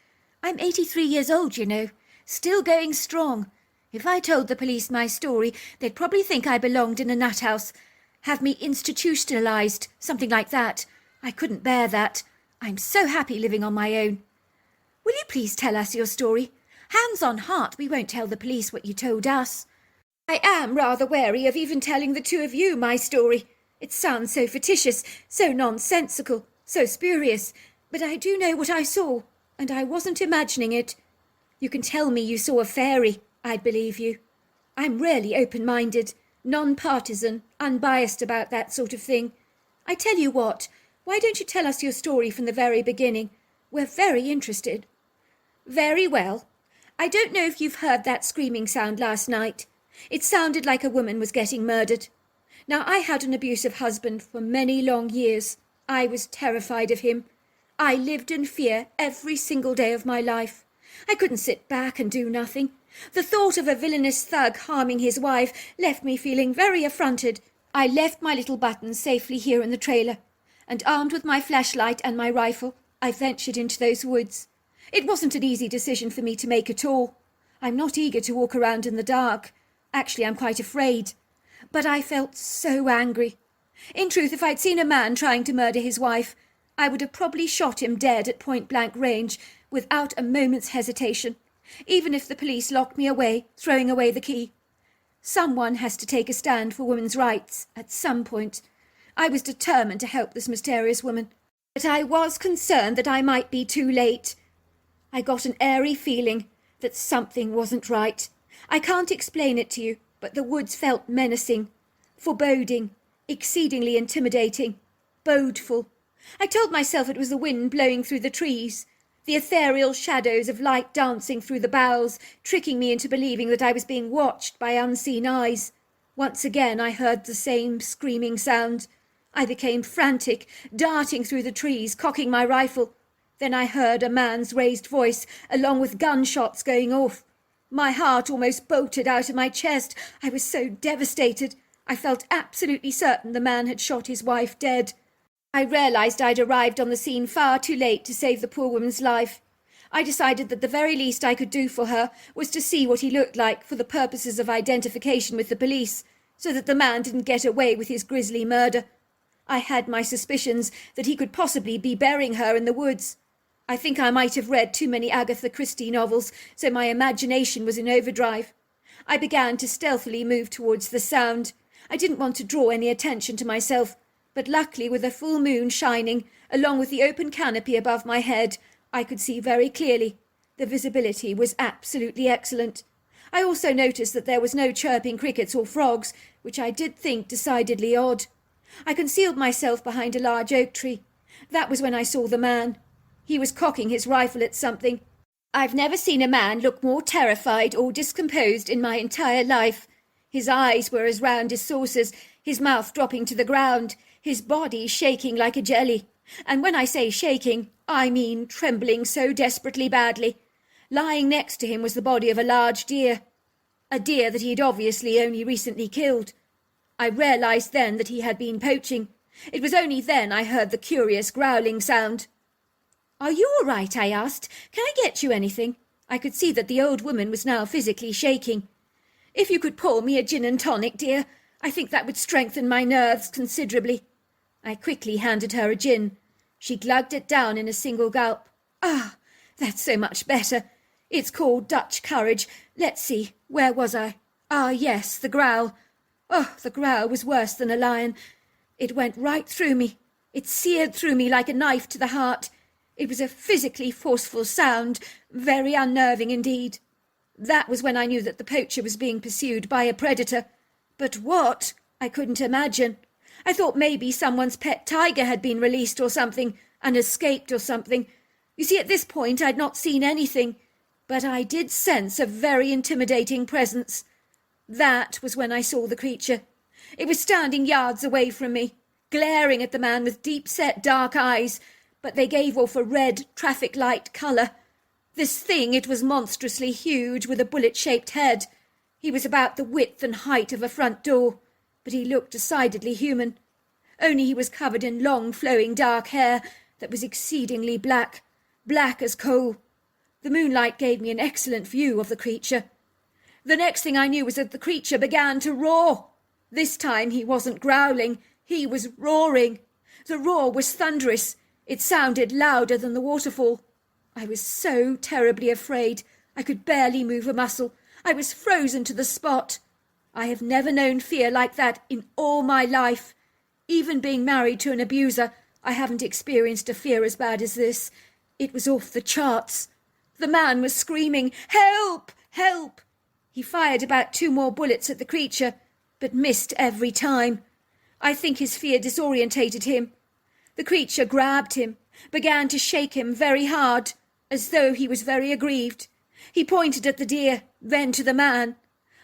I'm 83 years old, you know, still going strong. If I told the police my story, they'd probably think I belonged in a nut house, have me institutionalized, something like that. I couldn't bear that. I'm so happy living on my own. Will you please tell us your story? Hands on heart, we won't tell the police what you told us. I am rather wary of even telling the two of you my story. It sounds so fictitious, so nonsensical, so spurious, but I do know what I saw, and I wasn't imagining it. You can tell me you saw a fairy, I'd believe you. I'm really open-minded, non-partisan, unbiased about that sort of thing. I tell you what, why don't you tell us your story from the very beginning? We're very interested. Very well. I don't know if you've heard that screaming sound last night. It sounded like a woman was getting murdered. Now, I had an abusive husband for many long years. I was terrified of him. I lived in fear every single day of my life. I couldn't sit back and do nothing. The thought of a villainous thug harming his wife left me feeling very affronted. I left my little Button safely here in the trailer, and armed with my flashlight and my rifle, I ventured into those woods. It wasn't an easy decision for me to make at all. I'm not eager to walk around in the dark. Actually, I'm quite afraid. But I felt so angry. In truth, if I'd seen a man trying to murder his wife, I would have probably shot him dead at point-blank range without a moment's hesitation, even if the police locked me away, throwing away the key. Someone has to take a stand for women's rights at some point. I was determined to help this mysterious woman, but I was concerned that I might be too late. I got an airy feeling that something wasn't right. I can't explain it to you, but the woods felt menacing, foreboding, exceedingly intimidating, bodeful. I told myself it was the wind blowing through the trees, the ethereal shadows of light dancing through the boughs, tricking me into believing that I was being watched by unseen eyes. Once again I heard the same screaming sound. I became frantic, darting through the trees, cocking my rifle. Then I heard a man's raised voice, along with gunshots going off. My heart almost bolted out of my chest. I was so devastated. I felt absolutely certain the man had shot his wife dead. I realised I'd arrived on the scene far too late to save the poor woman's life. I decided that the very least I could do for her was to see what he looked like for the purposes of identification with the police, so that the man didn't get away with his grisly murder. I had my suspicions that he could possibly be burying her in the woods. I think I might have read too many Agatha Christie novels, so my imagination was in overdrive. I began to stealthily move towards the sound. I didn't want to draw any attention to myself, but luckily with a full moon shining, along with the open canopy above my head, I could see very clearly. The visibility was absolutely excellent. I also noticed that there was no chirping crickets or frogs, which I did think decidedly odd. I concealed myself behind a large oak tree. That was when I saw the man. He was cocking his rifle at something. I've never seen a man look more terrified or discomposed in my entire life. His eyes were as round as saucers, his mouth dropping to the ground, his body shaking like a jelly. And when I say shaking, I mean trembling so desperately badly. Lying next to him was the body of a large deer. A deer that he had obviously only recently killed. I realised then that he had been poaching. It was only then I heard the curious growling sound. "Are you all right?" I asked. "Can I get you anything?" I could see that the old woman was now physically shaking. "If you could pour me a gin and tonic, dear, I think that would strengthen my nerves considerably." I quickly handed her a gin. She glugged it down in a single gulp. "Ah, that's so much better. It's called Dutch courage. Let's see, where was I? Ah, yes, the growl. Oh, the growl was worse than a lion. It went right through me. It seared through me like a knife to the heart. It was a physically forceful sound, very unnerving indeed. That was when I knew that the poacher was being pursued by a predator. But what? I couldn't imagine. I thought maybe someone's pet tiger had been released or something, and escaped or something. You see, at this point I'd not seen anything, but I did sense a very intimidating presence. That was when I saw the creature. It was standing yards away from me, glaring at the man with deep-set dark eyes, but they gave off a red traffic light colour. This thing, it was monstrously huge, with a bullet-shaped head. He was about the width and height of a front door, but he looked decidedly human. Only he was covered in long, flowing dark hair that was exceedingly black, black as coal. The moonlight gave me an excellent view of the creature. The next thing I knew was that the creature began to roar. This time he wasn't growling, he was roaring. The roar was thunderous. It sounded louder than the waterfall. I was so terribly afraid. I could barely move a muscle. I was frozen to the spot. I have never known fear like that in all my life. Even being married to an abuser, I haven't experienced a fear as bad as this. It was off the charts. The man was screaming, "Help! Help!" He fired about 2 more bullets at the creature, but missed every time. I think his fear disorientated him. The creature grabbed him, began to shake him very hard, as though he was very aggrieved. He pointed at the deer, then to the man.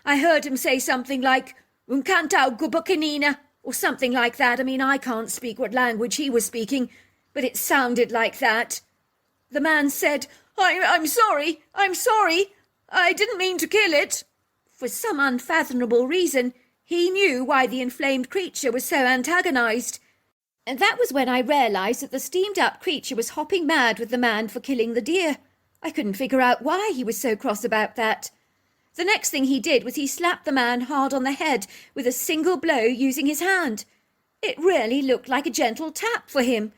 I heard him say something like, "Uncantau gubucanina," or something like that. I mean, I can't speak what language he was speaking, but it sounded like that. The man said, I'm sorry, I didn't mean to kill it." For some unfathomable reason, he knew why the inflamed creature was so antagonized. And that was when I realized that the steamed-up creature was hopping mad with the man for killing the deer. I couldn't figure out why he was so cross about that. The next thing he did was he slapped the man hard on the head with a single blow using his hand. It really looked like a gentle tap for him.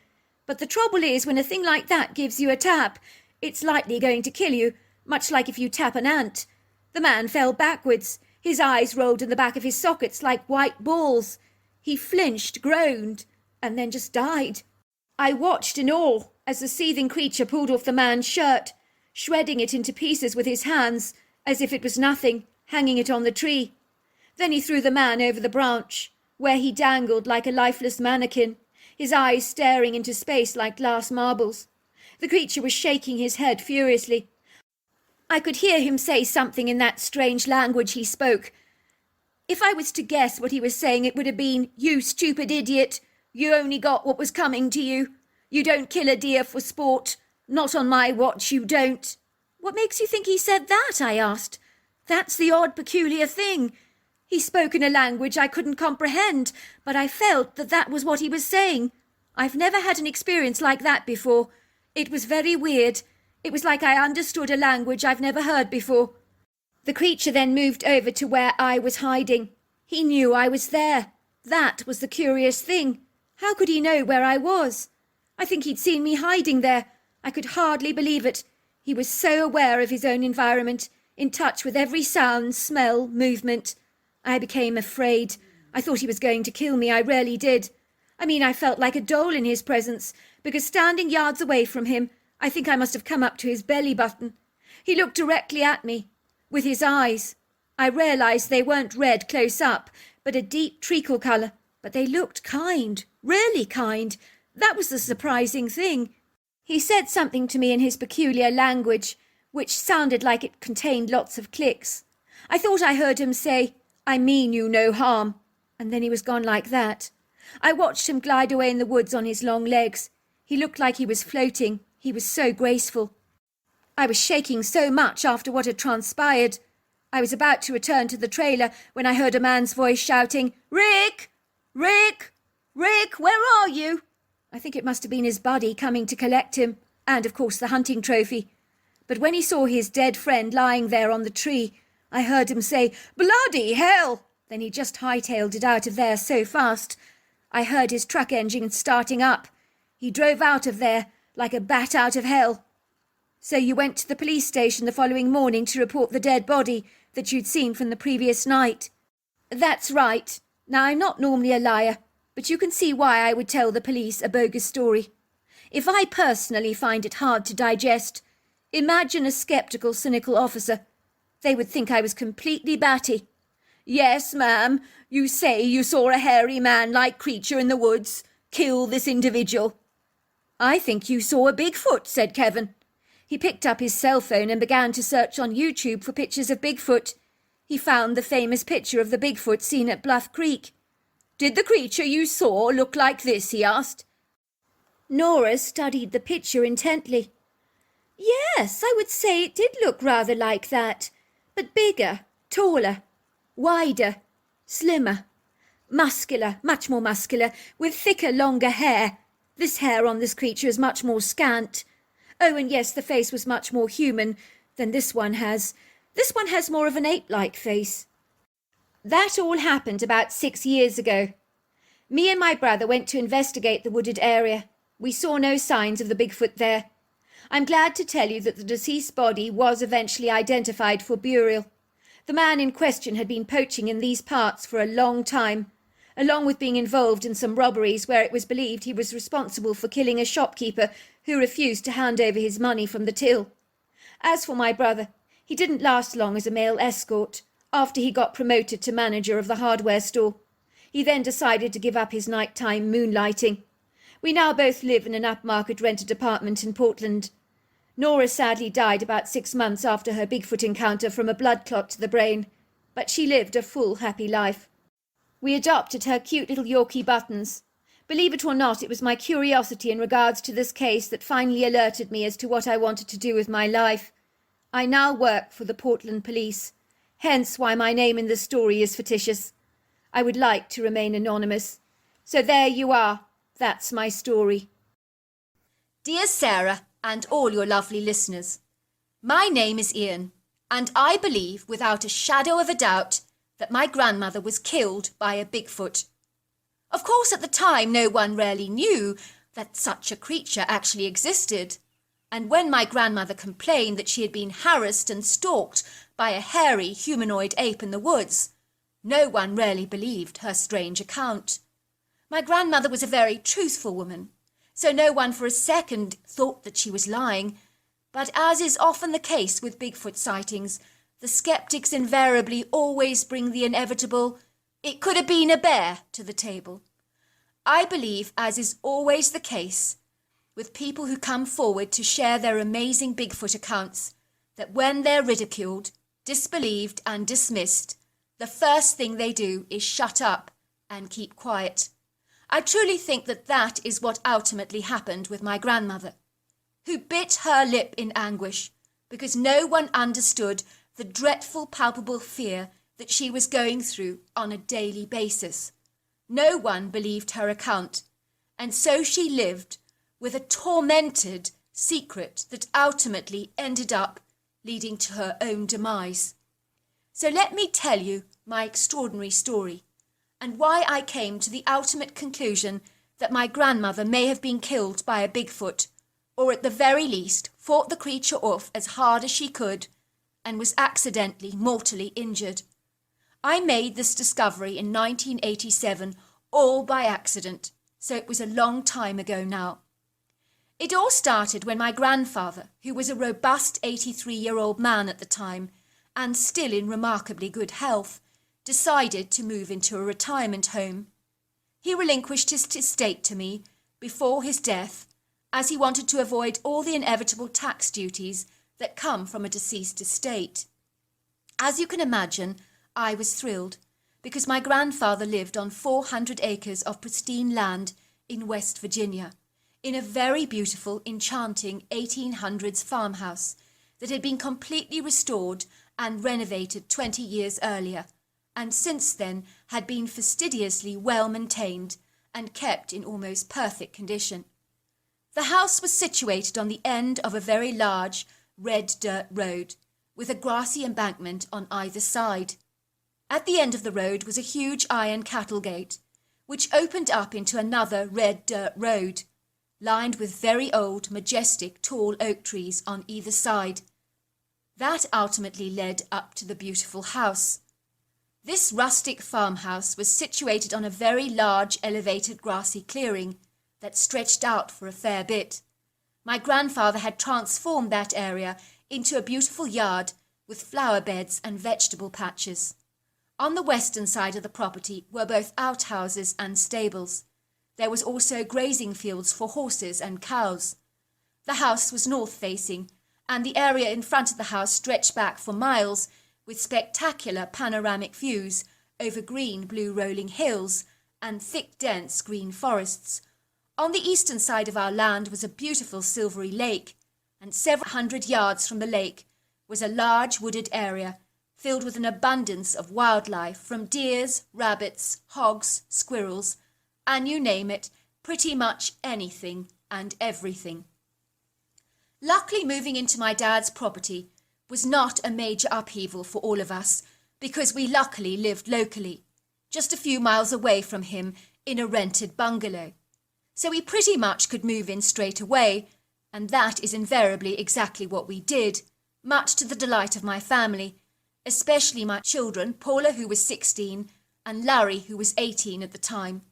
But the trouble is, when a thing like that gives you a tap, it's likely going to kill you, much like if you tap an ant. The man fell backwards. His eyes rolled in the back of his sockets like white balls. He flinched, groaned, and then just died. I watched in awe as the seething creature pulled off the man's shirt, shredding it into pieces with his hands, as if it was nothing, hanging it on the tree. Then he threw the man over the branch, where he dangled like a lifeless mannequin, his eyes staring into space like glass marbles. The creature was shaking his head furiously. I could hear him say something in that strange language he spoke. If I was to guess what he was saying, it would have been, "You stupid idiot, you only got what was coming to you. You don't kill a deer for sport. Not on my watch, you don't." "What makes you think he said that?" I asked. That's the odd, peculiar thing. He spoke in a language I couldn't comprehend, but I felt that that was what he was saying. I've never had an experience like that before. It was very weird. It was like I understood a language I've never heard before. The creature then moved over to where I was hiding. He knew I was there. That was the curious thing. How could he know where I was? I think he'd seen me hiding there. I could hardly believe it. He was so aware of his own environment, in touch with every sound, smell, movement. I became afraid. I thought he was going to kill me, I really did. I mean, I felt like a doll in his presence, because standing yards away from him, I think I must have come up to his belly button. He looked directly at me, with his eyes. I realised they weren't red close up, but a deep treacle colour. But they looked kind, really kind. That was the surprising thing. He said something to me in his peculiar language, which sounded like it contained lots of clicks. I thought I heard him say, "I mean you no harm," and then he was gone like that. I watched him glide away in the woods on his long legs. He looked like he was floating. He was so graceful. I was shaking so much after what had transpired. I was about to return to the trailer when I heard a man's voice shouting, "Rick! Rick! Rick, where are you?" I think it must have been his buddy coming to collect him, and of course the hunting trophy. But when he saw his dead friend lying there on the tree, I heard him say, "Bloody hell!" Then he just hightailed it out of there so fast. I heard his truck engine starting up. He drove out of there like a bat out of hell. So you went to the police station the following morning to report the dead body that you'd seen from the previous night? That's right. Now, I'm not normally a liar, but you can see why I would tell the police a bogus story. If I personally find it hard to digest, imagine a sceptical, cynical officer. They would think I was completely batty. "Yes, ma'am, you say you saw a hairy man-like creature in the woods kill this individual." "I think you saw a Bigfoot," said Kevin. He picked up his cell phone and began to search on YouTube for pictures of Bigfoot. He found the famous picture of the Bigfoot seen at Bluff Creek. "Did the creature you saw look like this?" he asked. Nora studied the picture intently. "Yes, I would say it did look rather like that, but bigger, taller, wider, slimmer, muscular, much more muscular, with thicker, longer hair. This hair on this creature is much more scant. Oh, and yes, the face was much more human than this one has. This one has more of an ape-like face." That all happened about 6 years ago. Me and my brother went to investigate the wooded area. We saw no signs of the Bigfoot there. I'm glad to tell you that the deceased body was eventually identified for burial. The man in question had been poaching in these parts for a long time, along with being involved in some robberies where it was believed he was responsible for killing a shopkeeper who refused to hand over his money from the till. As for my brother, he didn't last long as a male escort, after he got promoted to manager of the hardware store. He then decided to give up his nighttime moonlighting. We now both live in an upmarket rented apartment in Portland. Nora sadly died about 6 months after her Bigfoot encounter from a blood clot to the brain, but she lived a full, happy life. We adopted her cute little Yorkie Buttons. Believe it or not, it was my curiosity in regards to this case that finally alerted me as to what I wanted to do with my life. I now work for the Portland Police, hence why my name in the story is fictitious. I would like to remain anonymous. So there you are. That's my story. Dear Sarah and all your lovely listeners, my name is Ian, and I believe without a shadow of a doubt that my grandmother was killed by a Bigfoot. Of course, at the time, no one really knew that such a creature actually existed. And when my grandmother complained that she had been harassed and stalked by a hairy humanoid ape in the woods, no one really believed her strange account. My grandmother was a very truthful woman, so no one for a second thought that she was lying. But as is often the case with Bigfoot sightings, the skeptics invariably always bring the inevitable, "It could have been a bear," to the table. I believe, as is always the case with people who come forward to share their amazing Bigfoot accounts, that when they're ridiculed, disbelieved and dismissed, the first thing they do is shut up and keep quiet. I truly think that that is what ultimately happened with my grandmother, who bit her lip in anguish because no one understood the dreadful palpable fear that she was going through on a daily basis. No one believed her account, and so she lived with a tormented secret that ultimately ended up leading to her own demise. So let me tell you my extraordinary story, and why I came to the ultimate conclusion that my grandmother may have been killed by a Bigfoot, or at the very least fought the creature off as hard as she could, and was accidentally mortally injured. I made this discovery in 1987, all by accident, so it was a long time ago now. It all started when my grandfather, who was a robust 83-year-old man at the time, and still in remarkably good health, decided to move into a retirement home. He relinquished his estate to me before his death, as he wanted to avoid all the inevitable tax duties that come from a deceased estate. As you can imagine, I was thrilled, because my grandfather lived on 400 acres of pristine land in West Virginia, in a very beautiful, enchanting 1800s farmhouse that had been completely restored and renovated 20 years earlier, and since then had been fastidiously well maintained and kept in almost perfect condition. The house was situated on the end of a very large red dirt road, with a grassy embankment on either side. At the end of the road was a huge iron cattle gate, which opened up into another red dirt road, lined with very old, majestic, tall oak trees on either side. That ultimately led up to the beautiful house. This rustic farmhouse was situated on a very large, elevated, grassy clearing that stretched out for a fair bit. My grandfather had transformed that area into a beautiful yard with flower beds and vegetable patches. On the western side of the property were both outhouses and stables. There was also grazing fields for horses and cows. The house was north-facing, and the area in front of the house stretched back for miles with spectacular panoramic views over green, blue rolling hills and thick, dense green forests. On the eastern side of our land was a beautiful silvery lake, and several hundred yards from the lake was a large wooded area filled with an abundance of wildlife, from deers, rabbits, hogs, squirrels, and you name it, pretty much anything and everything. Luckily, moving into my dad's property was not a major upheaval for all of us, because we luckily lived locally, just a few miles away from him in a rented bungalow. So we pretty much could move in straight away, and that is invariably exactly what we did, much to the delight of my family, especially my children, Paula, who was 16, and Larry, who was 18 at the time.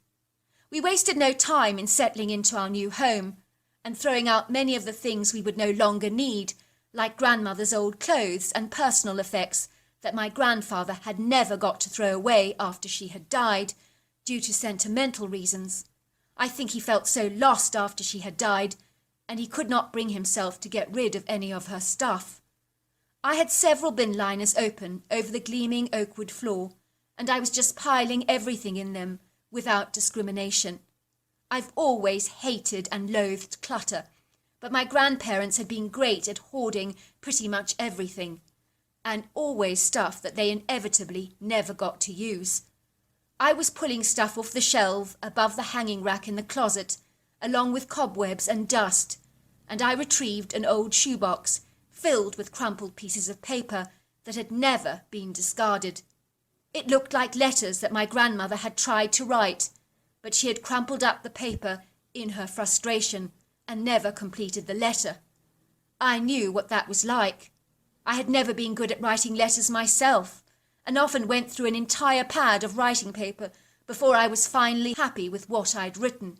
We wasted no time in settling into our new home and throwing out many of the things we would no longer need, like grandmother's old clothes and personal effects that my grandfather had never got to throw away after she had died, due to sentimental reasons. I think he felt so lost after she had died, and he could not bring himself to get rid of any of her stuff. I had several bin liners open over the gleaming oakwood floor, and I was just piling everything in them without discrimination. I've always hated and loathed clutter, but my grandparents had been great at hoarding pretty much everything, and always stuff that they inevitably never got to use. I was pulling stuff off the shelf above the hanging rack in the closet, along with cobwebs and dust, and I retrieved an old shoebox filled with crumpled pieces of paper that had never been discarded. It looked like letters that my grandmother had tried to write, but she had crumpled up the paper in her frustration and never completed the letter. I knew what that was like. I had never been good at writing letters myself, and often went through an entire pad of writing paper before I was finally happy with what I'd written.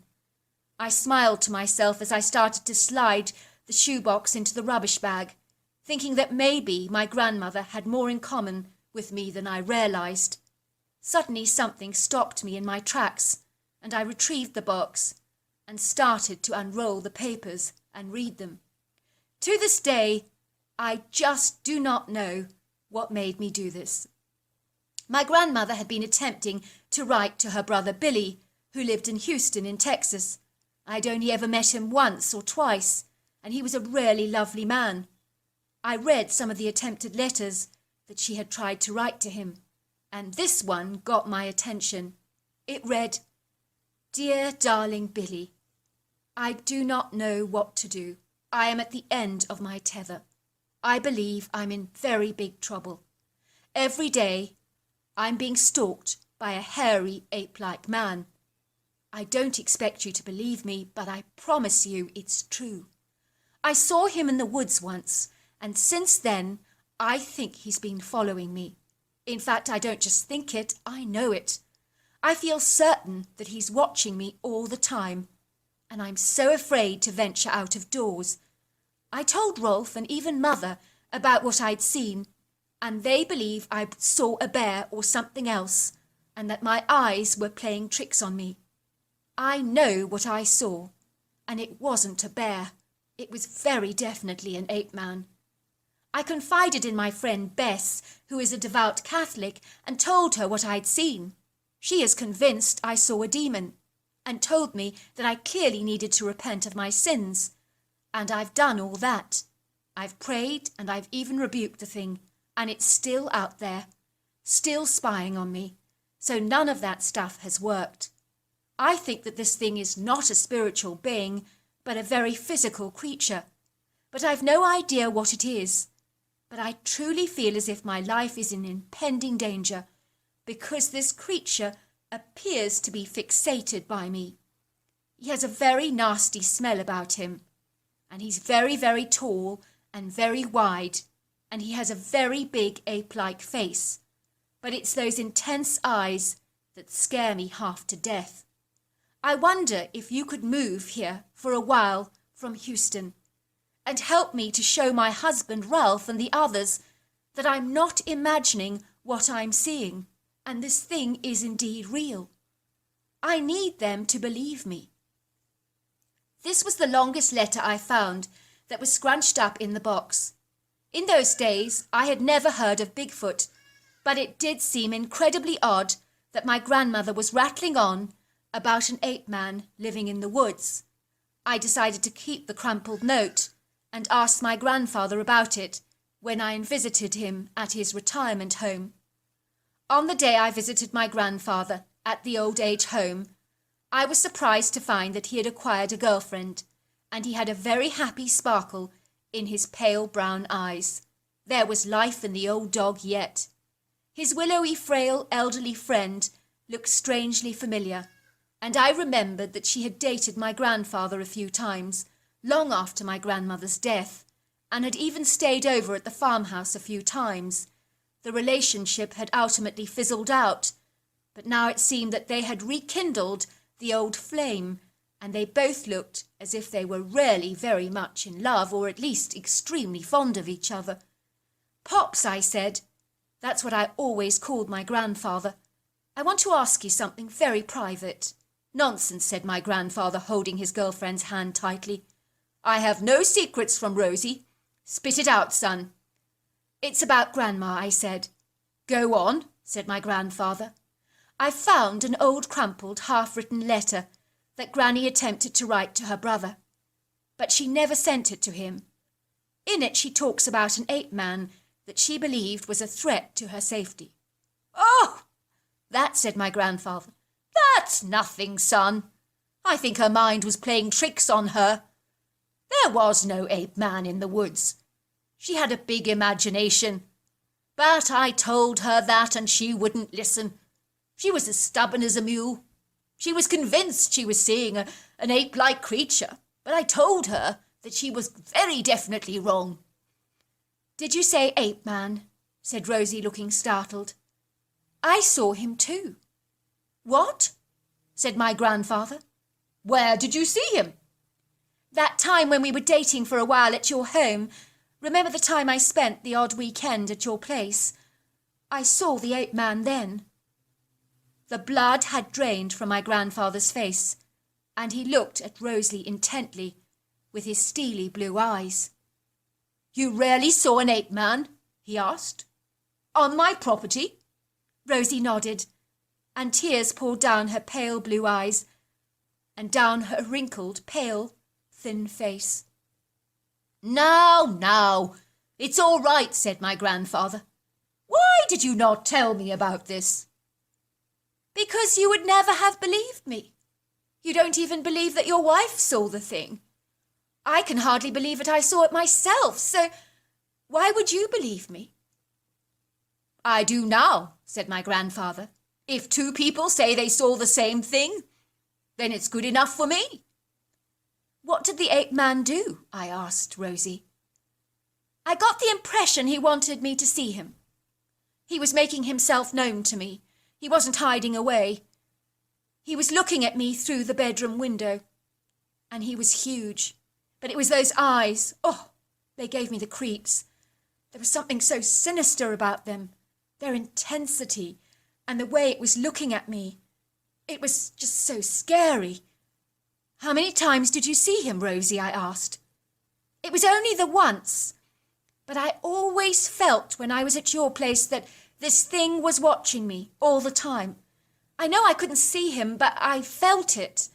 I smiled to myself as I started to slide the shoebox into the rubbish bag, thinking that maybe my grandmother had more in common with me than I realized. Suddenly something stopped me in my tracks, and I retrieved the box and started to unroll the papers and read them. To this day, I just do not know what made me do this. My grandmother had been attempting to write to her brother Billy, who lived in Houston in Texas. I'd only ever met him once or twice, and he was a really lovely man. I read some of the attempted letters, that she had tried to write to him, and this one got my attention. It read, "Dear darling Billy, I do not know what to do. I am at the end of my tether. I believe I'm in very big trouble. Every day I'm being stalked by a hairy ape-like man. I don't expect you to believe me, but I promise you it's true. I saw him in the woods once, and since then I think he's been following me. In fact, I don't just think it, I know it. I feel certain that he's watching me all the time, and I'm so afraid to venture out of doors. I told Rolf and even Mother about what I'd seen, and they believe I saw a bear or something else, and that my eyes were playing tricks on me. I know what I saw, and it wasn't a bear. It was very definitely an ape man. I confided in my friend Bess, who is a devout Catholic, and told her what I'd seen. She is convinced I saw a demon, and told me that I clearly needed to repent of my sins. And I've done all that. I've prayed, and I've even rebuked the thing, and it's still out there, still spying on me. So none of that stuff has worked. I think that this thing is not a spiritual being, but a very physical creature. But I've no idea what it is. But I truly feel as if my life is in impending danger, because this creature appears to be fixated by me. He has a very nasty smell about him, and he's very, very tall and very wide, and he has a very big ape-like face. But it's those intense eyes that scare me half to death. I wonder if you could move here for a while from Houston and help me to show my husband Ralph and the others that I'm not imagining what I'm seeing, and this thing is indeed real. I need them to believe me." This was the longest letter I found that was scrunched up in the box. In those days, I had never heard of Bigfoot, but it did seem incredibly odd that my grandmother was rattling on about an ape man living in the woods. I decided to keep the crumpled note and asked my grandfather about it when I visited him at his retirement home. On the day I visited my grandfather at the old age home, I was surprised to find that he had acquired a girlfriend, and he had a very happy sparkle in his pale brown eyes. There was life in the old dog yet. His willowy, frail, elderly friend looked strangely familiar, and I remembered that she had dated my grandfather a few times, long after my grandmother's death, and had even stayed over at the farmhouse a few times. The relationship had ultimately fizzled out, but now it seemed that they had rekindled the old flame, and they both looked as if they were really very much in love, or at least extremely fond of each other. "Pops," I said, that's what I always called my grandfather, "I want to ask you something very private." "Nonsense," said my grandfather, holding his girlfriend's hand tightly. "I have no secrets from Rosie. Spit it out, son." "It's about Grandma," I said. "Go on," said my grandfather. "I found an old crumpled, half-written letter that Granny attempted to write to her brother, but she never sent it to him. In it she talks about an ape man that she believed was a threat to her safety." "Oh, that," said my grandfather. "That's nothing, son. I think her mind was playing tricks on her. There was no ape man in the woods. She had a big imagination. But I told her that and she wouldn't listen. She was as stubborn as a mule. She was convinced she was seeing an ape-like creature, but I told her that she was very definitely wrong." "Did you say ape man?" said Rosie, looking startled. "I saw him too." "What?" said my grandfather. "Where did you see him?" "That time when we were dating for a while at your home. Remember the time I spent the odd weekend at your place? I saw the ape man then." The blood had drained from my grandfather's face, and he looked at Rosie intently with his steely blue eyes. "You really saw an ape man?" he asked. "On my property?" Rosie nodded, and tears poured down her pale blue eyes and down her wrinkled, pale, thin face. "Now, it's all right," said my grandfather. Why did you not tell me about this? Because you would never have believed me. You don't even believe that your wife saw the thing. I can hardly believe it I saw it myself, so why would you believe me? I do now, said my grandfather. If two people say they saw the same thing, then it's good enough for me. What did the ape man do? I asked Rosie. I got the impression he wanted me to see him. He was making himself known to me. He wasn't hiding away. He was looking at me through the bedroom window. And he was huge. But it was those eyes. Oh, they gave me the creeps. There was something so sinister about them. Their intensity and the way it was looking at me. It was just so scary. How many times did you see him, Rosie? I asked. It was only the once. But I always felt when I was at your place that this thing was watching me all the time. I know I couldn't see him, but I felt it.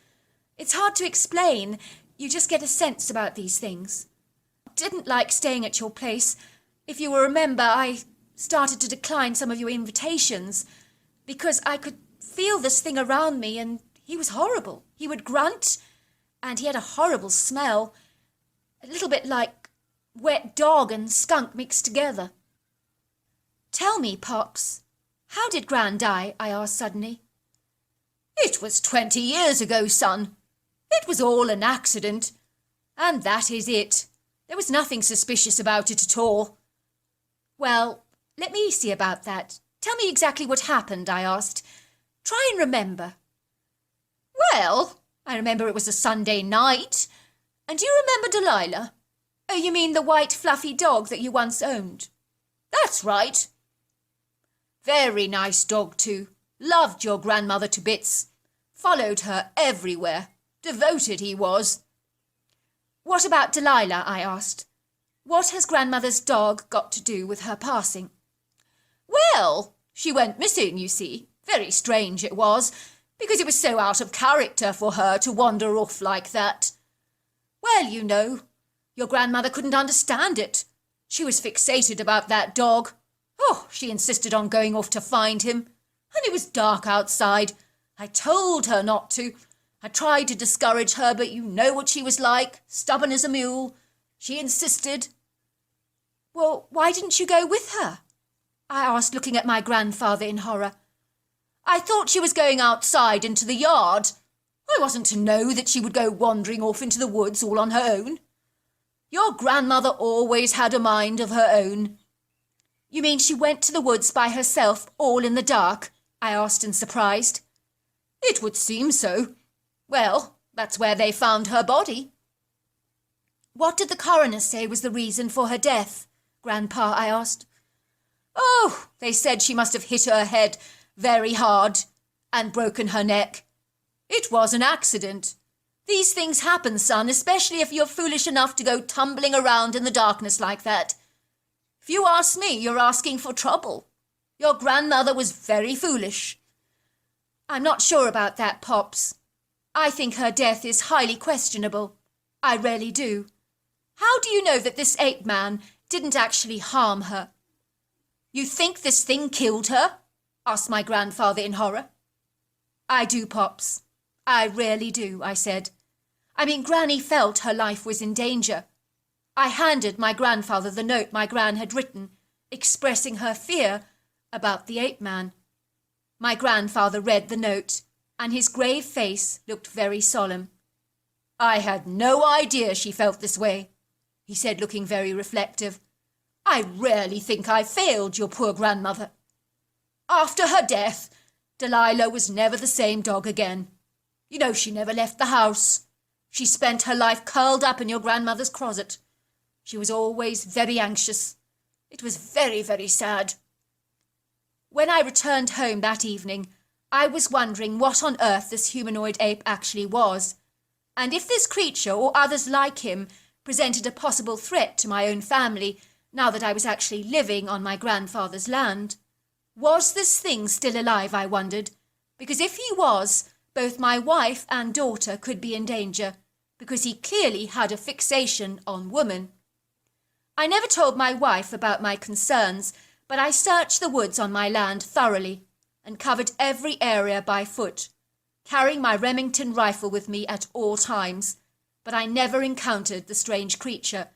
It's hard to explain. You just get a sense about these things. I didn't like staying at your place. If you will remember, I started to decline some of your invitations because I could feel this thing around me, and he was horrible. He would grunt, and he had a horrible smell, a little bit like wet dog and skunk mixed together. Tell me, Pops, how did Gran die? I asked suddenly. It was 20 years ago, son. It was all an accident. And that is it. There was nothing suspicious about it at all. Well, let me see about that. Tell me exactly what happened, I asked. Try and remember. Well, I remember it was a Sunday night. And do you remember Delilah? Oh, you mean the white fluffy dog that you once owned? That's right. Very nice dog too. Loved your grandmother to bits. Followed her everywhere. Devoted he was. What about Delilah? I asked. What has grandmother's dog got to do with her passing? Well, she went missing, you see. Very strange it was, because it was so out of character for her to wander off like that. Well, you know, your grandmother couldn't understand it. She was fixated about that dog. Oh, she insisted on going off to find him. And it was dark outside. I told her not to. I tried to discourage her, but you know what she was like, stubborn as a mule. She insisted. Well, why didn't you go with her? I asked, looking at my grandfather in horror. I thought she was going outside into the yard. I wasn't to know that she would go wandering off into the woods all on her own. Your grandmother always had a mind of her own. You mean she went to the woods by herself, all in the dark? I asked in surprise. It would seem so. Well, that's where they found her body. What did the coroner say was the reason for her death, Grandpa? I asked. Oh, they said she must have hit her head very hard and broken her neck. It was an accident. These things happen, son, especially if you're foolish enough to go tumbling around in the darkness like that. If you ask me, you're asking for trouble. Your grandmother was very foolish. I'm not sure about that, Pops. I think her death is highly questionable. I really do. How do you know that this ape man didn't actually harm her? You think this thing killed her? Asked my grandfather in horror. I do, Pops. I really do, I said. I mean, Granny felt her life was in danger. I handed my grandfather the note my Gran had written, expressing her fear about the ape man. My grandfather read the note, and his grave face looked very solemn. I had no idea she felt this way, he said, looking very reflective. I really think I failed your poor grandmother. After her death, Delilah was never the same dog again. You know, she never left the house. She spent her life curled up in your grandmother's closet. She was always very anxious. It was very, very sad. When I returned home that evening, I was wondering what on earth this humanoid ape actually was, and if this creature or others like him presented a possible threat to my own family now that I was actually living on my grandfather's land. Was this thing still alive, I wondered, because if he was, both my wife and daughter could be in danger, because he clearly had a fixation on woman. I never told my wife about my concerns, But I searched the woods on my land thoroughly and covered every area by foot, carrying my Remington rifle with me at all times, but I never encountered the strange creature.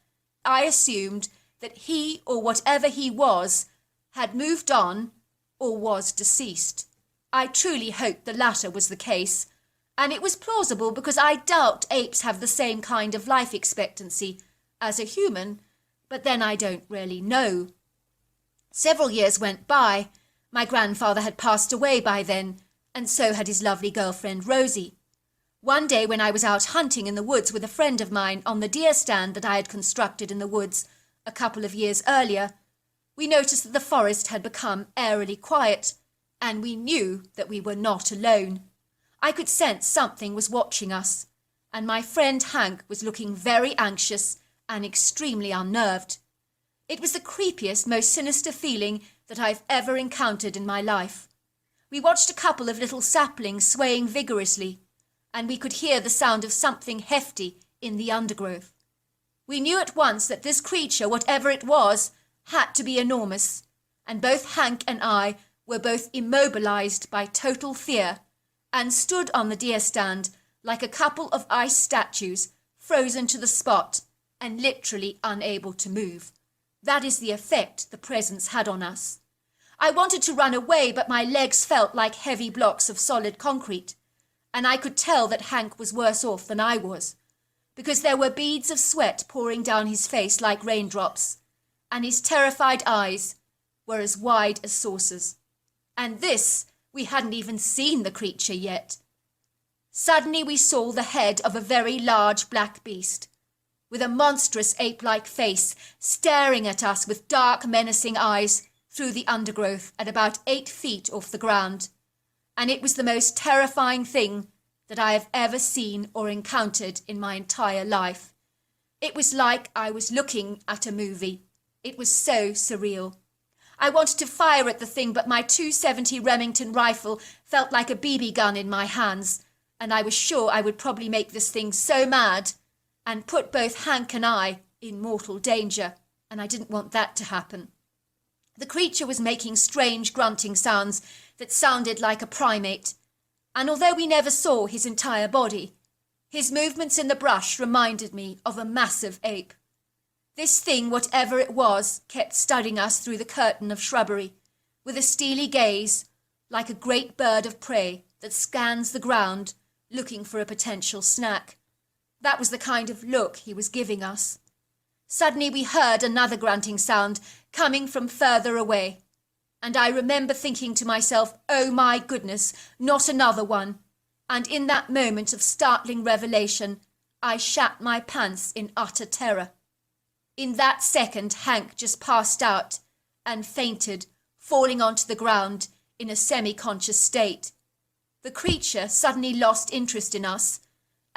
I assumed that he, or whatever he was, had moved on or was deceased. I truly hoped the latter was the case, and it was plausible because I doubt apes have the same kind of life expectancy as a human, but then I don't really know. Several years went by. My grandfather had passed away by then, and so had his lovely girlfriend Rosie. One day when I was out hunting in the woods with a friend of mine on the deer stand that I had constructed in the woods a couple of years earlier, we noticed that the forest had become eerily quiet, and we knew that we were not alone. I could sense something was watching us, and my friend Hank was looking very anxious and extremely unnerved. It was the creepiest, most sinister feeling that I've ever encountered in my life. We watched a couple of little saplings swaying vigorously, and we could hear the sound of something hefty in the undergrowth. We knew at once that this creature, whatever it was, had to be enormous, and both Hank and I were both immobilized by total fear and stood on the deer stand like a couple of ice statues, frozen to the spot and literally unable to move. That is the effect the presence had on us. I wanted to run away, but my legs felt like heavy blocks of solid concrete, and I could tell that Hank was worse off than I was, because there were beads of sweat pouring down his face like raindrops, and his terrified eyes were as wide as saucers. And this, we hadn't even seen the creature yet. Suddenly we saw the head of a very large black beast, with a monstrous ape-like face, staring at us with dark, menacing eyes through the undergrowth at about 8 feet off the ground. And it was the most terrifying thing that I have ever seen or encountered in my entire life. It was like I was looking at a movie. It was so surreal. I wanted to fire at the thing, but my .270 Remington rifle felt like a BB gun in my hands, and I was sure I would probably make this thing so mad and put both Hank and I in mortal danger, and I didn't want that to happen. The creature was making strange grunting sounds that sounded like a primate, and although we never saw his entire body, his movements in the brush reminded me of a massive ape. This thing, whatever it was, kept studying us through the curtain of shrubbery, with a steely gaze, like a great bird of prey that scans the ground, looking for a potential snack. That was the kind of look he was giving us. Suddenly we heard another grunting sound coming from further away, and I remember thinking to myself, oh my goodness, not another one. And in that moment of startling revelation, I shat my pants in utter terror. In that second, Hank just passed out and fainted, falling onto the ground in a semi-conscious state. The creature suddenly lost interest in us,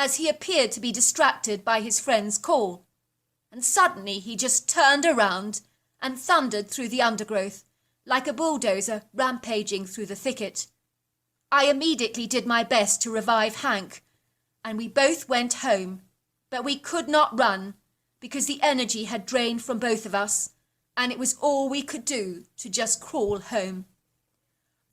as he appeared to be distracted by his friend's call. And suddenly he just turned around and thundered through the undergrowth, like a bulldozer rampaging through the thicket. I immediately did my best to revive Hank, and we both went home, but we could not run, because the energy had drained from both of us, and it was all we could do to just crawl home.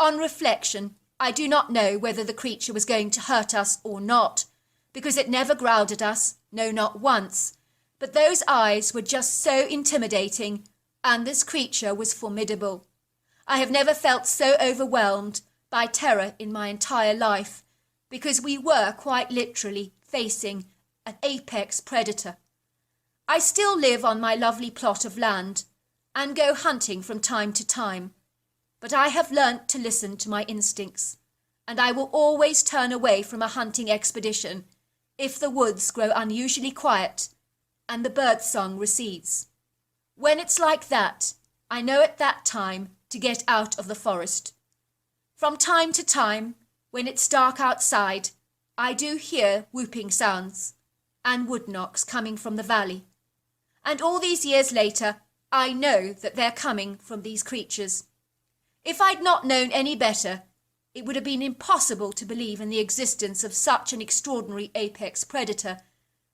On reflection, I do not know whether the creature was going to hurt us or not, because it never growled at us, no, not once, but those eyes were just so intimidating, and this creature was formidable. I have never felt so overwhelmed by terror in my entire life, because we were quite literally facing an apex predator. I still live on my lovely plot of land and go hunting from time to time, but I have learnt to listen to my instincts, and I will always turn away from a hunting expedition if the woods grow unusually quiet and the birdsong recedes. When it's like that, I know at that time to get out of the forest. From time to time, when it's dark outside, I do hear whooping sounds and wood knocks coming from the valley. And all these years later, I know that they're coming from these creatures. If I'd not known any better, it would have been impossible to believe in the existence of such an extraordinary apex predator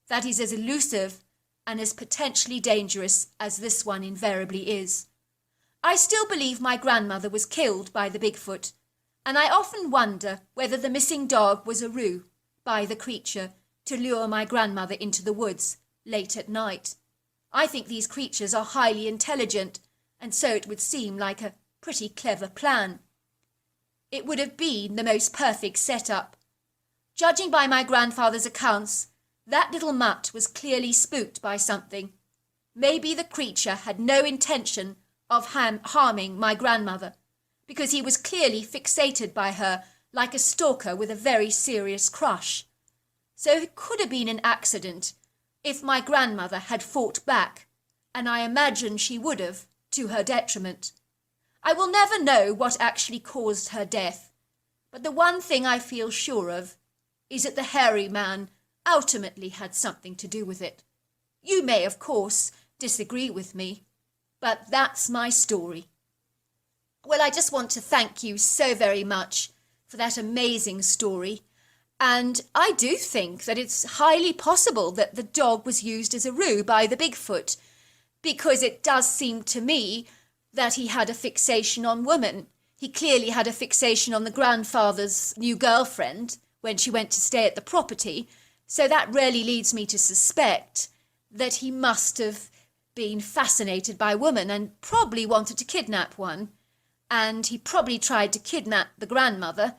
that is as elusive and as potentially dangerous as this one invariably is. I still believe my grandmother was killed by the Bigfoot, and I often wonder whether the missing dog was a ruse by the creature to lure my grandmother into the woods late at night. I think these creatures are highly intelligent, and so it would seem like a pretty clever plan. It would have been the most perfect setup. Judging by my grandfather's accounts, that little mutt was clearly spooked by something. Maybe the creature had no intention of harming my grandmother, because he was clearly fixated by her like a stalker with a very serious crush. So it could have been an accident if my grandmother had fought back, and I imagine she would have, to her detriment. I will never know what actually caused her death, but the one thing I feel sure of is that the hairy man ultimately had something to do with it. You may, of course, disagree with me, but that's my story. Well, I just want to thank you so very much for that amazing story. And I do think that it's highly possible that the dog was used as a ruse by the Bigfoot, because it does seem to me that he had a fixation on women. He clearly had a fixation on the grandfather's new girlfriend when she went to stay at the property. So that really leads me to suspect that he must have been fascinated by women and probably wanted to kidnap one. And he probably tried to kidnap the grandmother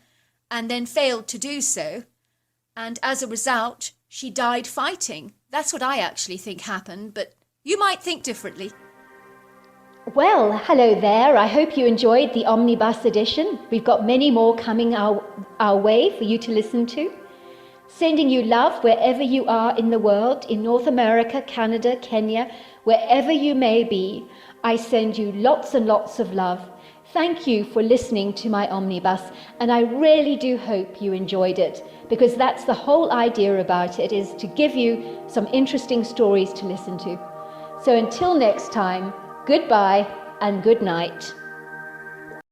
and then failed to do so. And as a result, she died fighting. That's what I actually think happened, but you might think differently. Well, hello there. I hope you enjoyed the Omnibus edition. We've got many more coming our way for you to listen to. Sending you love wherever you are in the world, in North America, Canada, Kenya, wherever you may be. I send you lots and lots of love. Thank you for listening to my Omnibus, and I really do hope you enjoyed it, because that's the whole idea about it, is to give you some interesting stories to listen to. So until next time, goodbye and good night.